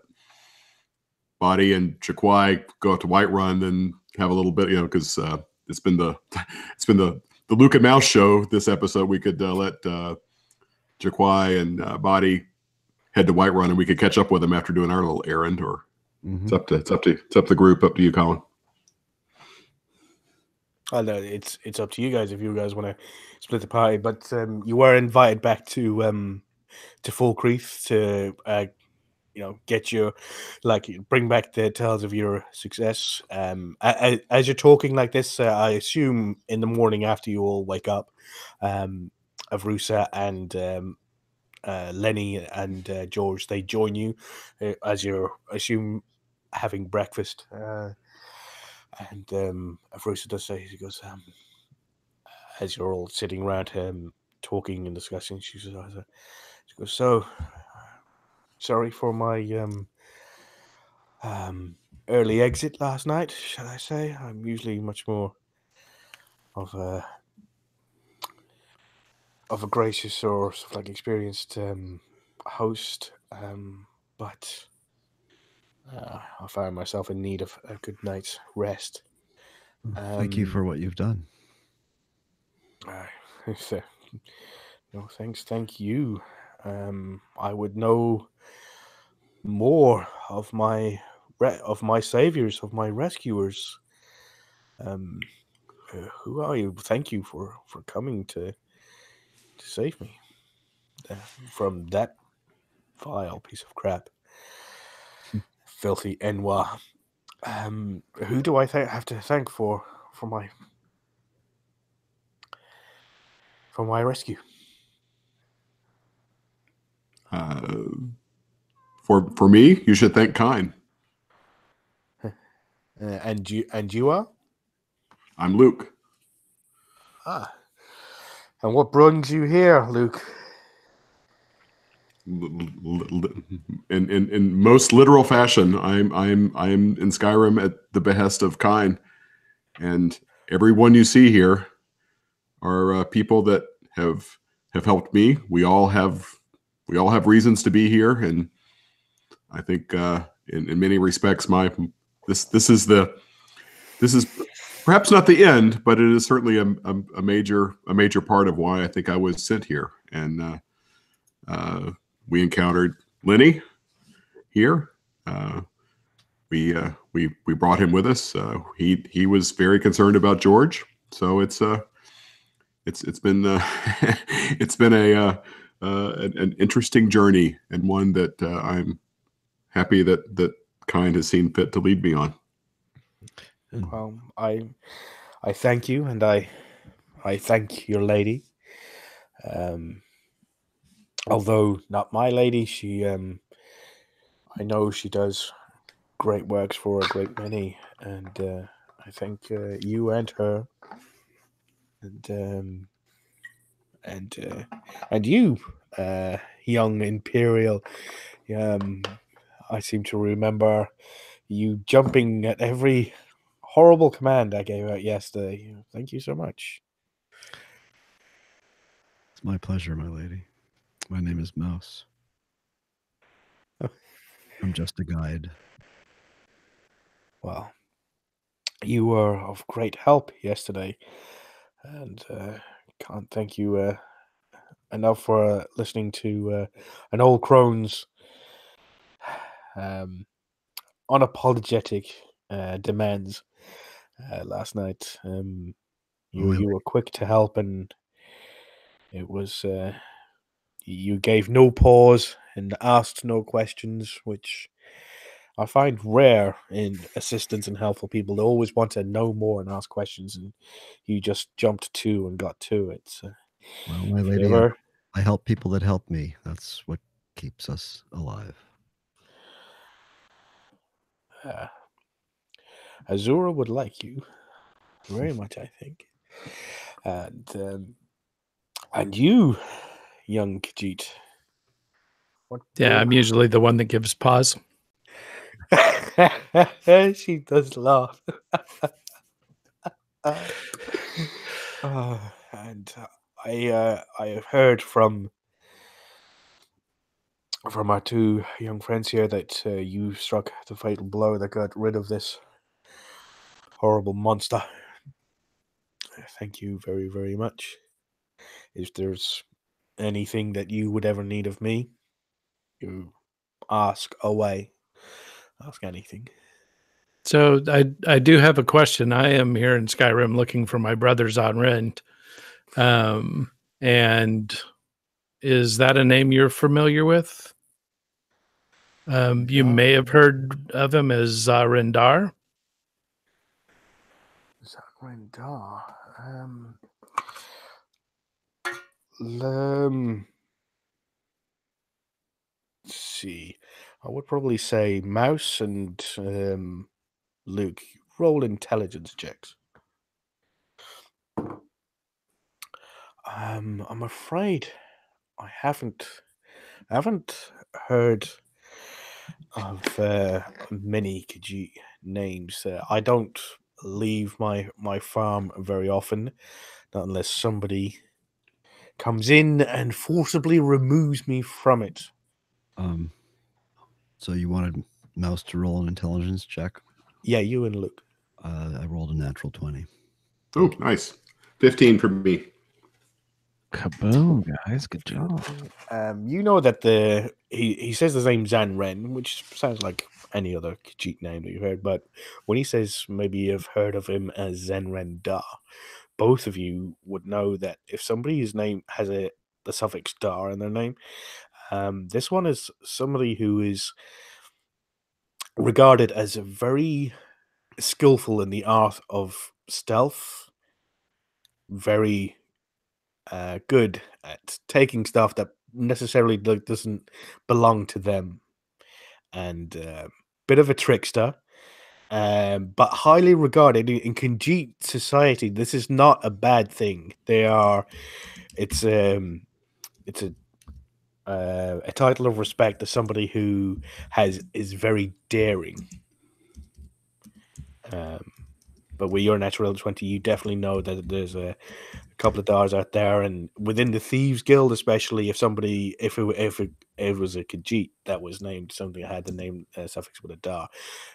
Body and Jaquai go up to Whiterun, then have a little bit, because it's been the Luke and Mouse show this episode. We could let Jaquai and Body head to Whiterun, and we could catch up with them after doing our little errand. Or it's up to the group, up to you, Colin.
I know it's up to you guys if you guys want to split the party, but you were invited back to Falkreath to get your bring back the tales of your success. As you're talking like this, I assume in the morning after you all wake up, Avrusa and Lenny and George, they join you as you're having breakfast. And Avrusa does say, he goes, as you're all sitting around him talking and discussing, she goes, so sorry for my early exit last night, shall I say. I'm usually much more of a gracious or sort of experienced host, but I found myself in need of a good night's rest.
Thank you for what you've done.
No, thanks. Thank you. I would know more of my saviors, of my rescuers. Who are you? Thank you for coming to save me from that vile piece of crap. Filthy Enwa. Who do I have to thank for my rescue?
For me, you should thank Kine.
And you are?
I'm Luke.
Ah. And what brings you here, Luke?
In most literal fashion, I'm in Skyrim at the behest of Kine, and everyone you see here are people that have helped me. We all have reasons to be here, and I think in many respects, this is perhaps not the end, but it is certainly a major part of why I think I was sent here. And we encountered Lenny here. We brought him with us. He was very concerned about George, so it's been it's been an interesting journey, and one that I'm happy that Kind has seen fit to lead me on.
Well, I thank you, and I thank your lady. Although not my lady, she I know she does great works for a great many, and I thank you and her, and you, young Imperial. I seem to remember you jumping at every horrible command I gave out yesterday. Thank you so much.
It's my pleasure, my lady. My name is Mouse. I'm just a guide.
Well, you were of great help yesterday, and can't thank you enough for listening to an old crone's unapologetic demands last night. You were quick to help, and it was you gave no pause and asked no questions, which I find rare in assistants and helpful people. They always want to know more and ask questions, and you just jumped to and got to it. So
Well, my
if you
lady,
ever,
I help people that help me. That's what keeps us alive.
Azura would like you very much, I think, and you, young Khajiit. What
Yeah, I'm usually the one that gives pause.
she does laugh. And I have heard from our two young friends here that you struck the fatal blow that got rid of this horrible monster. Thank you very, very much. If there's anything that you would ever need of me, you ask away. Ask anything.
So I do have a question. I am here in Skyrim looking for my brothers on rent. And is that a name you're familiar with? You may have heard of him as Zarindar.
Zarindar. Let's see. I would probably say Mouse and Luke. Roll intelligence checks. I'm afraid I haven't heard of many Khajiit names. I don't leave my farm very often, not unless somebody comes in and forcibly removes me from it.
So you wanted Mouse to roll an intelligence check?
Yeah, you and Luke.
I rolled a natural 20.
Oh, nice. 15 for me.
Kaboom, guys. Good job.
You know that he says the name Zan Ren, which sounds like any other Khajiit name that you've heard, but when he says maybe you've heard of him as Zenren Da, both of you would know that if somebody's name has the suffix Da in their name, this one is somebody who is regarded as very skillful in the art of stealth, very good at taking stuff that necessarily doesn't belong to them, and bit of a trickster, but highly regarded in Khajiit society. This is not a bad thing. It's a title of respect to somebody who is very daring. But with your natural 20, you definitely know that there's a couple of Dars out there, and within the Thieves Guild, especially if it was a Khajiit that was named something that had the name suffix with a Dar,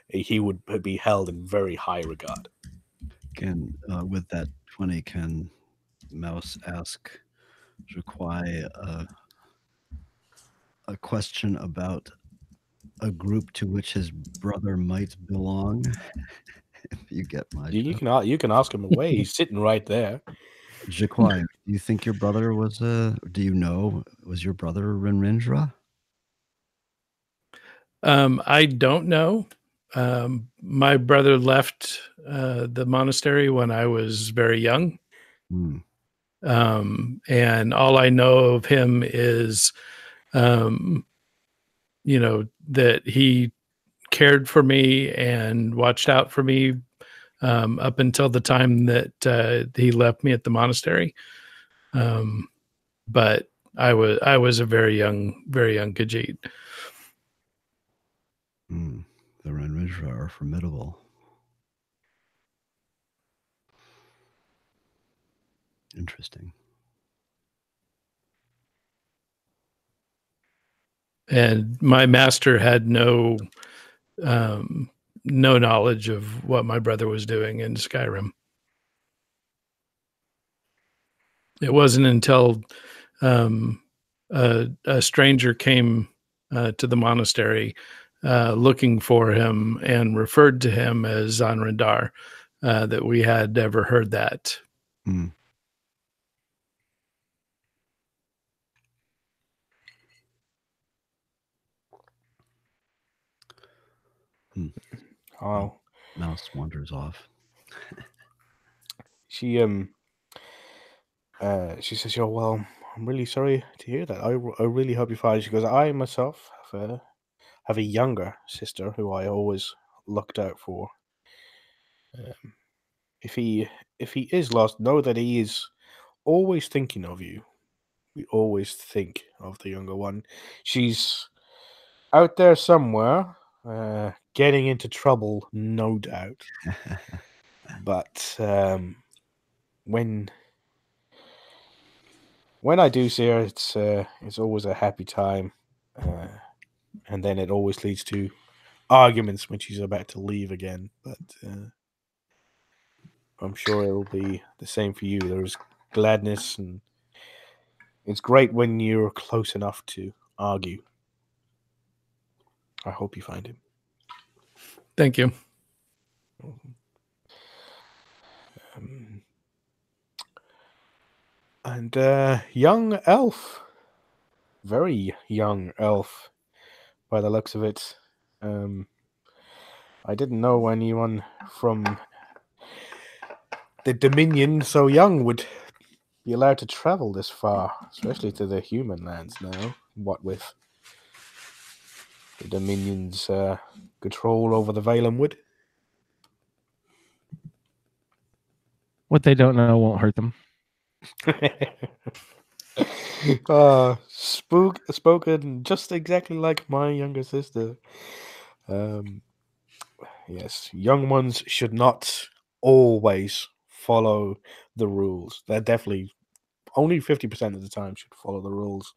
he would be held in very high regard.
With that 20, can Mouse ask Jaquai a question about a group to which his brother might belong? If you get my drift.
You can ask him away. He's sitting right there.
Jaquai, do you think your brother was do you know, was your brother Rinrindra?
I don't know. My brother left the monastery when I was very young.
Hmm.
And all I know of him is, that he cared for me and watched out for me up until the time that he left me at the monastery. But I was a very young Khajiit.
Hmm. The Rinrindra are formidable. Interesting.
And my master had no knowledge of what my brother was doing in Skyrim. It wasn't until a stranger came to the monastery looking for him and referred to him as Zanrindar that we had ever heard that.
Hmm.
Oh,
Mouse wanders off.
she says, "Oh well, I'm really sorry to hear that. I really hope you find." She goes, "I myself have a younger sister who I always looked out for. Um, if he is lost, know that he is always thinking of you. We always think of the younger one. She's out there somewhere, getting into trouble, no doubt. But when I do see her, it's always a happy time, and then it always leads to arguments when she's about to leave again. But I'm sure it'll be the same for you. There's gladness, and it's great when you're close enough to argue. I hope you find him."
Thank you.
And young elf, very young elf, by the looks of it. I didn't know anyone from the Dominion so young would be allowed to travel this far, especially to the human lands now. What with the Dominion's control over the Valem Wood.
What they don't know won't hurt them.
Spoken just exactly like my younger sister. Yes, young ones should not always follow the rules. They're definitely only 50% of the time should follow the rules,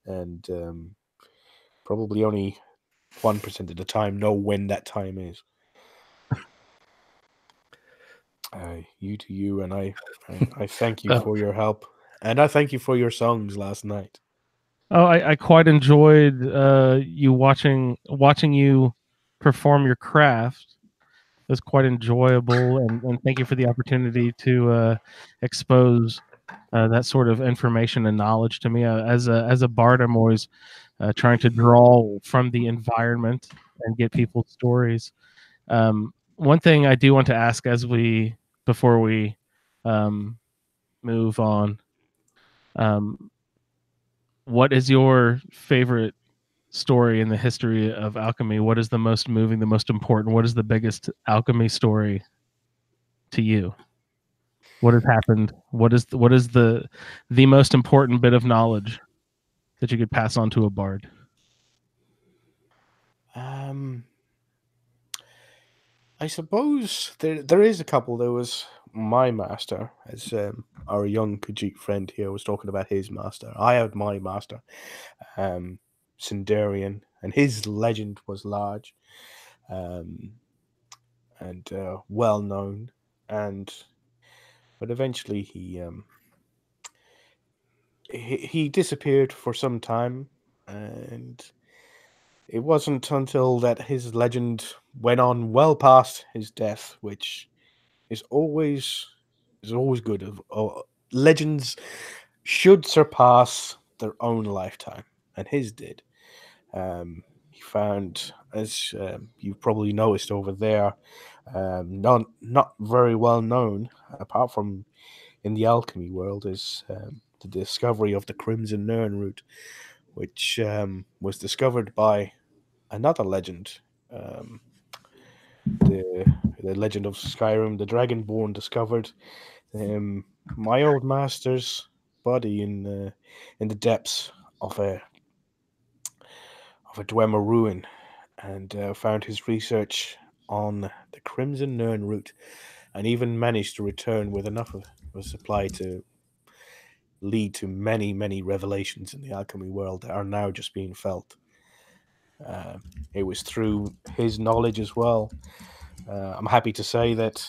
and probably only 1% of the time know when that time is. You to you, and I thank you for your help, and I thank you for your songs last night.
Oh, I quite enjoyed you watching you perform your craft. It was quite enjoyable, and thank you for the opportunity to expose that sort of information and knowledge to me. As a bard, I'm always trying to draw from the environment and get people's stories. One thing I do want to ask before we move on, what is your favorite story in the history of alchemy? What is the most moving, the most important? What is the biggest alchemy story to you? What has happened? What is the most important bit of knowledge that you could pass on to a bard?
I suppose there is a couple. There was my master, as our young Khajiit friend here was talking about his master. I had my master, Sindarian, and his legend was large, and well known. But eventually he disappeared for some time, and it wasn't until that his legend went on well past his death, which is always good. Legends should surpass their own lifetime, and his did. He found, as you've probably noticed over there, not very well known, apart from in the alchemy world, is the discovery of the Crimson Nern root, which was discovered by another legend. Um, the legend of Skyrim, the Dragonborn discovered um, my old master's body in the depths of a Dwemer ruin, and found his research on the Crimson Nern root, and even managed to return with enough of a supply to lead to many, many revelations in the alchemy world that are now just being felt. It was through his knowledge as well. I'm happy to say that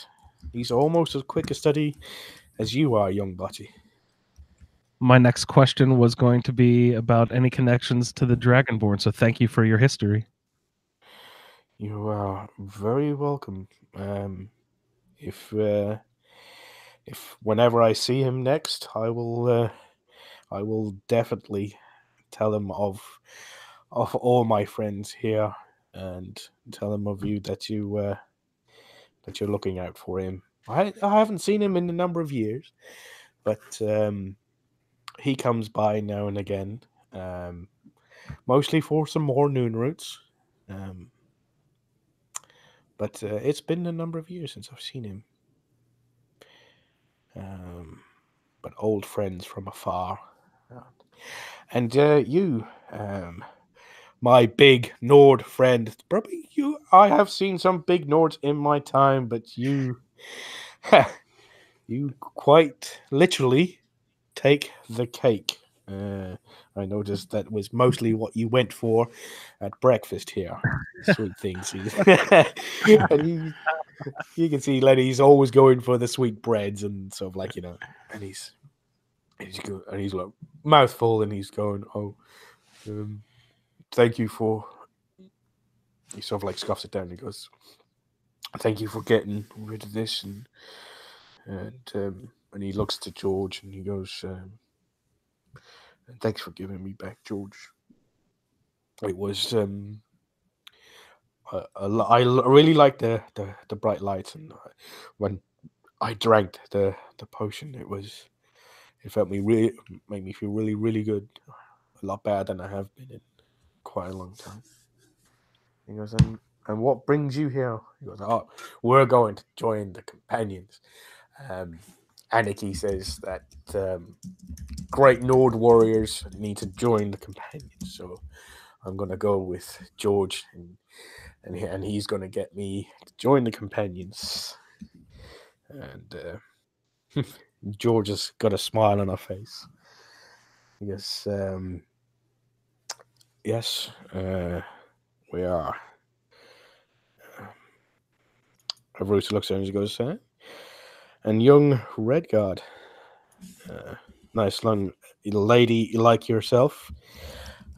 he's almost as quick a study as you are, young Butty.
My next question was going to be about any connections to the Dragonborn, so thank you for your history.
You are very welcome. If whenever I see him next, I will definitely tell him of all my friends here, and tell him of you, that you're looking out for him. I haven't seen him in a number of years, but he comes by now and again, mostly for some more noon roots. But it's been a number of years since I've seen him. But old friends from afar. And you, my big Nord friend, probably you. I have seen some big Nords in my time, but you, you quite literally take the cake. I noticed that was mostly what you went for at breakfast here. Sweet things. And you can see Lenny's always going for the sweet breads and stuff, like, and he's like mouthful, and he's going, "Oh, thank you for." He sort of like scoffs it down. And he goes, "Thank you for getting rid of this," and he looks to George and he goes, "Thanks for giving me back, George. It was I really like the bright lights, and when I drank the potion, it made me feel really, really good, a lot better than I have been in quite a long time." He goes, and what brings you here? He goes, "Oh, we're going to join the companions." Aniki says that great Nord warriors need to join the companions, so I'm going to go with George, and he's going to get me to join the companions. And George has got a smile on her face. He goes, "Yes, we are." Bruce looks at him and he goes, "And young Redguard, nice long lady like yourself,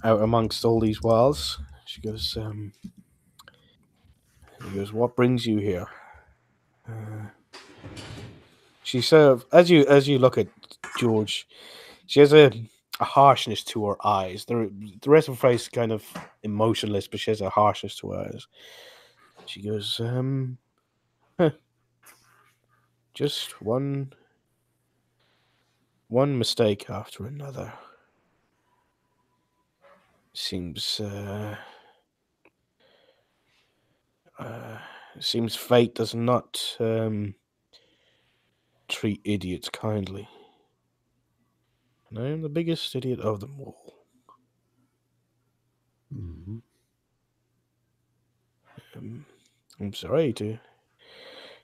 out amongst all these wilds." She goes, he goes, "What brings you here?" She said, as you look at George, she has a harshness to her eyes. The rest of her face is kind of emotionless, but she has a harshness to her eyes. She goes, "Just one mistake after another. Seems fate does not treat idiots kindly. And I am the biggest idiot of them all."
Mm-hmm.
I'm sorry to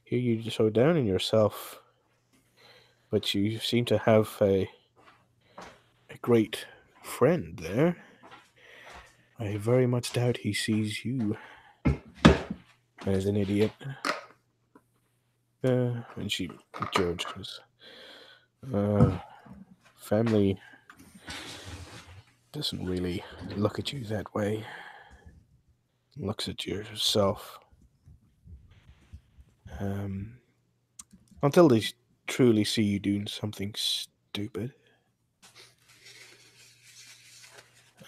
hear you so down on yourself, but you seem to have a great friend there. I very much doubt he sees you as an idiot. And George goes, "Family doesn't really look at you that way." looks at yourself. Until they truly see you doing something stupid.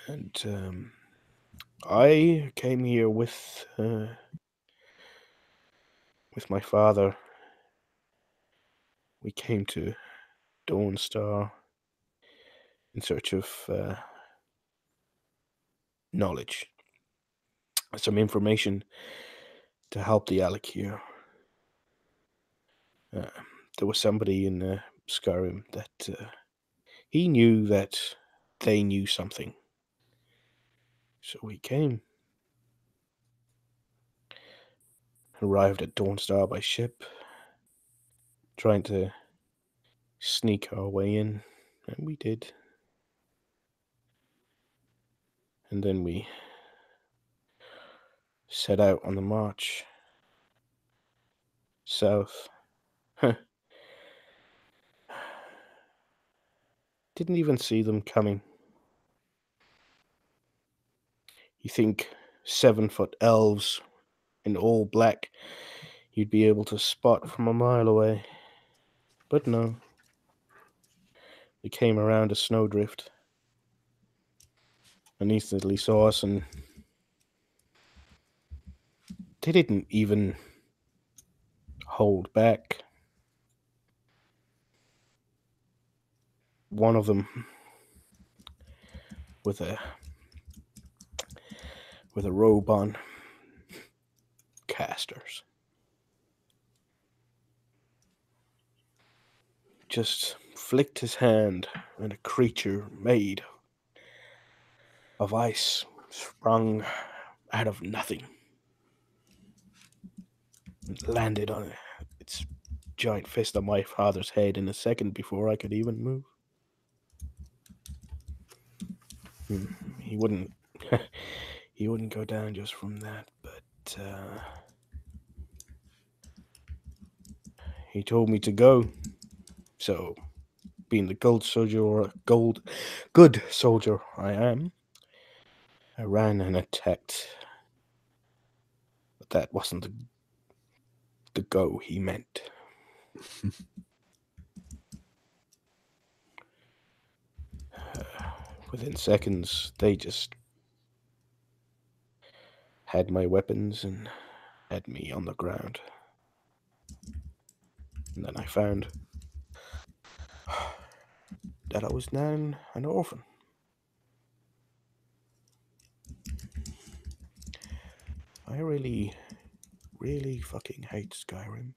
And I came here with my father. We came to Dawnstar in search of knowledge, some information to help the Alec here. There was somebody in Skyrim that he knew that they knew something. So we came. Arrived at Dawnstar by ship, trying to sneak our way in, and we did. And then we set out on the march south. Didn't even see them coming. You think 7-foot elves in all black you'd be able to spot from a mile away. But no. They came around a snowdrift and instantly saw us, and they didn't even hold back. One of them with a robe on, casters, just flicked his hand, and a creature made of ice sprung out of nothing and landed on its giant fist on my father's head in a second before I could even move. He wouldn't he wouldn't go down just from that, but he told me to go. So, being the good soldier I am, I ran and attacked. But that wasn't the go he meant. Within seconds, they just had my weapons and had me on the ground. And then I found that I was now an orphan. I really, really fucking hate Skyrim.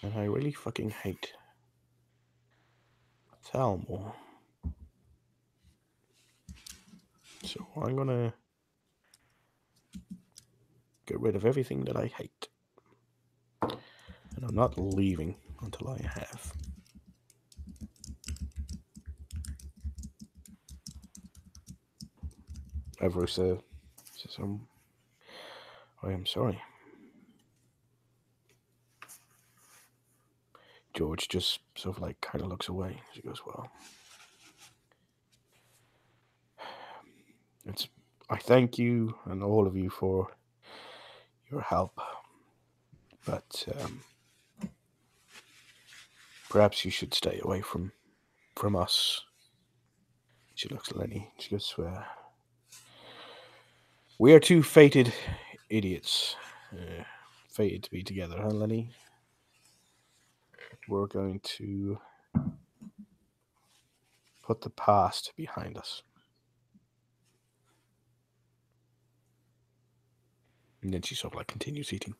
And I really fucking hate Thalmor. So I'm gonna get rid of everything that I hate. And I'm not leaving until I have. Everusa says, I am sorry. George just sort of like kind of looks away. She goes, well, I thank you and all of you for your help, but perhaps you should stay away from us. She looks at Lenny. She goes, we are two fated idiots. Fated to be together, huh, Lenny? We're going to put the past behind us. And then she sort of like continues eating.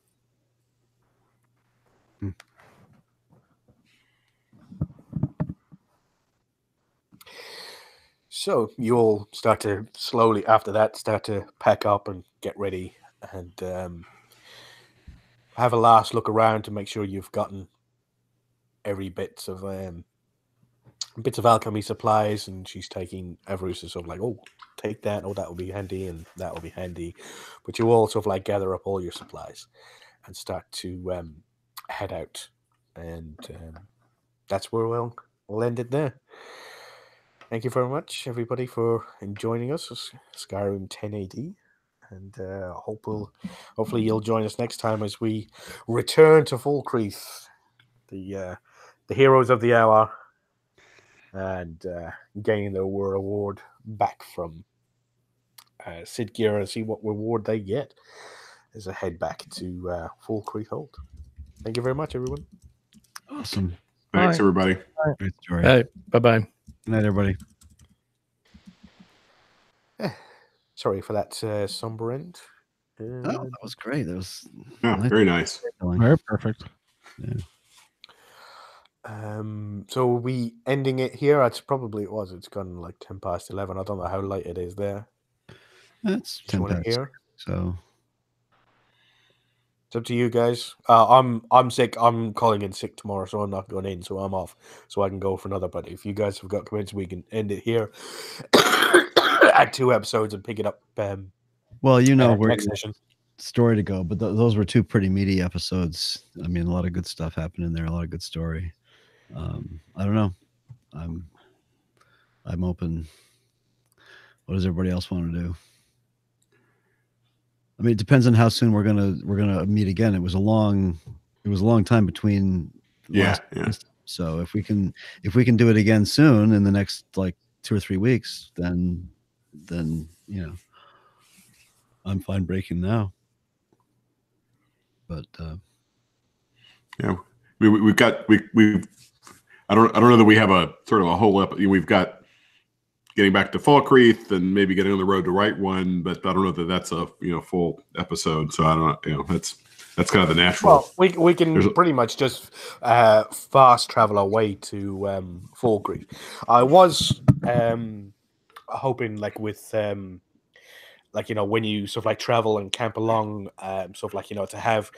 So you all start to slowly, after that, start to pack up and get ready and have a last look around to make sure you've gotten every bits of alchemy supplies. And she's taking Everus is sort of like, oh, take that, oh, that will be handy, and that will be handy. But you all sort of like gather up all your supplies and start to head out. And that's where we'll end it there. Thank you very much, everybody, for joining us. Skyrim 1080, and hopefully you'll join us next time as we return to Falkreath, the heroes of the hour, and gain their reward back from Sid Gear and see what reward they get as I head back to Falkreath Hold. Thank you very much, everyone.
Awesome.
Thanks,
Bye.
everybody.
Great story.
All right. Bye-bye.
Good night, everybody.
Sorry for that somber end.
Oh, that was great. That was
Yeah,
nice.
very nice.
Very perfect.
So are we ending it here? It's gone like 10 past 11. I don't know how late it is there.
That's
Just
10
want to
past.
hear.
So
It's up to you guys. I'm sick. I'm calling in sick tomorrow, so I'm not going in. So I'm off, so I can go for another. But if you guys have got commitments, we can end it here. Add 2 episodes and pick it up.
well, you know where
next
your
session.
story to go, but those were 2 pretty meaty episodes. I mean, a lot of good stuff happened in there, a lot of good story. I don't know. I'm open. What does everybody else want to do? I mean, it depends on how soon we're gonna meet again. It was a long time between
Yeah,
last.
yeah.
So if we can do it again soon in the next like 2 or 3 weeks, then you know, I'm fine breaking now. But
Yeah, we've got we've I don't know that we have a sort of a whole we've got getting back to Falkreath and maybe getting on the road to Right One, but I don't know that that's a full episode. So I don't that's kind of the natural.
Well, we can pretty much just fast travel our way to Falkreath. I was hoping with when you sort of like travel and camp along, sort of like to have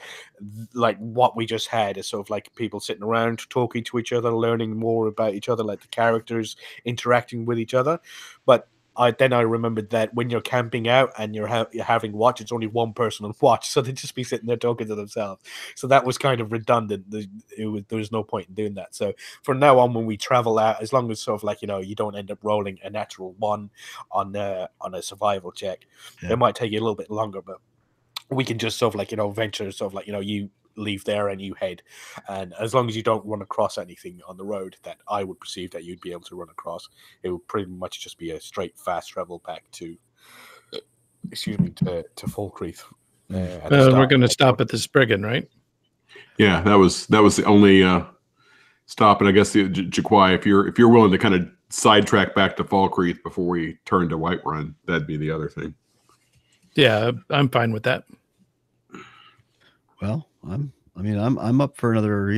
like what we just had is sort of like people sitting around talking to each other, learning more about each other, like the characters interacting with each other. But I remembered that when you're camping out and you're having watch, it's only one person on watch, so they'd just be sitting there talking to themselves. So that was kind of redundant. There was no point in doing that. So from now on, when we travel out, as long as sort of like you don't end up rolling a natural 1 on a survival check,
Yeah.
it might take you a little bit longer, but we can just sort of like venture sort of like you leave there and you head, and as long as you don't run across anything on the road that I would perceive that you'd be able to run across, it would pretty much just be a straight fast travel back to Falkreath.
We're going to stop at the Spriggan, right?
Yeah, that was the only stop, and I guess the Jaquai, if you're willing to kind of sidetrack back to Falkreath before we turn to Whiterun, that'd be the other thing.
Yeah, I'm fine with that.
well, I'm up for another.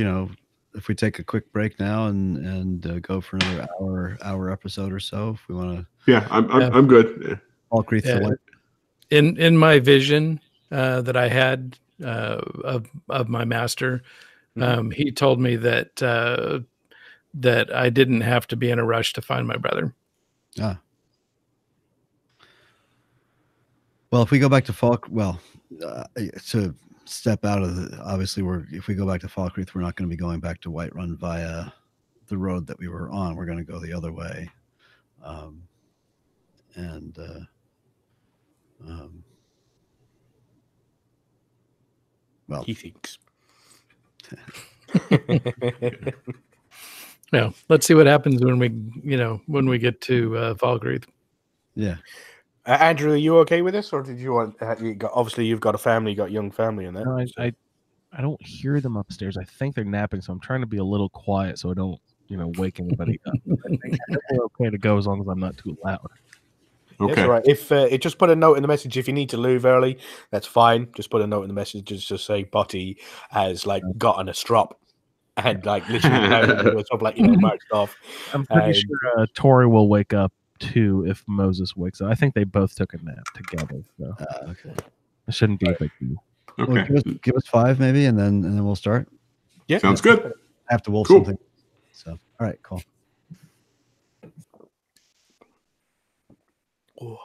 If we take a quick break now and go for another hour episode or so, if we want to.
Yeah, I'm good.
Falkreath
Yeah.
to White.
In my vision that I had of my master, he told me that that I didn't have to be in a rush to find my brother.
Ah. Well, if we go back to to step out of obviously if we go back to Falkreath, we're not going to be going back to Whiterun via the road that we were on. We're going to go the other way. Well,
He thinks.
Yeah, let's see what happens when we get to Falkreath.
yeah.
Andrew, are you okay with this, or did you want? Obviously, you've got a family, you got a young family, and that.
No, I don't hear them upstairs. I think they're napping, so I'm trying to be a little quiet so I don't wake anybody up. I think we're okay to go as long as I'm not too loud.
Okay.
That's all right. If just put a note in the message if you need to leave early, that's fine. Just put a note in the message, just say Butty has gotten a strop and literally sort of marched off.
I'm pretty sure Tori will wake up too if Moses wakes up. I think they both took a nap together, so
Okay.
it shouldn't be a big deal.
Okay.
Well, give us 5 maybe, and then we'll start.
Yeah,
Sounds good.
I have to wolf
Cool.
something. So, all right, cool.
Oh.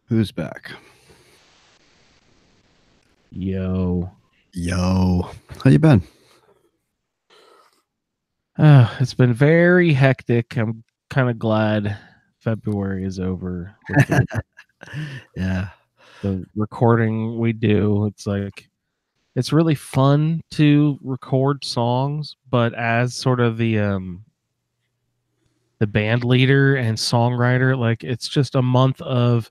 Who's back?
Yo.
Yo. How you been?
It's been very hectic. I'm kind of glad February is over with
Yeah.
the recording we do. It's like it's really fun to record songs, but as sort of the band leader and songwriter, like it's just a month of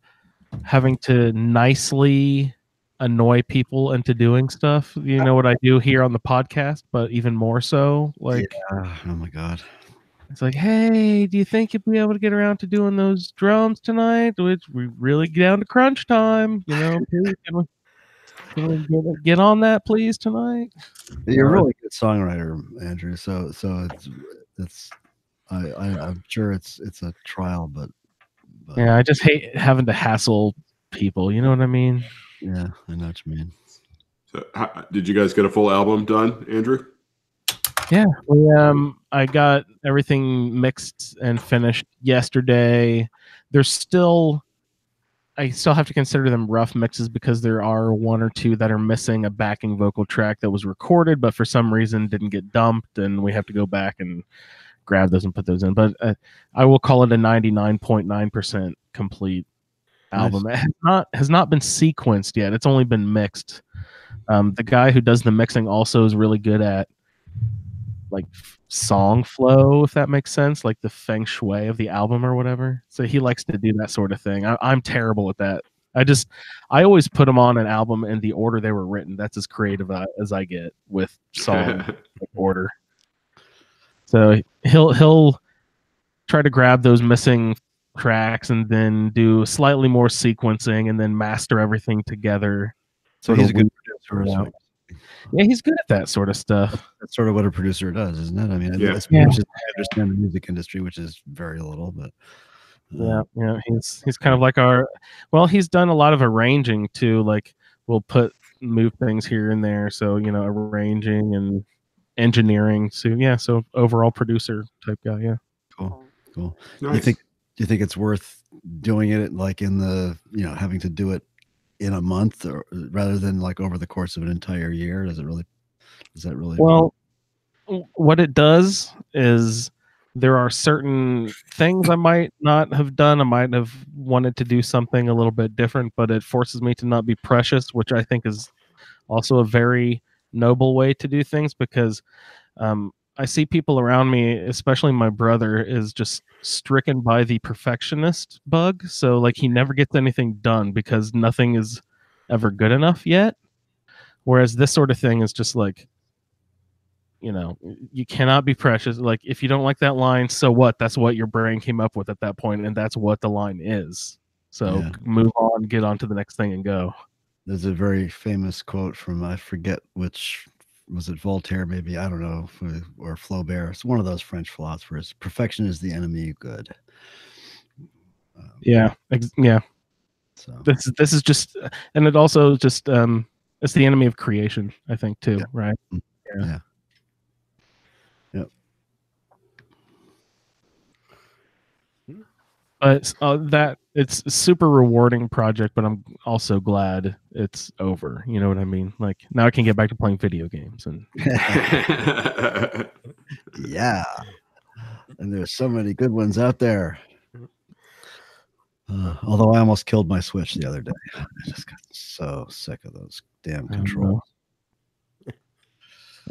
having to nicely annoy people into doing stuff. You know what I do here on the podcast, but even more so, like
Yeah. Oh my God.
it's like, hey, do you think you'll be able to get around to doing those drums tonight? Which we really get down to crunch time, you know. Please, can we get on that, please, tonight?
You're a really good songwriter, Andrew. So it's I'm sure it's a trial, but
Yeah, I just hate having to hassle people. You know what I mean?
yeah, I know what you mean.
So, did you guys get a full album done, Andrew?
Yeah, I got everything mixed and finished yesterday. I still have to consider them rough mixes because there are one or two that are missing a backing vocal track that was recorded, but for some reason didn't get dumped, and we have to go back and grab those and put those in. But I will call it a 99.9% complete album.
Nice.
It has not been sequenced yet. It's only been mixed. The guy who does the mixing also is really good at like song flow, if that makes sense, like the feng shui of the album or whatever. So he likes to do that sort of thing. I'm terrible at that. I always put them on an album in the order they were written. That's as creative as I get with song order. So he'll try to grab those missing tracks and then do slightly more sequencing and then master everything together.
So he's a good producer. So
yeah, he's good at that sort of stuff.
that's sort of what a producer does, isn't it? I mean,
Yeah.
I understand the music industry, which is very little, but
yeah, he's kind of like he's done a lot of arranging too. Like we'll move things here and there. So, arranging and engineering. So overall producer type guy. Yeah.
Cool.
Nice.
Do you think it's worth doing it like in the, having to do it in a month or rather than like over the course of an entire year? Does that really?
Well, what it does is there are certain things I might not have done. I might have wanted to do something a little bit different, but it forces me to not be precious, which I think is also a very noble way to do things because I see people around me, especially my brother, is just stricken by the perfectionist bug. So like he never gets anything done because nothing is ever good enough yet. Whereas this sort of thing is just like, you cannot be precious. Like if you don't like that line, so what? That's what your brain came up with at that point, and that's what the line is. So move on, get on to the next thing and go.
There's a very famous quote from, I forget which, was it Voltaire maybe? I don't know, or Flaubert. It's one of those French philosophers. Perfection is the enemy of good.
Yeah.
So
this is just, and it also just it's the enemy of creation, I think too, right?
Yeah. Yep.
But that it's a super rewarding project, but I'm also glad it's over. You know what I mean? Like now I can get back to playing video games and
yeah. And there's so many good ones out there. Although I almost killed my Switch the other day. I just got so sick of those damn controls.
Do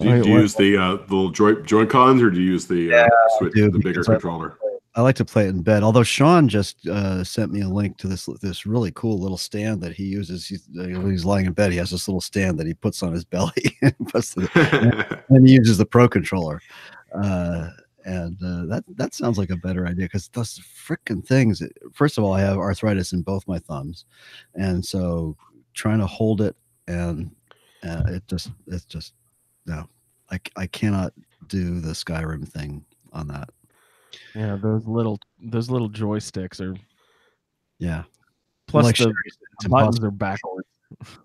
you use the little Joy-Cons or do you use the Switch, the bigger controller?
I like to play it in bed. Although Sean just sent me a link to this really cool little stand that he uses. When he's lying in bed, he has this little stand that he puts on his belly and he uses the Pro controller. And that sounds like a better idea because those freaking things. First of all, I have arthritis in both my thumbs, and so trying to hold it and it's just no. I cannot do the Skyrim thing on that.
Yeah, those little joysticks are.
Yeah.
Plus
like
the buttons are backwards.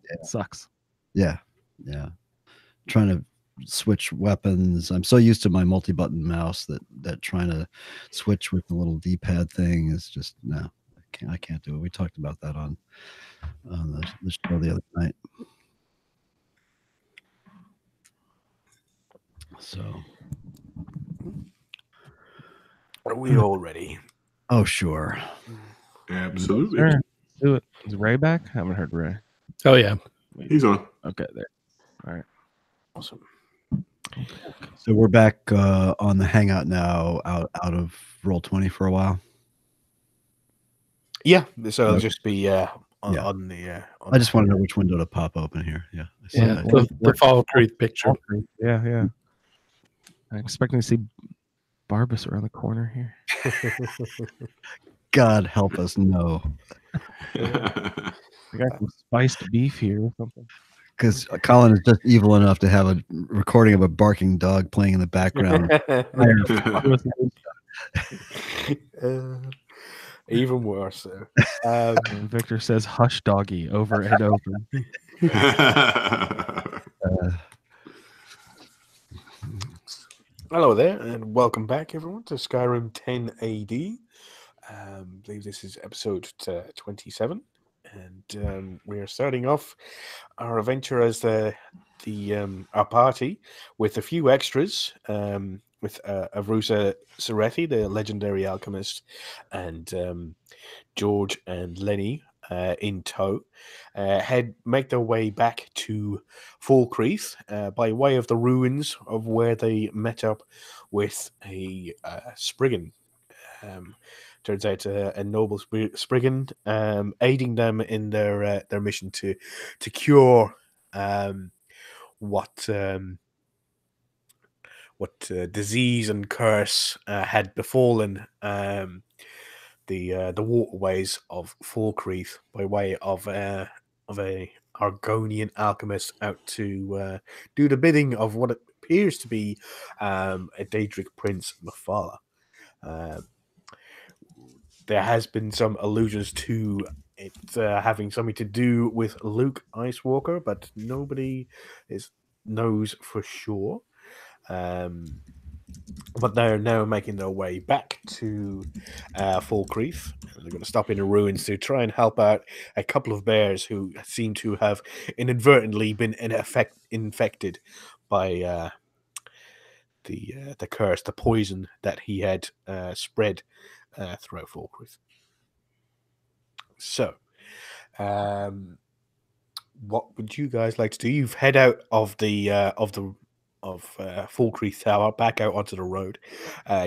It sucks.
Yeah. Trying to switch weapons. I'm so used to my multi-button mouse that trying to switch with the little D-pad thing is just no. I can't do it. We talked about that on the show the other night. So,
Are we all ready?
oh sure.
Absolutely.
Sure. Do it. Is Ray back? I haven't heard Ray.
Oh yeah.
He's on.
Okay, there. All right.
Awesome.
So we're back on the Hangout now, out of Roll20 for a while.
Yeah, so it'll
Okay.
just be on
Yeah.
on
I just want to know which window to pop open here. Yeah. I see
Yeah.
that.
The Fall Creek picture.
Yeah, yeah. I'm expecting to see Barbas around the corner here.
God help us, no.
I got some spiced beef here or something.
Because Colin is just evil enough to have a recording of a barking dog playing in the background.
Even worse.
And Victor says hush doggy over and over.
Hello there, and welcome back, everyone, to Skyrim 10 AD. I believe this is episode 27, and we are starting off our adventure as our party with a few extras, with Avrusa Serethi, the legendary alchemist, and George and Lenny in tow. Make their way back to Falkreath by way of the ruins of where they met up with a Spriggan. Turns out a noble Spriggan, aiding them in their mission to cure what disease and curse had befallen the waterways of Falkreath by way of a Argonian alchemist out to do the bidding of what appears to be a Daedric prince, Mephala. There has been some allusions to it having something to do with Luke Icewalker, but nobody knows for sure. But they're now making their way back to Falkreath. They're going to stop in the ruins to try and help out a couple of bears who seem to have inadvertently been infected by the curse, the poison that he had spread throughout Falkreath. So, what would you guys like to do? You've head out of Falkreath Tower back out onto the road.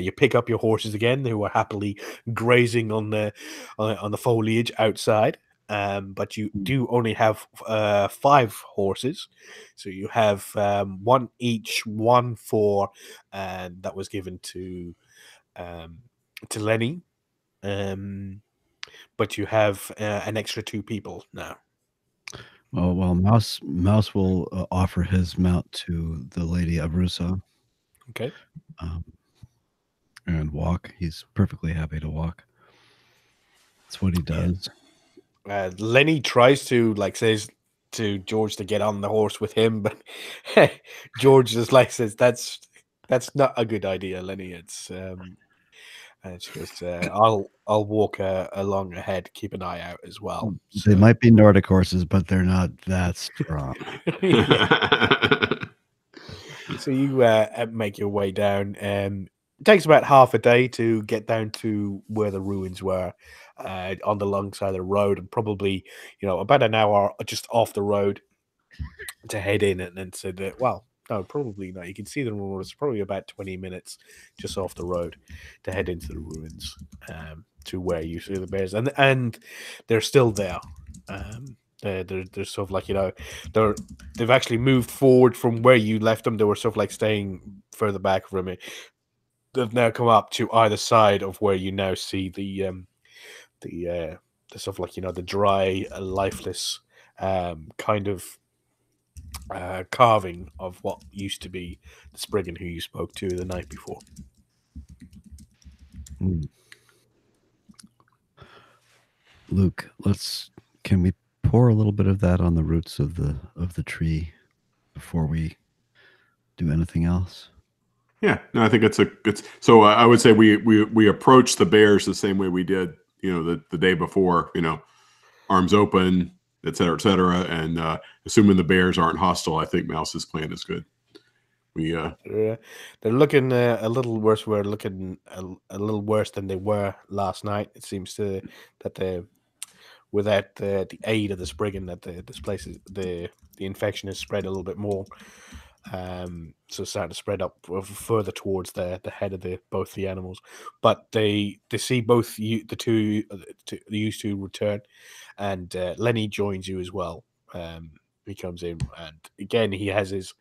You pick up your horses again, who are happily grazing on the foliage outside. But you do only have 5 horses, so you have one each, one for, and that was given to Lenny. But you have an extra 2 people now.
Well, Mouse will offer his mount to the Lady Avrusa.
Okay.
And walk. He's perfectly happy to walk. That's what he does.
Lenny tries to says to George to get on the horse with him, but George just says that's not a good idea, Lenny. It's and she goes, I'll walk along ahead, keep an eye out as well.
They might be Nordic horses, but they're not that strong.
So you make your way down. It takes about half a day to get down to where the ruins were, on the long side of the road, and probably about an hour just off the road to head in, and then said that, well, no, probably not. You can see the ruins. Probably about 20 minutes just off the road to head into the ruins, to where you see the bears, and they're still there. They're sort of they've actually moved forward from where you left them. They were sort of staying further back from it. They've now come up to either side of where you now see the sort of the dry, lifeless kind of carving of what used to be the Spriggan who you spoke to the night before.
Luke, can we pour a little bit of that on the roots of the tree before we do anything else?
Yeah, no, I think it's so I would say we approach the bears the same way we did the day before, arms open, et cetera, and assuming the bears aren't hostile, I think Mouse's plan is good.
They're looking a little worse. We're looking a little worse than they were last night. It seems that without the aid of the Spriggan, that this place is the infection has spread a little bit more. So it's starting to spread up further towards the head of both the animals. But they see both you two return, and Lenny joins you as well. He comes in, and again he has his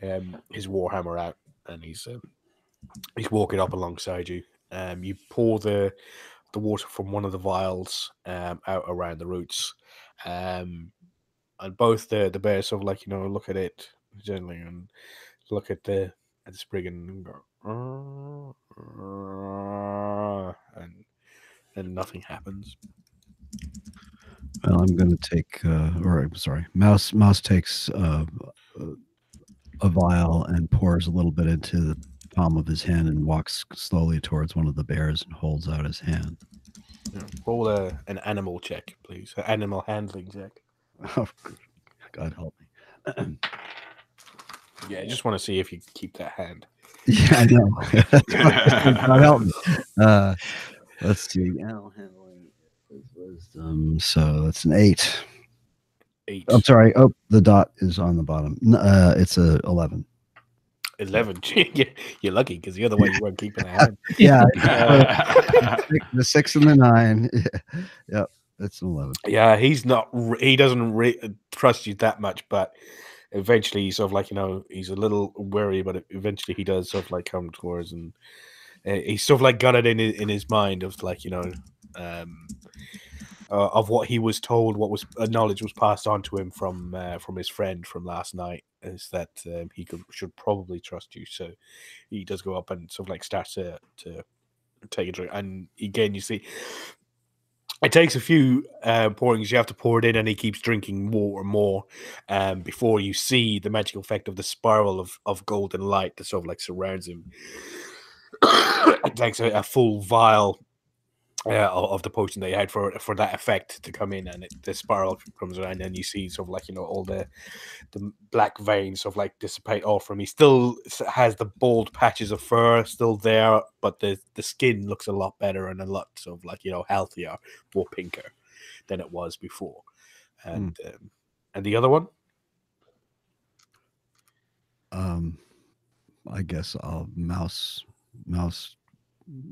warhammer out, and he's walking up alongside you. You pour the water from one of the vials out around the roots, and both the bears sort of look at it gently and look at the Spriggan and go, and nothing happens.
Well, I'm going to take, Mouse takes a vial and pours a little bit into the palm of his hand and walks slowly towards one of the bears and holds out his hand.
Roll an animal check, please. An animal handling check.
Oh, God help me.
Yeah, I just want to see if you keep that hand.
Yeah, I know. God help me. Let's see. Animal handling is wisdom. So that's an 8.
8.
I'm sorry. Oh, the dot is on the bottom. It's a 11.
11. You're lucky because the other way you weren't keeping a hand.
Yeah. The 6 and the 9. Yep. It's an 11.
Yeah, he doesn't trust you that much, but eventually he's sort of he's a little wary, but eventually he does sort of come towards, and he's sort of got it in his mind of of what he was told, what was knowledge was passed on to him from his friend from last night, is that he should probably trust you. So he does go up and sort of starts to take a drink, and again you see it takes a few pourings. You have to pour it in, and he keeps drinking more and more before you see the magical effect of the spiral of golden light that sort of surrounds him. It takes a full vial of the potion they had for that effect to come in, and the spiral comes around, and you see sort of all the black veins sort of dissipate off from him. He still has the bald patches of fur still there, but the skin looks a lot better and a lot sort of healthier, more pinker than it was before. And the other one,
I guess Mouse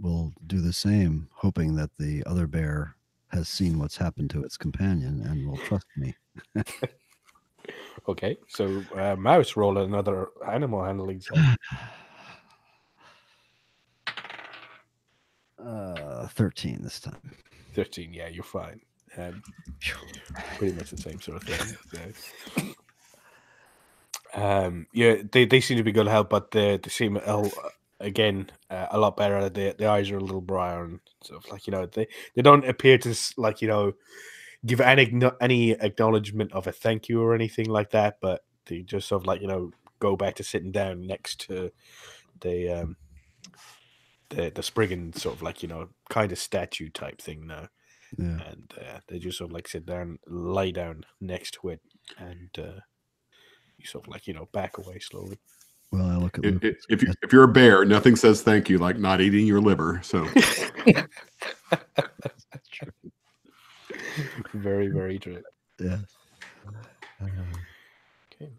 will do the same, hoping that the other bear has seen what's happened to its companion and will trust me.
Okay, so Mouse, roll another animal handling check.
13 this time.
13, yeah, you're fine. Pretty much the same sort of thing. Yeah, they seem to be good help, but they seem again a lot better. The eyes are a little brighter and sort of they don't appear to give any acknowledgement of a thank you or anything like that, but they just sort of go back to sitting down next to the Spriggan sort of kind of statue type thing now.
Yeah.
And they just sort of sit down, lie down next to it, and you sort of back away slowly.
Well, I look at
if you're a bear, nothing says thank you like not eating your liver. So
That's true.
Very, very true.
Yeah.
Okay.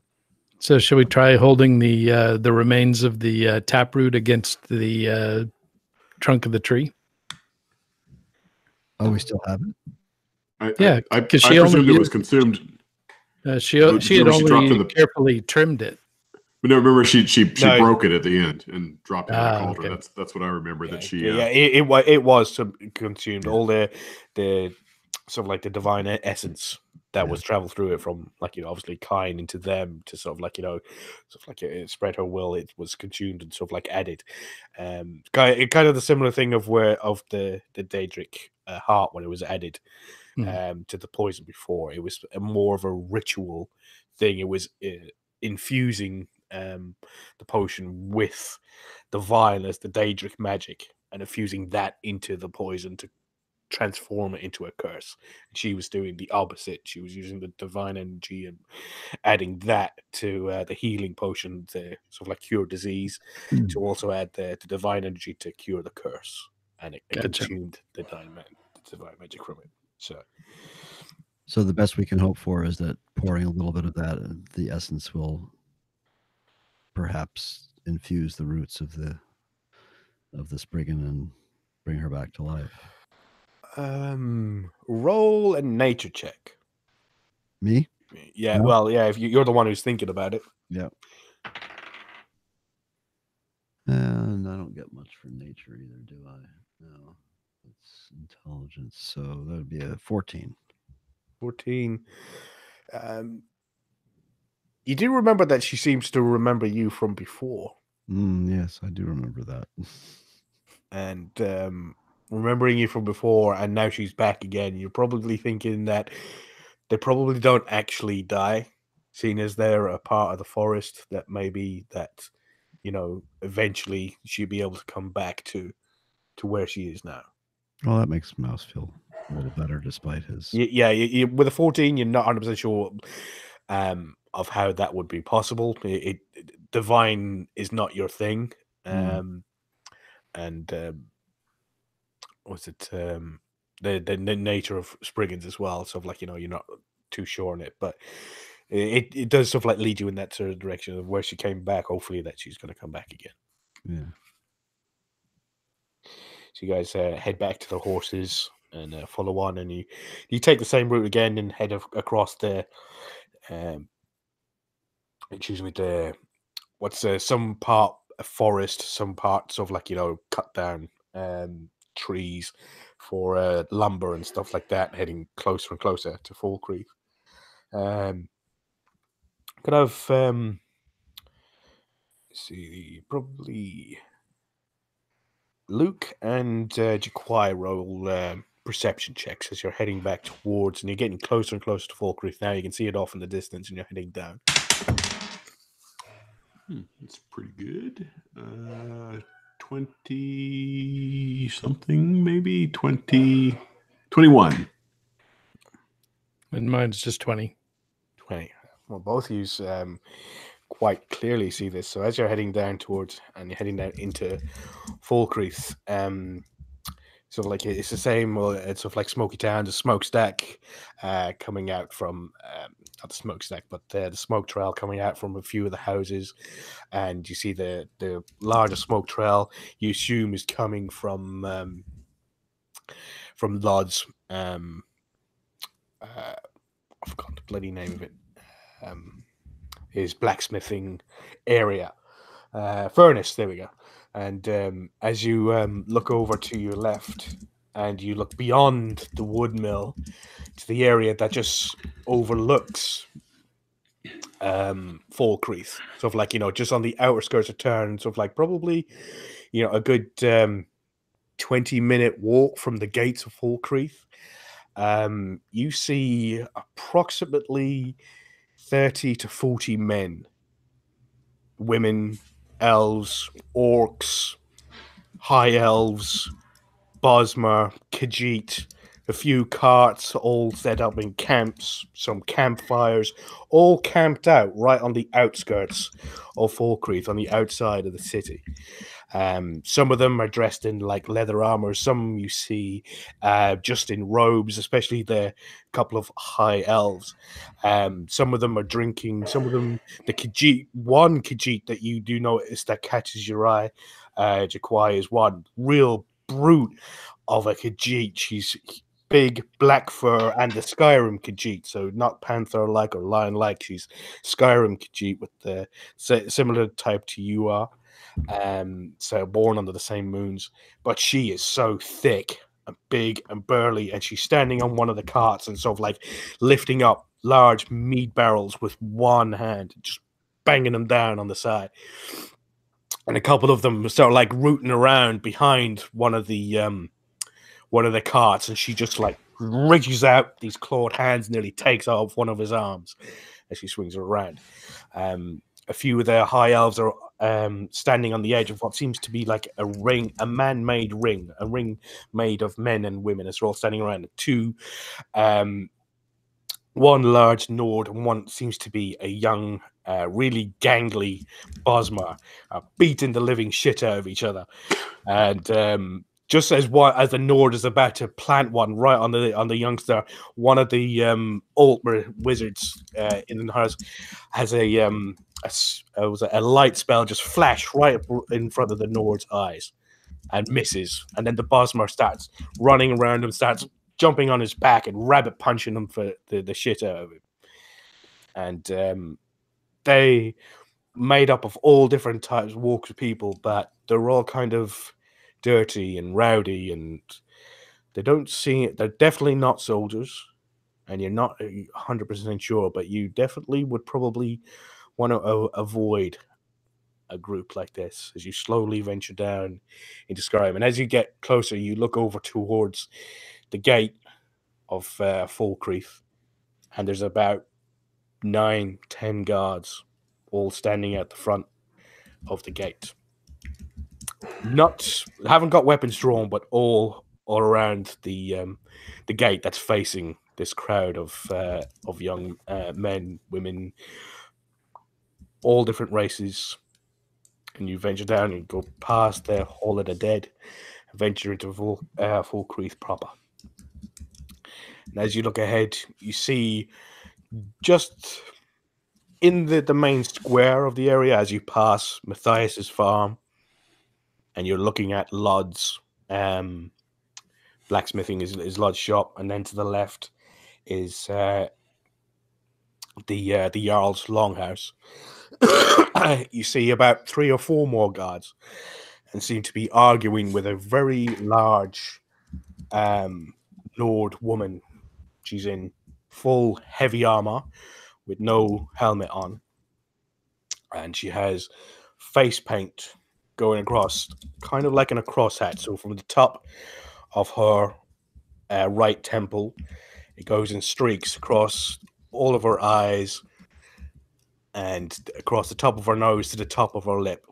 So, shall we try holding the remains of the taproot against the trunk of the tree?
Oh, we still have it?
Yeah,
I
'cause she
presumed
only
it was consumed.
She had
dropped
only
in the-
carefully trimmed it.
But no, remember she
No.
broke it at the end and dropped it in the cauldron.
Okay.
That's what I remember. That she
it was consumed. All the sort of the divine essence that was traveled through it from obviously Kine into them to sort of it spread her will. It was consumed and sort of added. Kind of the similar thing of the Daedric heart when it was added to the poison before. It was more of a ritual thing. It was infusing the potion with the vial as the Daedric magic and infusing that into the poison to transform it into a curse. She was doing the opposite. She was using the divine energy and adding that to the healing potion to sort of like cure disease, to also add the divine energy to cure the curse, and it consumed the divine magic from it.
So the best we can hope for is that pouring a little bit of that, the essence will perhaps infuse the roots of the Spriggan and bring her back to life.
Roll a nature check.
Me?
Yeah,
No?
well, yeah, if you're the one who's thinking about it.
Yeah. And I don't get much for nature either, do I? No. It's intelligence. So that would be a 14.
14. You do remember that she seems to remember you from before.
Yes, I do remember that.
And remembering you from before, and now she's back again, you're probably thinking that they probably don't actually die, seeing as they're a part of the forest, that maybe that, you know, eventually she'll be able to come back to where she is now.
Well, that makes Mouse feel a little better despite his...
Yeah, with a 14, you're not 100% sure of how that would be possible. Divine is not your thing. What's it? The nature of Spriggans as well. So, like, you know, you're not too sure on it, but it does sort of like lead you in that sort of direction of where she came back. Hopefully, that she's going to come back again.
Yeah.
So you guys head back to the horses and follow on, and you take the same route again and head across the some part a forest, some parts of, like, you know, cut down trees for lumber and stuff like that, heading closer and closer to Falkreath. Could have see, probably Luke and Jaquai roll perception checks as you're heading back towards, and you're getting closer and closer to Falkreath. Now you can see it off in the distance, and you're heading down.
That's pretty good. 20 something, maybe 21.
And mine's just 20.
20. Well, both of you quite clearly see this. So as you're heading down towards, and you're heading down into Falkreath, sort of like it's the same. Well, it's sort of like Smoky Town, the smokestack coming out from not the smokestack, but the smoke trail coming out from a few of the houses, and you see the larger smoke trail. You assume is coming from Lod's. I forgot the bloody name of it. His blacksmithing area, furnace. There we go. And as you look over to your left, and you look beyond the wood mill to the area that just overlooks Falkreath, sort of like, you know, just on the outer skirts of town, sort of like probably, you know, a good 20-minute walk from the gates of Falkreath. You see approximately 30 to 40 men, women, elves, orcs, high elves, Bosmer, Khajiit, a few carts all set up in camps, some campfires, all camped out right on the outskirts of Falkreath, on the outside of the city. Some of them are dressed in like leather armor. Some you see just in robes, especially the couple of high elves. Some of them are drinking. Some of them, the Khajiit, one Khajiit that you do notice that catches your eye, Jaquai, is one real brute of a Khajiit. She's big, black fur, and the Skyrim Khajiit, so not panther-like or lion-like. She's Skyrim Khajiit with the similar type to you are. So born under the same moons, but she is so thick and big and burly, and she's standing on one of the carts and sort of like lifting up large meat barrels with one hand, just banging them down on the side. And a couple of them start like rooting around behind one of the carts, and she just like reaches out these clawed hands, nearly takes off one of his arms as she swings it around. a few of the high elves are standing on the edge of what seems to be like a ring, a man-made ring, a ring made of men and women. As they're all standing around two, one large Nord and one seems to be a young, really gangly Bosmer, beating the living shit out of each other. And just as the Nord is about to plant one right on the youngster, one of the alt wizards in the house has a light spell just flash right in front of the Nord's eyes and misses. And then the Bosmer starts running around him, starts jumping on his back and rabbit punching him for the shit out of him. And they made up of all different types, walks of people, but they're all kind of dirty and rowdy, and they don't see it. They're definitely not soldiers, and you're not 100% sure, but you definitely would probably want to avoid a group like this as you slowly venture down into Skyrim. And as you get closer, you look over towards the gate of Falkreath, and there's about 9-10 guards all standing at the front of the gate. Haven't got weapons drawn, but all around the gate that's facing this crowd of young men, women, all different races. And you venture down and go past the Hall of the Dead, and venture into Falkreath proper. And as you look ahead, you see just in the main square of the area, as you pass Matthias's farm, and you're looking at Lod's blacksmithing, is Lod's shop, and then to the left is the Jarl's longhouse. You see about 3 or 4 more guards, and seem to be arguing with a very large Nord woman. She's in full heavy armor with no helmet on, and she has face paint going across, kind of like in a cross hat. So from the top of her right temple, it goes in streaks across all of her eyes and across the top of her nose to the top of her lip,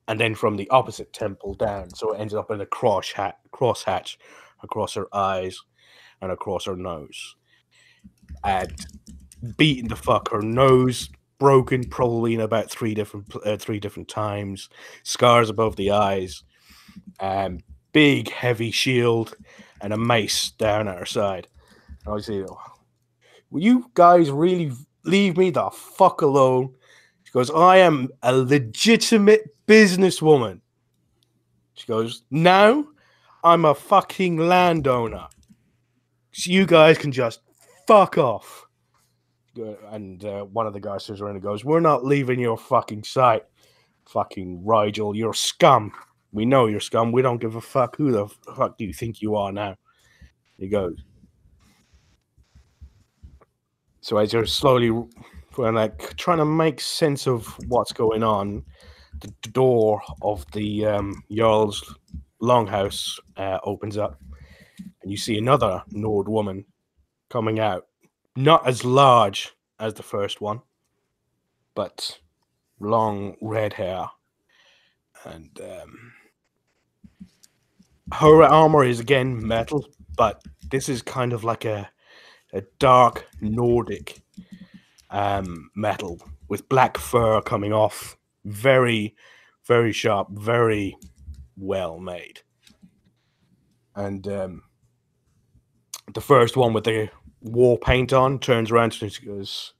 and then from the opposite temple down. So it ends up in a cross hatch across her eyes and across her nose. And beaten the fuck, her nose broken probably in about three different times, scars above the eyes, big heavy shield, and a mace down at her side. And I say, will you guys really leave me the fuck alone? She goes, I am a legitimate businesswoman. She goes, no, I'm a fucking landowner. So you guys can just fuck off. And one of the guys turns around and goes, we're not leaving your fucking site, fucking Rigel. You're scum. We know you're scum. We don't give a fuck. Who the fuck do you think you are now? He goes. So as you're slowly trying to make sense of what's going on, the door of the Jarl's longhouse opens up, and you see another Nord woman coming out. Not as large as the first one, but long red hair. And her armor is again metal, but this is kind of like a dark Nordic metal with black fur coming off. Very, very sharp, very well made. And the first one with the war paint on turns around and she goes,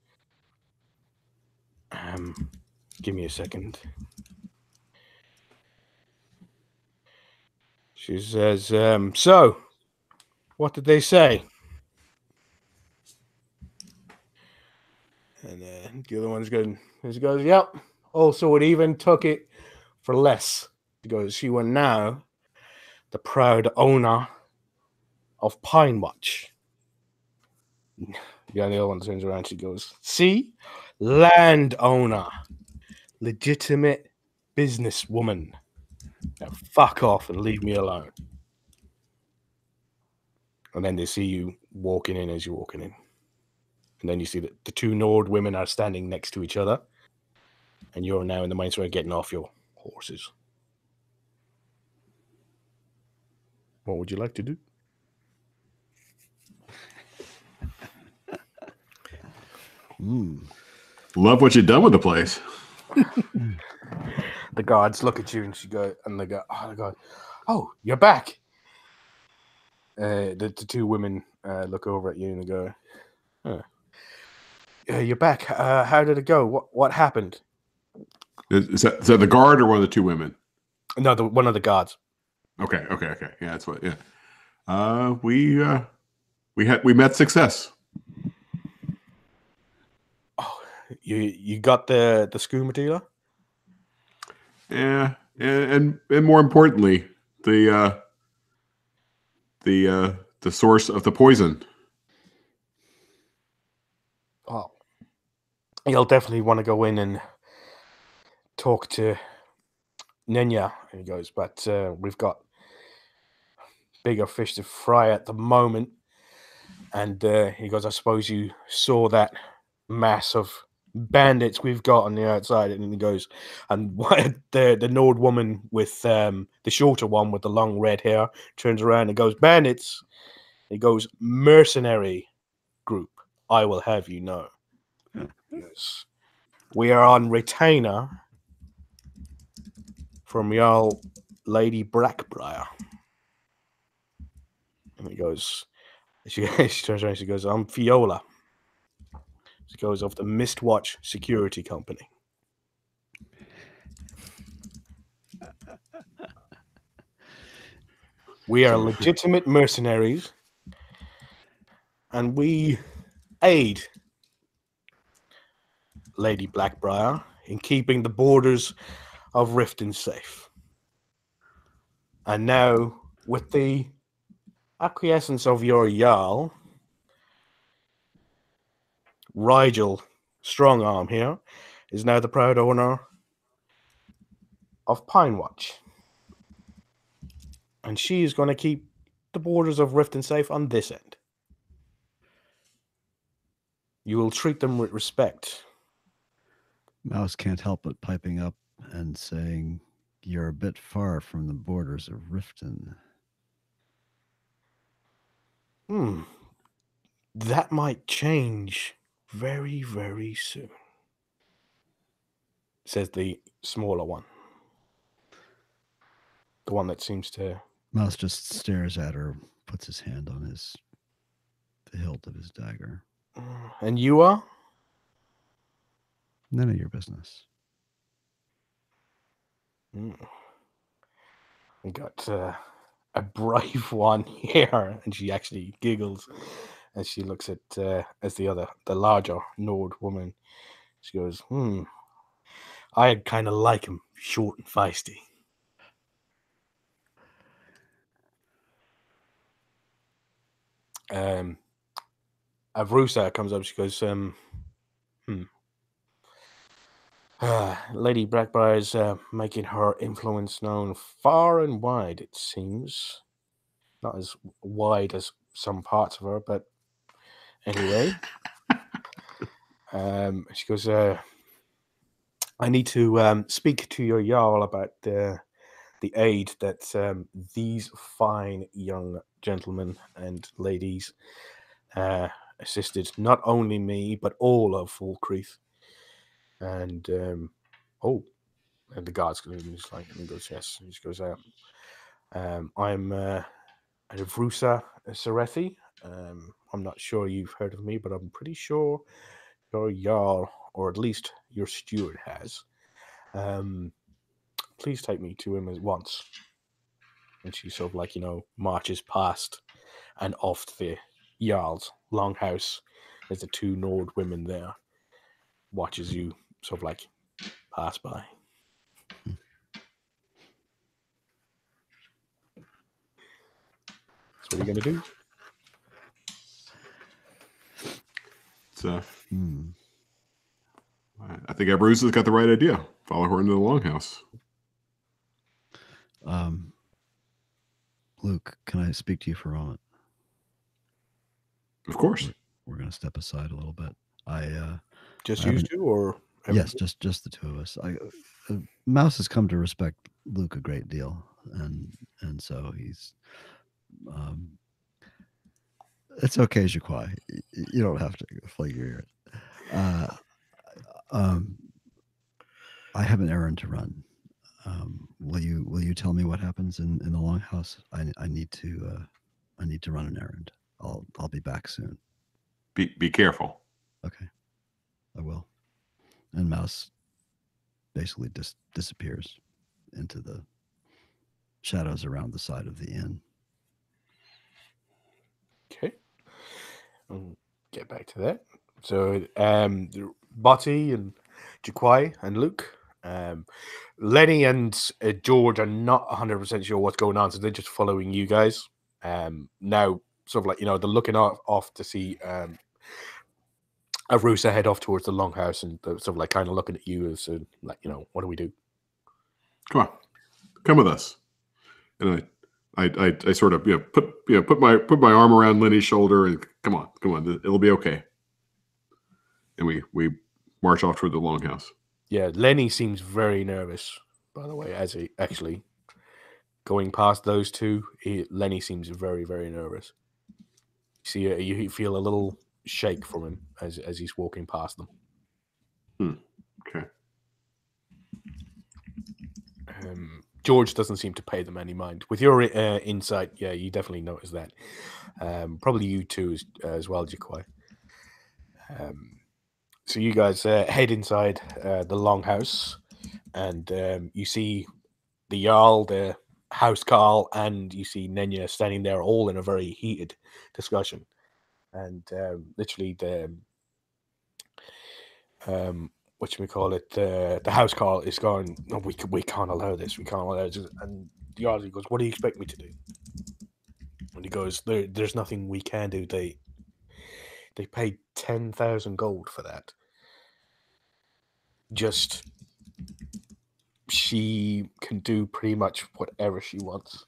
give me a second. She says, so what did they say? And the other one's going, she goes, yep. Also, it even took it for less. She goes, you are now the proud owner of Pine Watch. The other one turns around, she goes, see? Landowner. Legitimate businesswoman. Now fuck off and leave me alone. And then they see you walking in as you're walking in. And then you see that the 2 Nord women are standing next to each other. and you're now in the mindset of getting off your horses. What would you like to do?
Love what you've done with the place.
The guards look at you and they go, oh my God, oh, you're back. The two women look over at you and they go, huh. You're back. How did it go? What happened?
Is that the guard or one of the two women?
No, one of the guards.
Okay. Yeah, that's what. Yeah. We met success.
Oh, you got the skooma dealer?
Yeah, and more importantly, the source of the poison.
Oh, you'll definitely want to go in and talk to Nenya. And he goes, but we've got bigger fish to fry at the moment. And he goes, I suppose you saw that mass of bandits we've got on the outside. And he goes, and the Nord woman with the shorter one with the long red hair turns around and goes, bandits. He goes, mercenary group, I will have you know. Yes. We are on retainer from y'all Lady Blackbriar. And he goes, she turns around and she goes, I'm Fiola. She goes, of the Mistwatch Security Company. We are legitimate mercenaries, and we aid Lady Blackbriar in keeping the borders of Riften safe. And now, with the acquiescence of your Jarl, Rigel Strongarm here is now the proud owner of Pine Watch. And she is going to keep the borders of Riften safe on this end. You will treat them with respect.
Mouse can't help but piping up and saying, you're a bit far from the borders of Riften.
That might change very, very soon, says the smaller one. The one that seems to...
Mouse just stares at her, puts his hand on the hilt of his dagger.
And you are?
None of your business.
We got a brave one here, and she actually giggles, and she looks at as the larger Nord woman. She goes, I kind of like him short and feisty. Avrusa comes up. She goes, Lady Blackbriar is making her influence known far and wide, it seems. Not as wide as some parts of her, but anyway. She goes, I need to speak to your Jarl about the aid that these fine young gentlemen and ladies assisted not only me, but all of Falkreath. And and the guards just like, and he goes, yes. He just goes, I'm Avrusa Serethi. I'm not sure you've heard of me, but I'm pretty sure your Jarl, or at least your steward, has. Please take me to him at once. And she sort of like, marches past and off to the Jarl's longhouse. There's the two Nord women there. Watches you sort of like pass by. So what are you going to do?
So, I think Bruce got the right idea. Follow her into the longhouse.
Luke, can I speak to you for a moment?
Of course.
We're going to step aside a little bit.
Just you two or
Yes, just the two of us. Mouse has come to respect Luke a great deal, and so he's. It's okay, Jaquai. You don't have to flag your ear. I have an errand to run. Will you tell me what happens in the longhouse? I need to run an errand. I'll be back soon.
Be careful.
Okay, I will. And Mouse basically disappears into the shadows around the side of the inn.
Okay. I'll get back to that. So, Botty and Jaquai and Luke, Lenny and George are not 100% sure what's going on, so they're just following you guys. Now, sort of like, they're looking off to see Arusa head off towards the longhouse, and they're sort of like kind of looking at you as like, what do we do?
Come with us. And I sort of put my arm around Lenny's shoulder and come on, it'll be okay. And we march off toward the longhouse.
Yeah, Lenny seems very nervous, by the way, as he actually going past those two. Lenny seems very, very nervous. See, you feel a little shake from him as he's walking past them.
Okay.
George doesn't seem to pay them any mind. With your insight, yeah, you definitely notice that. Probably you too as well, Jaquai. So you guys head inside the longhouse, and you see the Jarl, the house Carl, and you see Nenya standing there, all in a very heated discussion. And literally the the house Carl is going, no, we can't allow this. We can't allow this. And the Jarl goes, what do you expect me to do? And he goes, there's nothing we can do. They paid 10,000 gold for that. Just, she can do pretty much whatever she wants.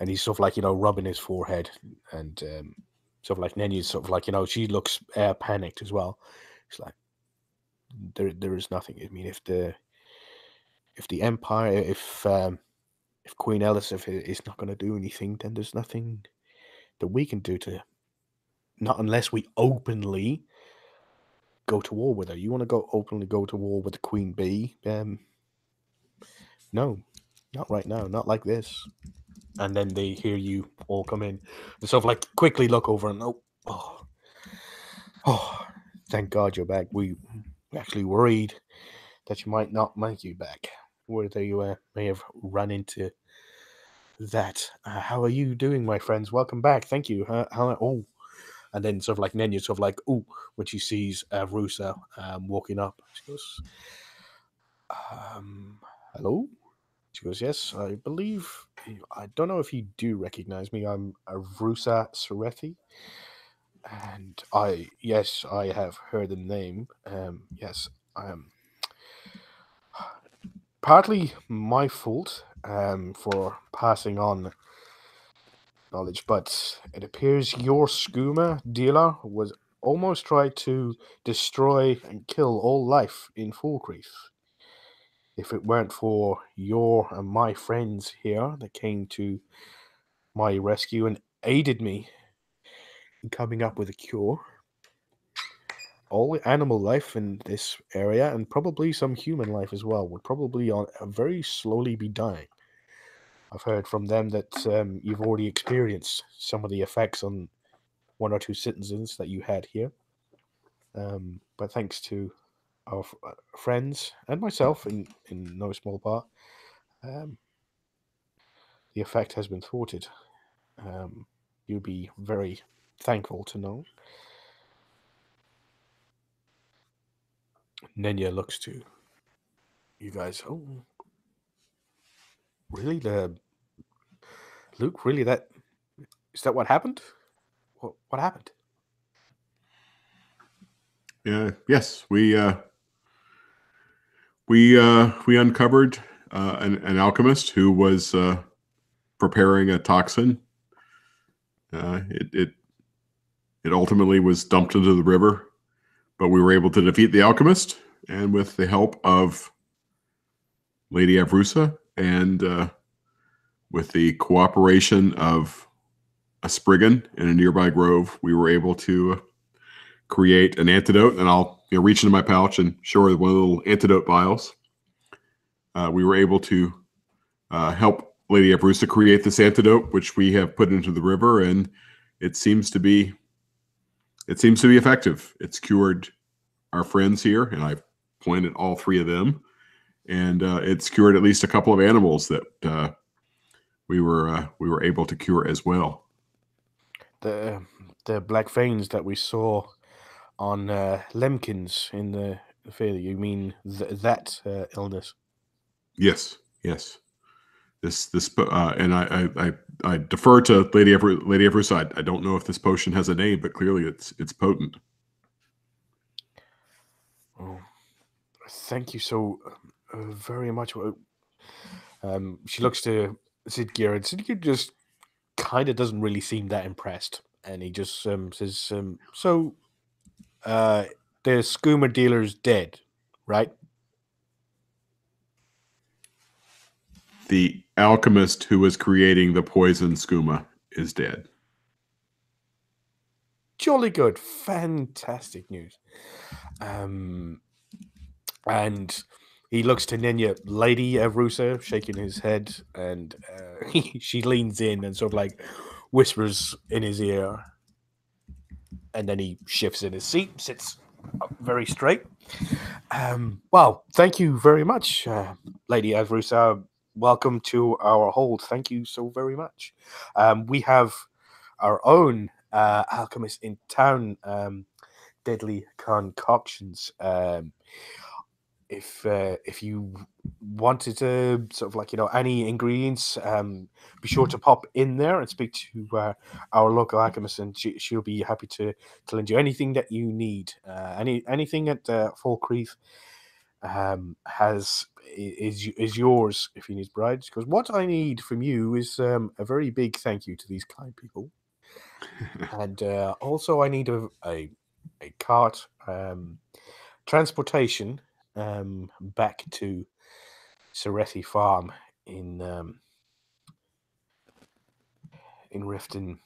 And he's sort of like, rubbing his forehead, and sort of like Nenya's sort of like, she looks panicked as well. It's like, there is nothing. I mean, if the Empire, if Queen Elizabeth is not going to do anything, then there's nothing that we can do to, not unless we openly go to war with her. You want to openly go to war with the Queen Bee? No, not right now, not like this. And then they hear you all come in. They sort of like quickly look over and thank God you're back. We actually worried that you might not make you back, whether you may have run into that. How are you doing, my friends? Welcome back. Thank you. And then sort of like Nenya sort of like, when she sees Rusa walking up, she goes, hello? She goes, yes, I believe, I don't know if you do recognize me. I'm Rusa Serethi. And I have heard the name. Yes, I am. Partly my fault for passing on knowledge, but it appears your skooma dealer was almost tried to destroy and kill all life in Falkreath. If it weren't for your and my friends here that came to my rescue and aided me in coming up with a cure, all animal life in this area, and probably some human life as well, would probably very slowly be dying. I've heard from them that you've already experienced some of the effects on one or two citizens that you had here. But thanks to our friends and myself, in no small part, the effect has been thwarted. You'll be very thankful to know. Nenya looks to you guys. Oh, really? Luke, really? Is that what happened? What happened?
Yes, we uncovered an alchemist who was preparing a toxin. It ultimately was dumped into the river but we were able to defeat the alchemist, and with the help of Lady Avrusa and with the cooperation of a Spriggan in a nearby grove, we were able to create an antidote. And I'll reach into my pouch and show her one of the little antidote vials. We were able to help Lady Avrusa create this antidote, which we have put into the river, and it seems to be effective. It's cured our friends here, and I've pointed all three of them, and it's cured at least a couple of animals that we were able to cure as well.
The black veins that we saw on Lemkins in the failure. You mean that illness?
Yes. This and I defer to Lady Avrusa. I don't know if this potion has a name, but clearly it's potent.
Oh, thank you so very much. She looks to Sidgir, and Sidgir just kind of doesn't really seem that impressed, and he just says, "So, the skooma dealer's dead, right?"
The alchemist who was creating the poison skooma is dead.
Jolly good, fantastic news. And he looks to Nenya, Lady Avrusa, shaking his head, and she leans in and sort of like whispers in his ear, and then he shifts in his seat, sits up very straight. Well, thank you very much, Lady Avrusa. Welcome to our hold. Thank you so very much. We have our own alchemist in town, Deadly Concoctions. If you wanted to sort of like any ingredients, be sure to pop in there and speak to our local alchemist, and she'll be happy to lend you anything that you need. Anything at Falkreath is yours if you need brides. Because what I need from you is a very big thank you to these kind people, and also I need a cart, transportation back to Cerethi Farm in Riften.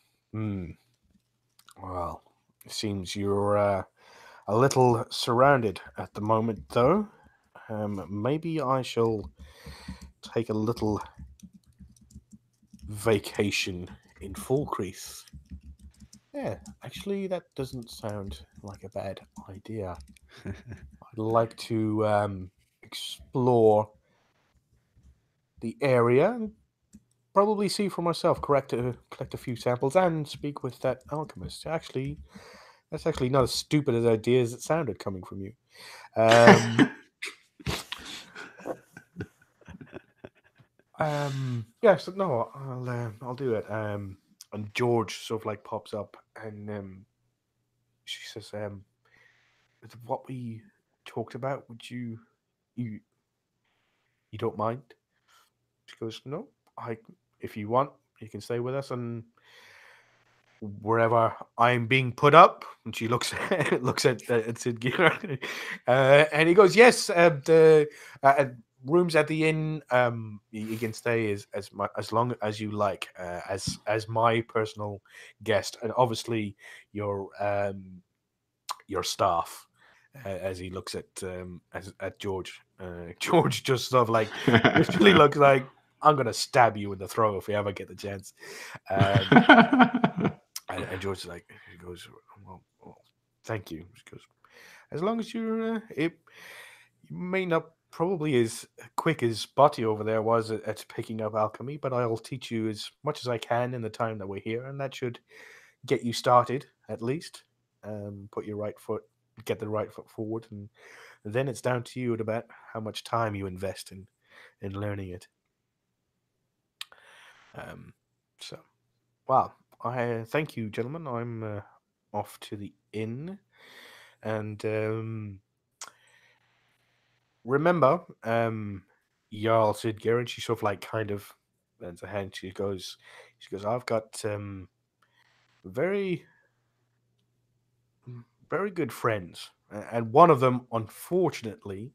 Well, it seems you're a little surrounded at the moment, though. Maybe I shall take a little vacation in Falkreath. Yeah, actually, that doesn't sound like a bad idea. I'd like to explore the area and probably see for myself, collect a few samples, and speak with that alchemist. Actually, that's actually not as stupid an idea as it sounded coming from you. Yes, no, I'll do it. And George sort of like pops up, and she says, "With what we talked about, would you don't mind?" She goes, "No, if you want, you can stay with us, and wherever I'm being put up." And she looks looks at Sid Gear, and he goes, "Yes, the rooms at the inn. You can stay as long as you like, as my personal guest, and obviously your staff." As he looks at George, George just sort of like literally looks like, "I'm gonna stab you in the throat if we ever get the chance." And George is like, he goes, well, thank you. He goes, as long as you're, you may not probably as quick as Botty over there was at picking up alchemy, but I'll teach you as much as I can in the time that we're here, and that should get you started at least. Get the right foot forward, and then it's down to you about how much time you invest in learning it. So, wow. I thank you, gentlemen. I'm off to the inn, and remember, Jarl Sidger, and she sort of like kind of lends a hand. She goes, "I've got very, very good friends and one of them, unfortunately,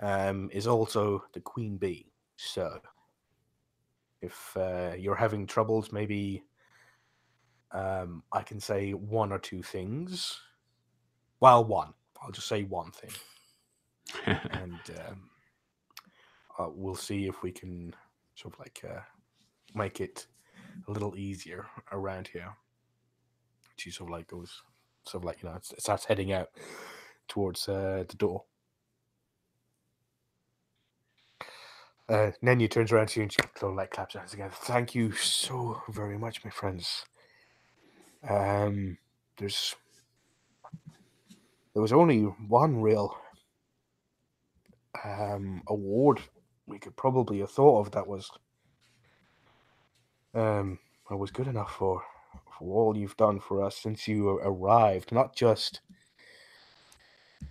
is also the queen bee. So, if you're having troubles, maybe I can say one or two things. Well, one. I'll just say one thing, and we'll see if we can sort of like make it a little easier around here. She sort of like goes, sort of like, you know, it starts heading out towards the door. Nenya turns around to you and she sort of like claps her hands together. Thank you so very much, my friends. There was only one real award we could probably have thought of that was good enough for all you've done for us since you arrived. Not just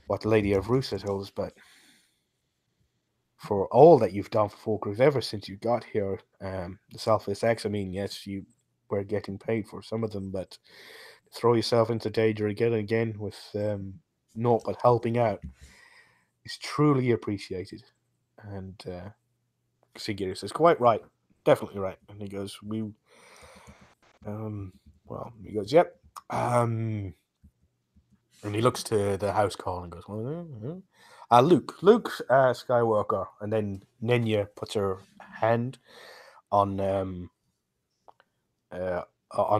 what Lady of Rusa told us, but for all that you've done for Falkirk ever since you got here. The Southwest X, I mean, yes, you were getting paid for some of them, but throw yourself into danger again and again with naught but helping out is truly appreciated. And Sigurd says, quite right, definitely right. And he goes, he goes, yep. And he looks to the house call and goes, Luke Skywalker. And then Nenya puts her hand on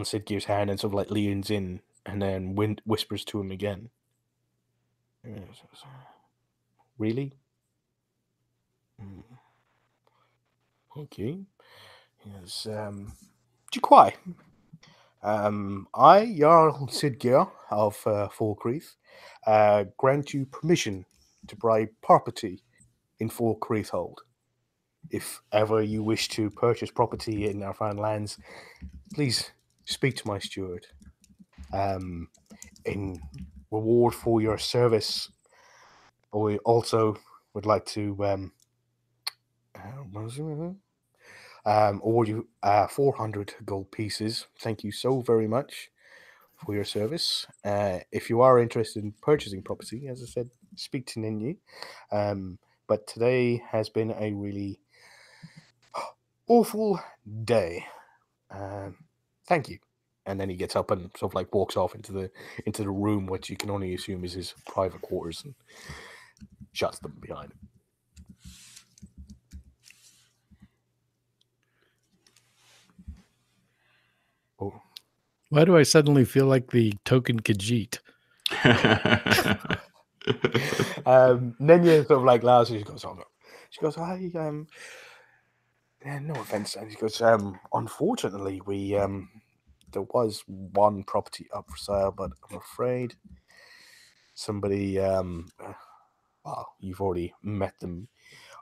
Sigurd's hand and sort of like leans in and then whispers to him again. Really? Okay. Yes. Jiquai. I, Jarl Sidgir of Falkreath, grant you permission to buy property in Falkreath Hold. If ever you wish to purchase property in our fine lands, please speak to my steward. In reward for your service, we also would like to award you 400 gold pieces. Thank you so very much for your service. If you are interested in purchasing property, as I said, speak to Ninyi. But today has been a really awful day. Thank you. And then he gets up and sort of like walks off into the room, which you can only assume is his private quarters, and shuts them behind him. Oh.
Why do I suddenly feel like the token Khajiit?
Nenya sort of like laughs and she goes, oh no. She goes, no offense. And she goes, unfortunately, we there was one property up for sale, but I'm afraid somebody well, you've already met them,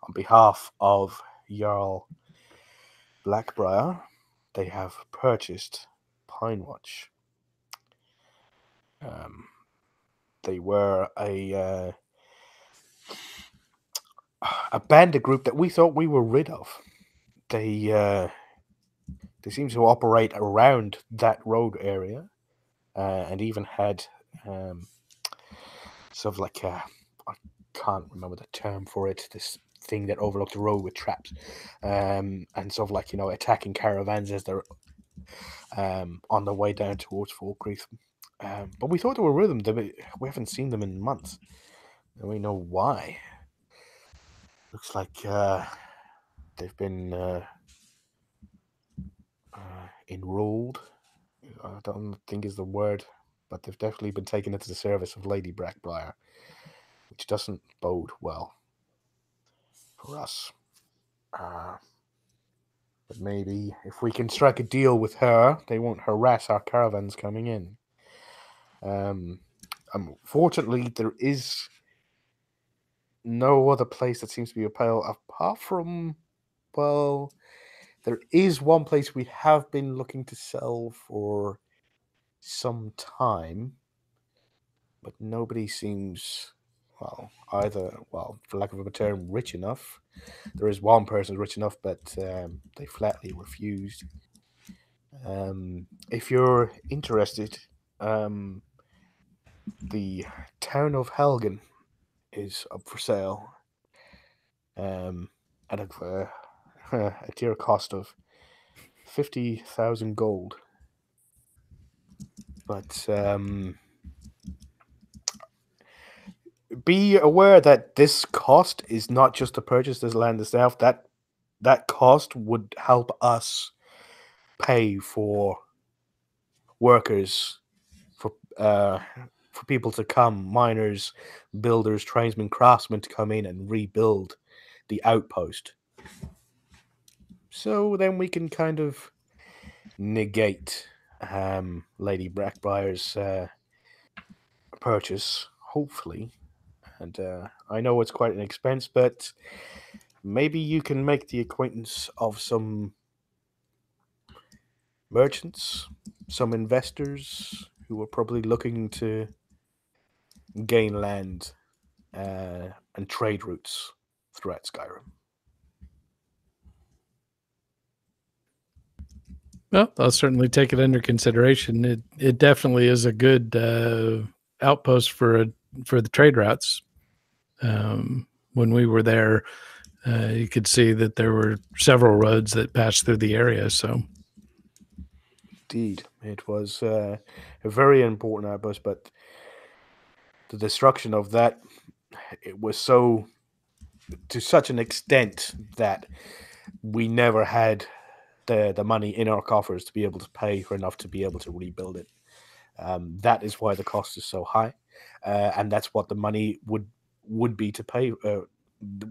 on behalf of Jarl Blackbriar, they have purchased Pine Watch. They were a bandit group that we thought we were rid of. They seem to operate around that road area, and even had sort of like I can't remember the term for it. This thing that overlooked the road with traps, and sort of like, you know, attacking caravans as they're on their way down towards Falkreath. But we thought they were with them. We haven't seen them in months, and we know why. Looks like they've been enrolled. I don't think is the word, but they've definitely been taken into the service of Lady Blackbriar, which doesn't bode well for us. But maybe if we can strike a deal with her, they won't harass our caravans coming in. Unfortunately, there is no other place that seems to be appeal apart from, well, there is one place we have been looking to sell for some time, but nobody seems, well, either, well, for lack of a better term, rich enough. There is one person rich enough, but they flatly refused. If you're interested, The town of Helgen is up for sale. At a tier cost of 50,000 gold. But be aware that this cost is not just to purchase this land itself. That cost would help us pay for workers, for people to come, miners, builders, tradesmen, craftsmen to come in and rebuild the outpost. So then we can kind of negate Lady Blackbriar's purchase, hopefully. And I know it's quite an expense, but maybe you can make the acquaintance of some merchants, some investors who are probably looking to gain land and trade routes throughout Skyrim.
Well, I'll certainly take it under consideration. It definitely is a good outpost for the trade routes. When we were there, you could see that there were several roads that passed through the area. So,
indeed, it was a very important outpost, but the destruction of that, it was so to such an extent that we never had the money in our coffers to be able to pay for enough to be able to rebuild it. That is why the cost is so high, and that's what the money would be to pay.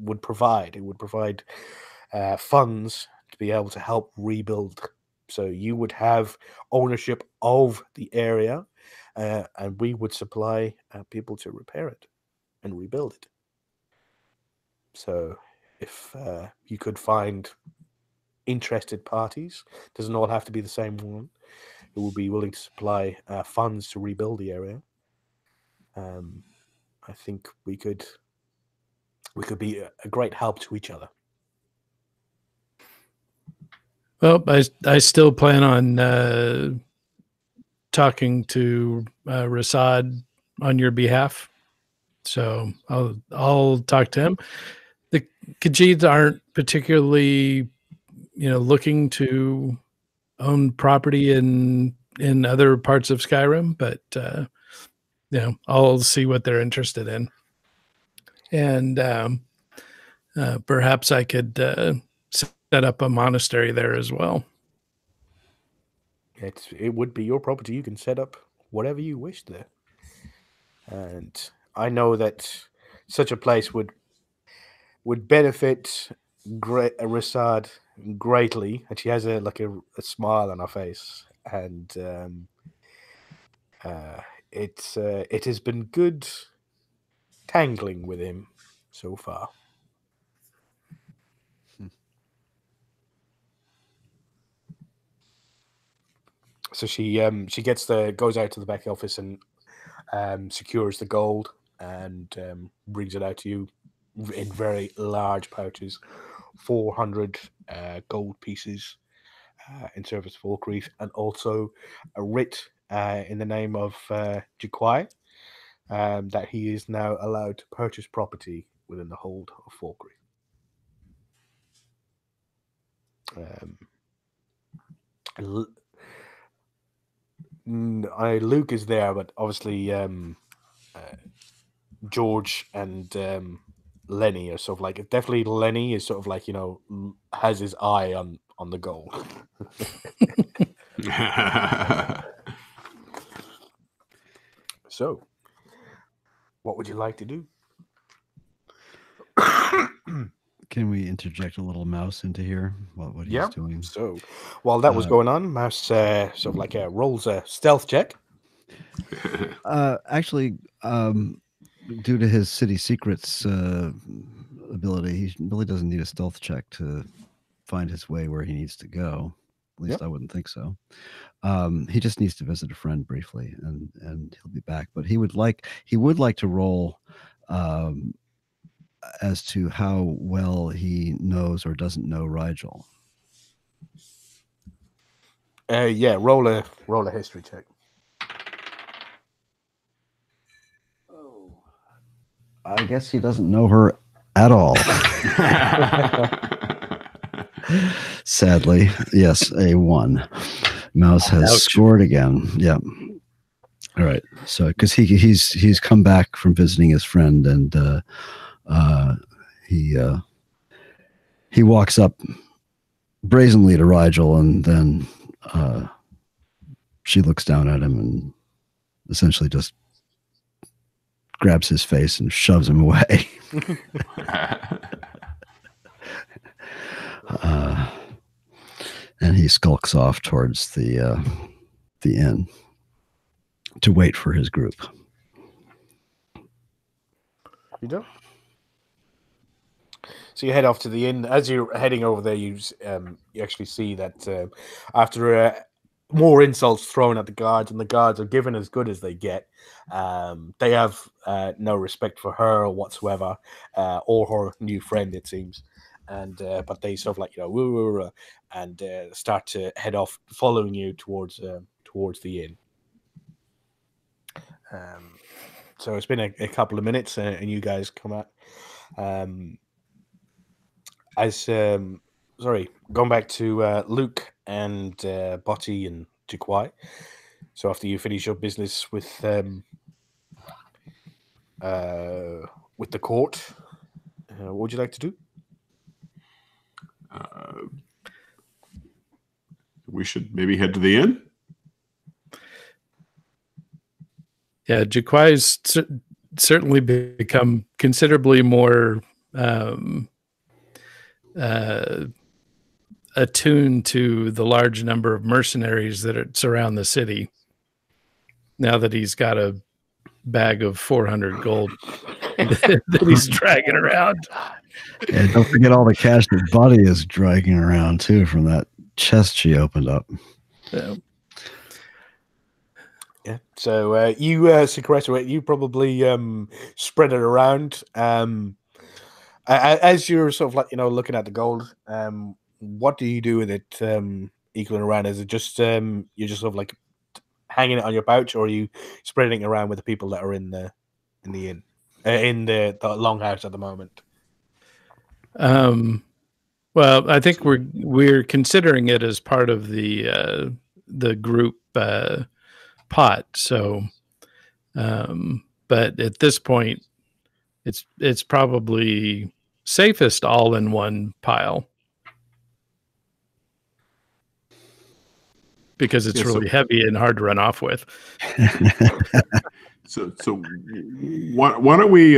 Would provide. It would provide funds to be able to help rebuild. So you would have ownership of the area, and we would supply people to repair it and rebuild it. So if you could find interested parties, doesn't all have to be the same one, who will be willing to supply funds to rebuild the area, I think we could be a great help to each other.
well, I still plan on talking to Rasad on your behalf. So I'll talk to him. The Khajiits aren't particularly, looking to own property in other parts of Skyrim, but I'll see what they're interested in, and perhaps I could set up a monastery there as well.
It would be your property. You can set up whatever you wish there, and I know that such a place would benefit Rasad greatly, and she has a smile on her face, and it has been good tangling with him so far. So she goes out to the back office and secures the gold and brings it out to you in very large pouches, 400 gold pieces in service of Falkreath, and also a writ in the name of Jaquai that he is now allowed to purchase property within the hold of Falkreath. Luke is there, but obviously George and Lenny are sort of like, definitely Lenny is sort of like, has his eye on the goal. So, what would you like to do?
Can we interject a little Mouse into here? What he's doing?
So, while that was going on, Mouse sort of like rolls a stealth check.
Actually, due to his city secrets ability, he really doesn't need a stealth check to find his way where he needs to go. At least I wouldn't think so. He just needs to visit a friend briefly, and he'll be back. But he would like to roll as to how well he knows or doesn't know Rigel.
Roll a history check.
I guess he doesn't know her at all. Sadly, yes, a 1. Mouse has
Ouch.
scored again. Yeah. All right. So, because he's come back from visiting his friend, and he walks up brazenly to Rigel, and then she looks down at him and essentially just grabs his face and shoves him away. And he skulks off towards the inn to wait for his group.
You do. So you head off to the inn. As you're heading over there, you actually see that after more insults thrown at the guards, and the guards are given as good as they get, they have no respect for her whatsoever, or her new friend, it seems. And but they sort of like, woo, and start to head off, following you towards the inn. So it's been a couple of minutes, and you guys come out. Going back to Luke and Botti and Jaquai. So after you finish your business with the court, what would you like to do?
We should maybe head to the inn.
Yeah, Jaquai's certainly become considerably more attuned to the large number of mercenaries that surround the city. Now that he's got a bag of 400 gold that he's dragging around.
And don't forget all the cash that Buddy is dragging around too from that chest she opened up.
Yeah.
Yeah. So Secreto, you probably spread it around. As you're sort of like, looking at the gold, what do you do with it equaling around? Is it just you're just sort of like hanging it on your pouch, or are you spreading it around with the people that are in the inn, in the longhouse at the moment?
Well, I think we're considering it as part of the group pot. So, but at this point, it's probably safest all in one pile because it's really heavy and hard to run off with.
So why don't we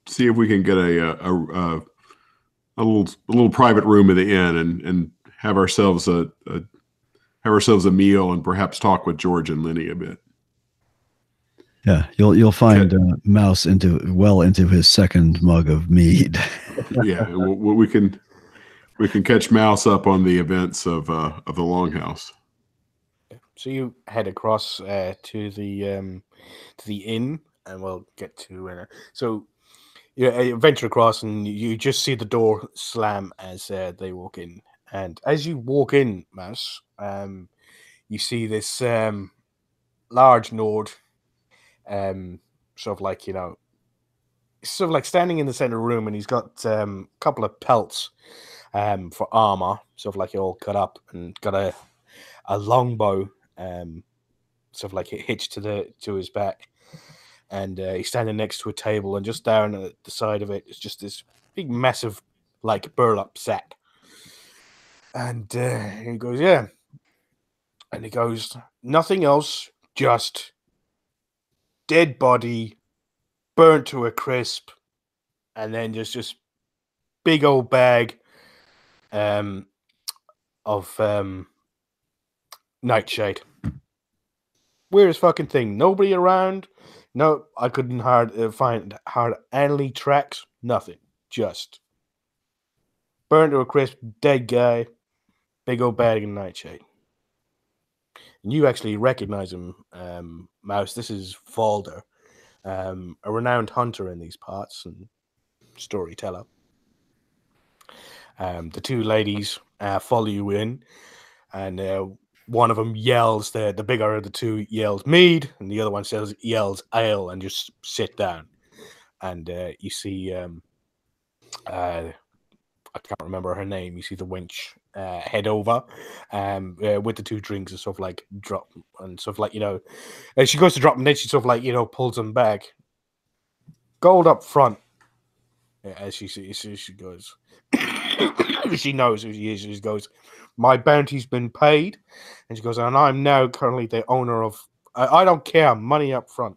see if we can get a little private room in the inn and have ourselves a meal and perhaps talk with George and Lenny a bit.
Yeah, you'll find Mouse into his second mug of mead.
Yeah, we can catch Mouse up on the events of the Longhouse.
So you head across to the inn, and we'll get to. So you venture across, and you just see the door slam as they walk in. And as you walk in, Mouse, you see this large Nord, sort of like standing in the center of the room, and he's got a couple of pelts for armor, sort of like all cut up, and got a longbow, sort of like hitched to his back, and he's standing next to a table, and just down at the side of it is just this big, massive, like burlap sack. And he goes, yeah. And he goes, nothing else, just dead body, burnt to a crisp, and then just big old bag of nightshade. Weirdest fucking thing. Nobody around. No, I couldn't find any tracks. Nothing. Just burnt to a crisp, dead guy, big old bag of nightshade. And you actually recognize him, Mouse. This is Valder, a renowned hunter in these parts and storyteller. The two ladies follow you in, and one of them yells, the bigger of the two yells mead, and the other one yells ale, and just sit down. And you see, I can't remember her name. You see the wench head over with the two drinks and stuff, like drop and stuff, like, as she goes to drop them, then she sort of like, pulls them back. Gold up front. As she goes, she knows who she is. She goes, my bounty's been paid, and she goes, and I'm now currently the owner of. I don't care, money up front.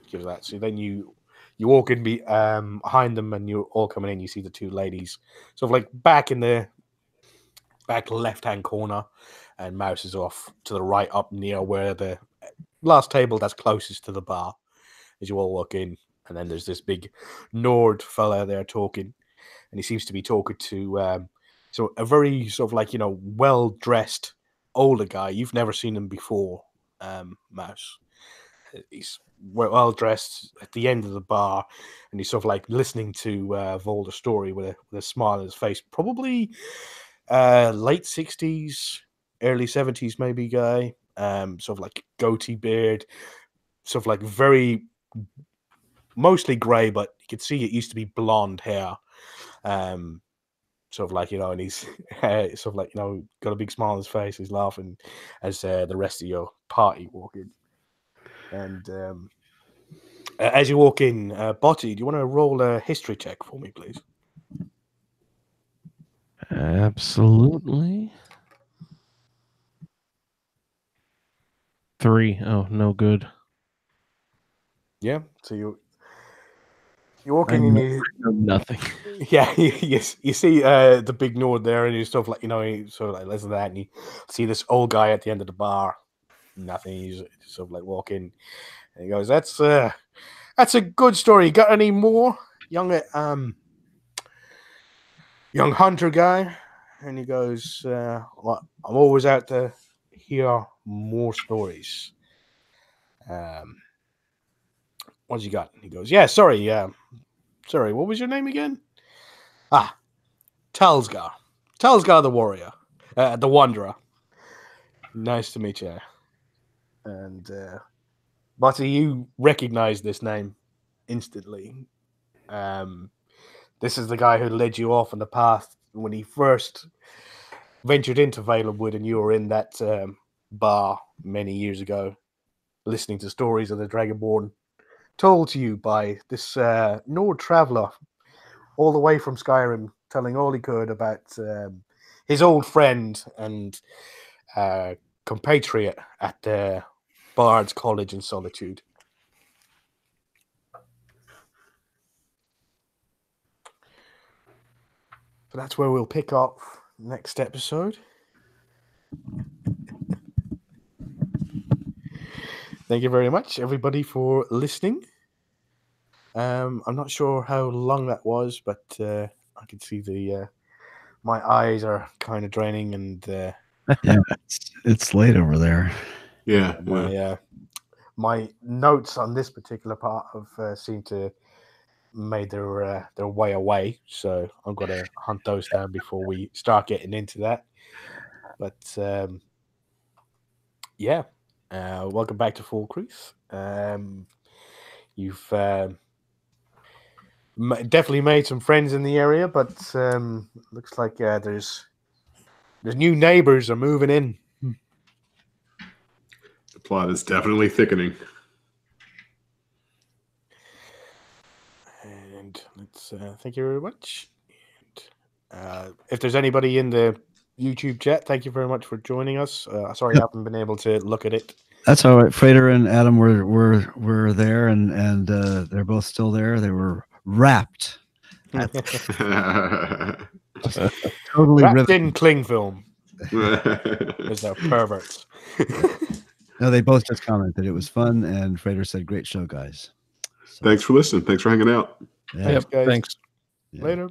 Gives that. So then you walk in behind them, and you're all coming in. You see the two ladies, sort of like back in the back left-hand corner, and Mouse is off to the right, up near where the last table that's closest to the bar. As you all walk in, and then there's this big Nord fella there talking, and he seems to be talking to so a very sort of like, well-dressed older guy. You've never seen him before, Mouse. He's well-dressed at the end of the bar, and he's sort of like listening to Volder's story with a smile on his face. Probably late 60s, early 70s maybe guy. Sort of like goatee beard, sort of like very mostly grey, but you could see it used to be blonde hair. Sort of like, and he's sort of like, got a big smile on his face. He's laughing as the rest of your party walk in. And as you walk in, Botty, do you want to roll a history check for me, please?
Absolutely. 3. Oh, no good.
Yeah. So you walk in and you
know nothing.
Yeah, you see the big Nord there, and you stuff like, you sort of like listen to that, and you see this old guy at the end of the bar. Nothing. He's sort of like walk in, and he goes, "That's a good story. Got any more, young hunter guy?" And he goes, "Well, I'm always out to hear more stories." What you got? And he goes, "Yeah, sorry, what was your name again?" Talsgar. Talsgar the warrior. The wanderer. Nice to meet you. And Butty, you recognize this name instantly. This is the guy who led you off on the path when he first ventured into Valenwood, and you were in that bar many years ago, listening to stories of the Dragonborn told to you by this Nord traveler all the way from Skyrim, telling all he could about his old friend and compatriot at the Bard's College in Solitude. So that's where we'll pick up next episode. Thank you very much, everybody, for listening. I'm not sure how long that was, but I can see my eyes are kind of draining, and
yeah, it's late over there.
Yeah.
My notes on this particular part have seemed to made their way away, so I'm gonna hunt those down before we start getting into that. But welcome back to Full Crease. You've definitely made some friends in the area, but looks like there's new neighbors are moving in.
The plot is definitely thickening.
And let's thank you very much. And, if there's anybody in the YouTube chat, thank you very much for joining us. Sorry, I haven't been able to look at it.
That's all right. Frater and Adam were there, and they're both still there. They were wrapped. Totally
wrapped in cling film. There's no perverts.
No, they both just commented it was fun, and Frater said, "Great show, guys." So,
thanks for listening. Thanks for hanging out.
yeah.
Yep,
guys.
thanks.
Yeah.
Later.